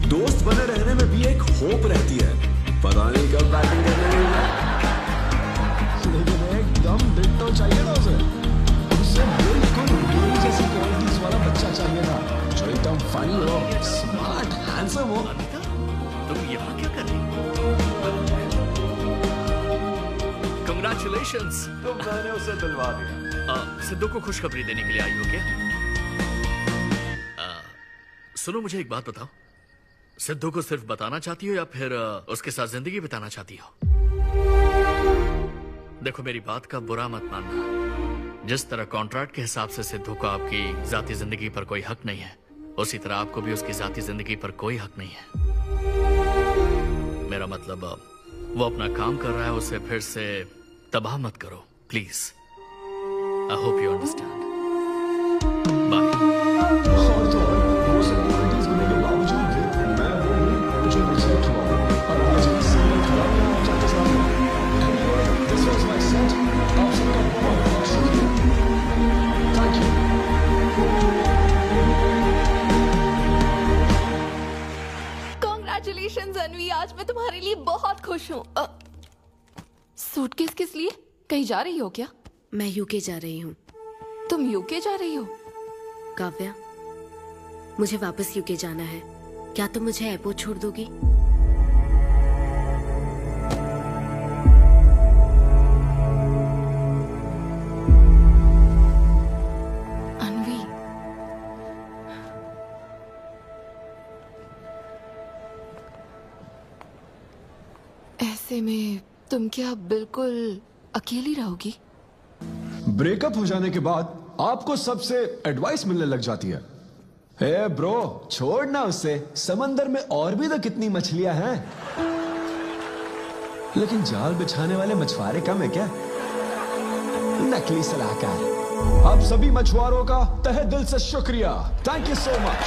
S19: दोस्त बने रहने में भी एक होप रहती है। पता नहीं कब बैटिंग करने गई, लेकिन एकदम डिट्टो चाहिए था उसे। उसे बिल्कुल मेरी जैसी क्वालिटीज वाला बच्चा चाहिए था, जो एकदम फनी हो, स्मार्ट, हैंडसम हो।
S13: तुम यहाँ क्या कर रही हो? Congratulations!
S11: तो मैंने उसे दिलवा दिया।
S13: सिद्धू को खुशखबरी देने के लिए आई हो क्या? सुनो, मुझे एक बात बताओ, सिद्धू को सिर्फ बताना चाहती हो या फिर उसके साथ जिंदगी बिताना चाहती हो? देखो, मेरी बात का बुरा मत मानना। जिस तरह कॉन्ट्रैक्ट के हिसाब से सिद्धू को आपकी जाती जिंदगी पर कोई हक नहीं है, उसी तरह आपको भी उसकी जाती जिंदगी पर कोई हक नहीं है। मेरा मतलब, वो अपना काम कर रहा है, उसे फिर से तबाह मत करो please. I hope you understand.
S8: Congratulations Anvi, आज मैं तुम्हारे लिए बहुत खुश हूँ। सूटकेस किस लिए? कहीं जा रही हो क्या?
S20: मैं यूके जा रही हूँ।
S8: तुम यूके जा रही हो?
S20: काव्या, मुझे वापस यूके जाना है। क्या तुम मुझे एयरपोर्ट छोड़ दोगी?
S8: अन्वी, ऐसे में तुम क्या बिल्कुल अकेली रहोगी?
S19: ब्रेकअप हो जाने के बाद आपको सबसे एडवाइस मिलने लग जाती है। हे ब्रो, छोड़ना उसे, समंदर में और भी तो कितनी मछलियां हैं। लेकिन जाल बिछाने वाले मछुआरे कम है क्या? नकली सलाहकार। आप सभी मछुआरों का तहे दिल से शुक्रिया। Thank you so much.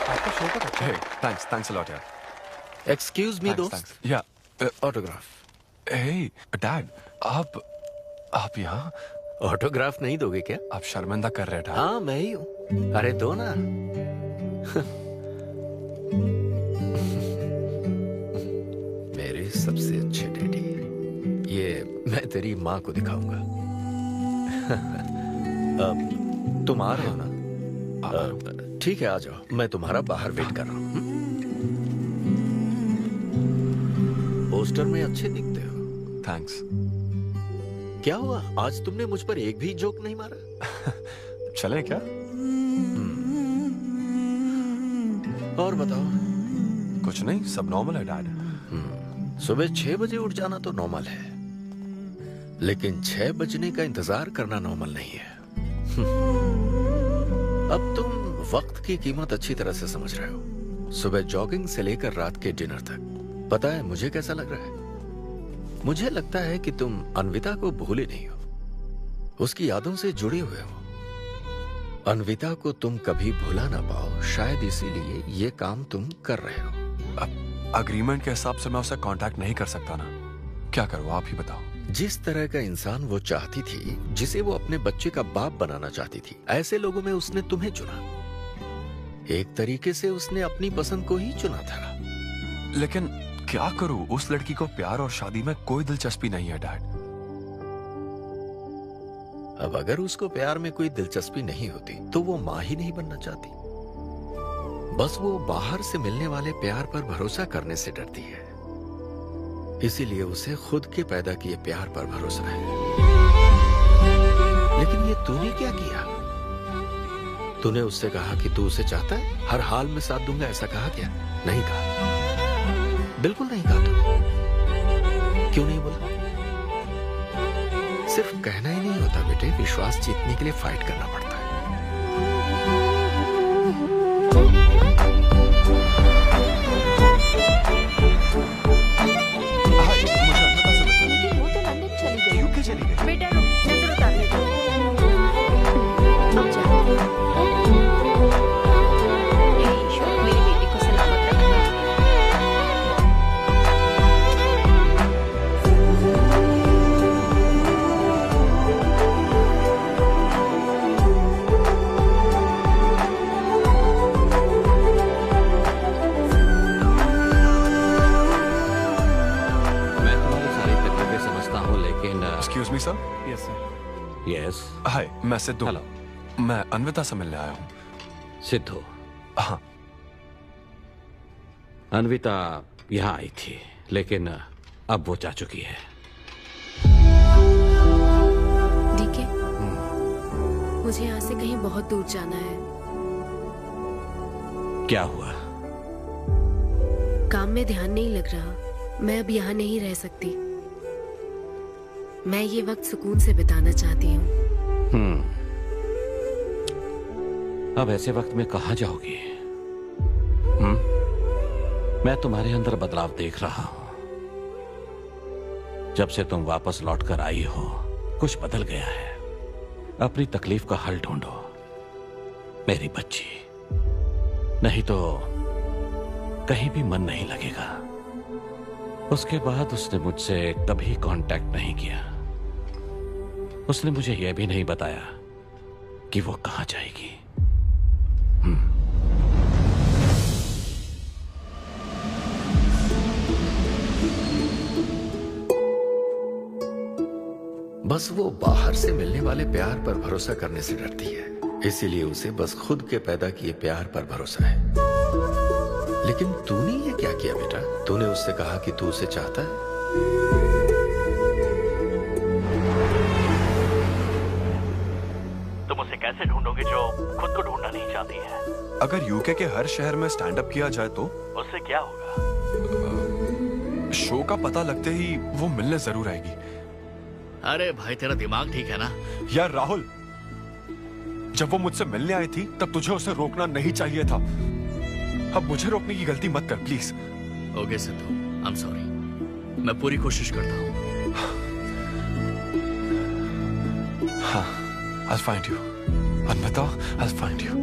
S11: आपका शो का अच्छा है। थैंक्स अ लॉट यार।
S14: एक्सक्यूज मी दोस्त।
S11: या
S14: ऑटोग्राफ।
S11: हे डैड, आप यहाँ?
S14: ऑटोग्राफ नहीं दोगे क्या?
S11: आप शर्मिंदा कर रहे थे।
S14: हाँ, मैं ही हूँ। अरे दो ना। मेरे सबसे अच्छे डैडी, ये मैं तेरी माँ को दिखाऊंगा। अब तुम आ रहे हो ना? ठीक है, आ जाओ, मैं तुम्हारा बाहर वेट कर रहा हूँ। पोस्टर में अच्छे दिखते हो।
S11: थैंक्स।
S14: क्या हुआ, आज तुमने मुझ पर एक भी जोक नहीं मारा?
S11: चले क्या?
S14: और बताओ,
S11: कुछ नहीं, सब नॉर्मल है डैड।
S14: सुबह 6 बजे उठ जाना तो नॉर्मल है, लेकिन 6 बजने का इंतजार करना नॉर्मल नहीं है। अब तुम वक्त की कीमत अच्छी तरह से समझ रहे हो। सुबह जॉगिंग से लेकर रात के डिनर तक। पता है मुझे कैसा लग रहा है? मुझे लगता है कि तुम अन्विता को भूले नहीं हो, उसकी यादों से जुड़े हुए हो। अन्विता को तुम कभी भुला ना पाओ, शायद इसीलिए ये काम तुम कर रहे हो।
S11: अब अग्रीमेंट के हिसाब से मैं उसे कांटेक्ट नहीं कर सकता ना, क्या करूं आप ही बताओ।
S14: जिस तरह का इंसान वो चाहती थी, जिसे वो अपने बच्चे का बाप बनाना चाहती थी, ऐसे लोगों में उसने तुम्हें चुना। एक तरीके से उसने अपनी पसंद को ही चुना था।
S11: लेकिन क्या करूं, उस लड़की को प्यार और शादी में कोई दिलचस्पी नहीं है डैड।
S14: अब अगर उसको प्यार में कोई दिलचस्पी नहीं होती तो वो माँ ही नहीं बनना चाहती। बस वो बाहर से मिलने वाले प्यार पर भरोसा करने से डरती है, इसीलिए उसे खुद के पैदा किए प्यार पर भरोसा है। लेकिन ये तूने क्या किया? तूने उससे कहा कि तू उसे चाहता है, हर हाल में साथ दूंगा, ऐसा कहा क्या? नहीं कहा, बिल्कुल नहीं कहा। तू क्यों नहीं बोला? सिर्फ कहना ही नहीं होता बेटे, विश्वास जीतने के लिए फाइट करना पड़ता है।
S8: लेकिन वो तो लंदन चली गई।
S11: यूके चली गई।
S15: बेटा रुक, नजर उतारने दो।
S17: ईश्वर मेरी बेटी को सलामत रखना।
S4: मैं तुम्हारी सारी तकलीफें समझता हूँ, लेकिन
S11: excuse me sir.
S10: Yes sir.
S4: Yes.
S11: Hi, मैं सिद्धू।
S4: हेलो।
S11: मैं अन्विता से मिलने आया हूँ।
S4: सिद्धू?
S11: हाँ।
S4: अन्विता यहाँ आई थी, लेकिन अब वो जा चुकी है।
S20: डीके, मुझे यहाँ से कहीं बहुत दूर जाना है।
S4: क्या हुआ?
S20: काम में ध्यान नहीं लग रहा। मैं अब यहाँ नहीं रह सकती। मैं ये वक्त सुकून से बिताना चाहती हूँ।
S4: अब ऐसे वक्त में कहाँ जाओगी? मैं तुम्हारे अंदर बदलाव देख रहा हूं। जब से तुम वापस लौट कर आई हो, कुछ बदल गया है। अपनी तकलीफ का हल ढूंढो मेरी बच्ची, नहीं तो कहीं भी मन नहीं लगेगा। उसके बाद उसने मुझसे कभी कांटेक्ट नहीं किया। उसने मुझे यह भी नहीं बताया कि वो कहां जाएगी।
S14: बस वो बाहर से मिलने वाले प्यार पर भरोसा करने से डरती है, इसीलिए उसे बस खुद के पैदा किए प्यार पर भरोसा है। लेकिन तूने ये क्या किया बेटा? तूने उससे कहा कि तू उसे चाहता है।
S13: तुम उसे कैसे ढूंढोगे जो खुद को ढूंढना नहीं चाहती है?
S11: अगर यूके के हर शहर में स्टैंड अप किया जाए तो
S13: उससे क्या होगा?
S11: शो का पता लगते ही वो मिलने जरूर आएगी।
S13: अरे भाई, तेरा दिमाग ठीक है ना?
S11: यार राहुल, जब वो मुझसे मिलने आई थी तब तुझे उसे रोकना नहीं चाहिए था। अब मुझे रोकने की गलती मत कर please.
S13: Okay Sidhu, I am sorry. मैं पूरी कोशिश करता हूँ।
S11: हाँ, I'll find you. Anvita, I'll find you.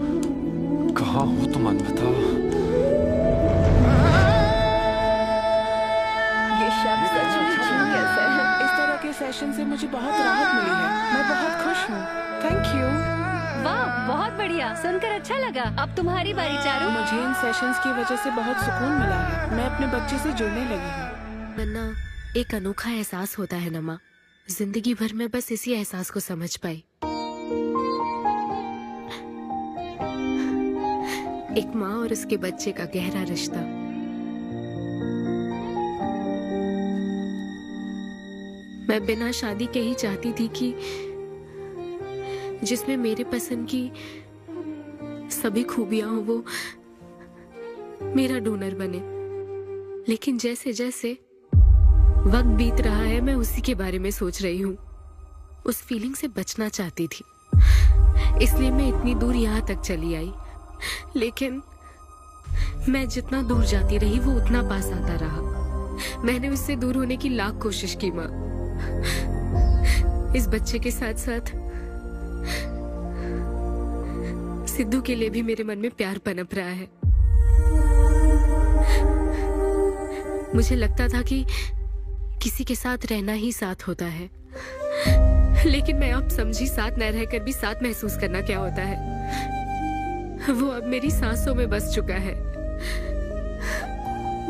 S11: कहाँ हो तुम अन्विता?
S5: ये शब्द सचमुच जीनियस है। इस तरह के सेशन से मुझे बहुत राहत मिली है। मैं बहुत खुश हूँ। Thank you.
S7: वाह, बहुत बढ़िया, सुनकर अच्छा लगा। अब तुम्हारी बारी चारू।
S5: मुझे इन सेशंस की वजह से बहुत सुकून मिला है। मैं अपने बच्चे से जुड़ने लगी हूँ।
S20: वरना एक अनोखा एहसास होता है ना माँ। जिंदगी भर में बस इसी एहसास को समझ पाई। एक माँ और उसके बच्चे का गहरा रिश्ता। मैं बिना शादी के ही चाहती थी कि जिसमें मेरे पसंद की सभी खूबियां हो वो मेरा डोनर बने। लेकिन जैसे जैसे वक्त बीत रहा है मैं उसी के बारे में सोच रही हूँ। उस फीलिंग से बचना चाहती थी, इसलिए मैं इतनी दूर यहाँ तक चली आई। लेकिन मैं जितना दूर जाती रही वो उतना पास आता रहा। मैंने उससे दूर होने की लाख कोशिश की माँ। इस बच्चे के साथ साथ सिद्धू के लिए भी मेरे मन में प्यार पनप रहा है। मुझे लगता था कि किसी के साथ रहना ही साथ होता है, लेकिन मैं अब समझी साथ न रहकर भी साथ महसूस करना क्या होता है। वो अब मेरी सांसों में बस चुका है।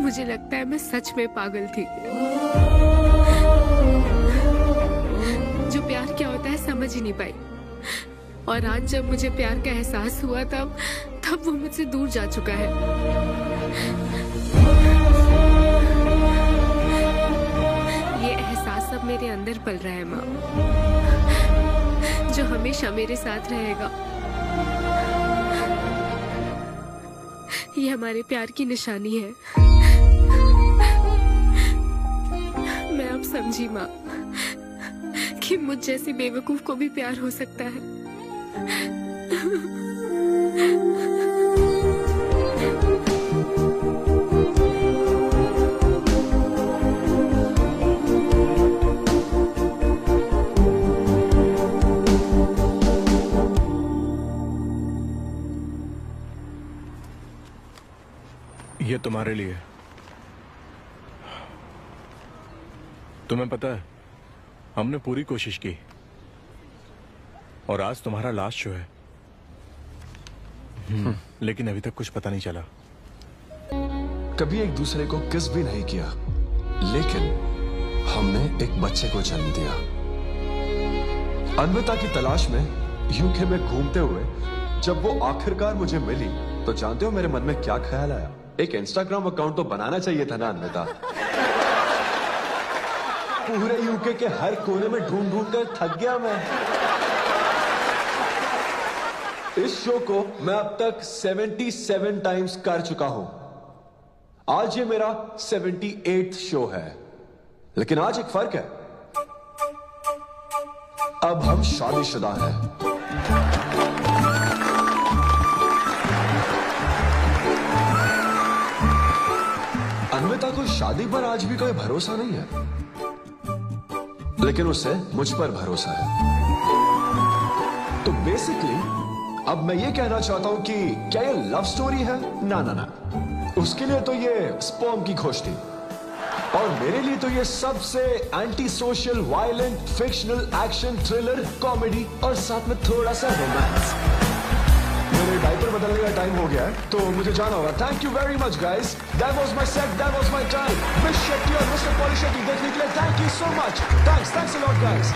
S20: मुझे लगता है मैं सच में पागल थी। जो प्यार क्या होता है समझ ही नहीं पाई, और आज जब मुझे प्यार का एहसास हुआ तब वो मुझसे दूर जा चुका है। ये एहसास अब मेरे अंदर पल रहा है माँ, जो हमेशा मेरे साथ रहेगा। ये हमारे प्यार की निशानी है। मैं अब समझी माँ कि मुझ जैसी बेवकूफ को भी प्यार हो सकता है।
S1: ये तुम्हारे लिए। तुम्हें पता है हमने पूरी कोशिश की और आज तुम्हारा लास्ट शो है। लेकिन अभी तक कुछ पता नहीं चला।
S12: कभी एक दूसरे को किस भी नहीं किया, लेकिन हमने एक बच्चे को जन्म दिया। अन्विता की तलाश में यूके में घूमते हुए जब वो आखिरकार मुझे मिली तो जानते हो मेरे मन में क्या ख्याल आया? एक इंस्टाग्राम अकाउंट तो बनाना चाहिए था ना अन्विता। पूरे यूके के हर कोने में ढूंढ ढूंढ कर थक गया मैं। इस शो को मैं अब तक 77 टाइम्स कर चुका हूं। आज ये मेरा 78th शो है, लेकिन आज एक फर्क है, अब हम शादीशुदा हैं। अन्विता को शादी पर आज भी कोई भरोसा नहीं है, लेकिन उसे मुझ पर भरोसा है। तो बेसिकली अब मैं ये कहना चाहता हूं कि क्या ये लव स्टोरी है? ना ना ना, उसके लिए तो ये स्पर्म की खोज थी, और मेरे लिए तो ये सबसे anti social, violent, fictional, action, thriller, comedy और साथ में थोड़ा सा रोमांस। मेरे डायपर बदलने का टाइम हो गया है, तो मुझे जाना होगा। Thank you very much guys, that was my set, that was my time. Miss Shetty और मिस्टर पॉली शेट्टी देखने के लिए thank you so much. Thanks a lot guys.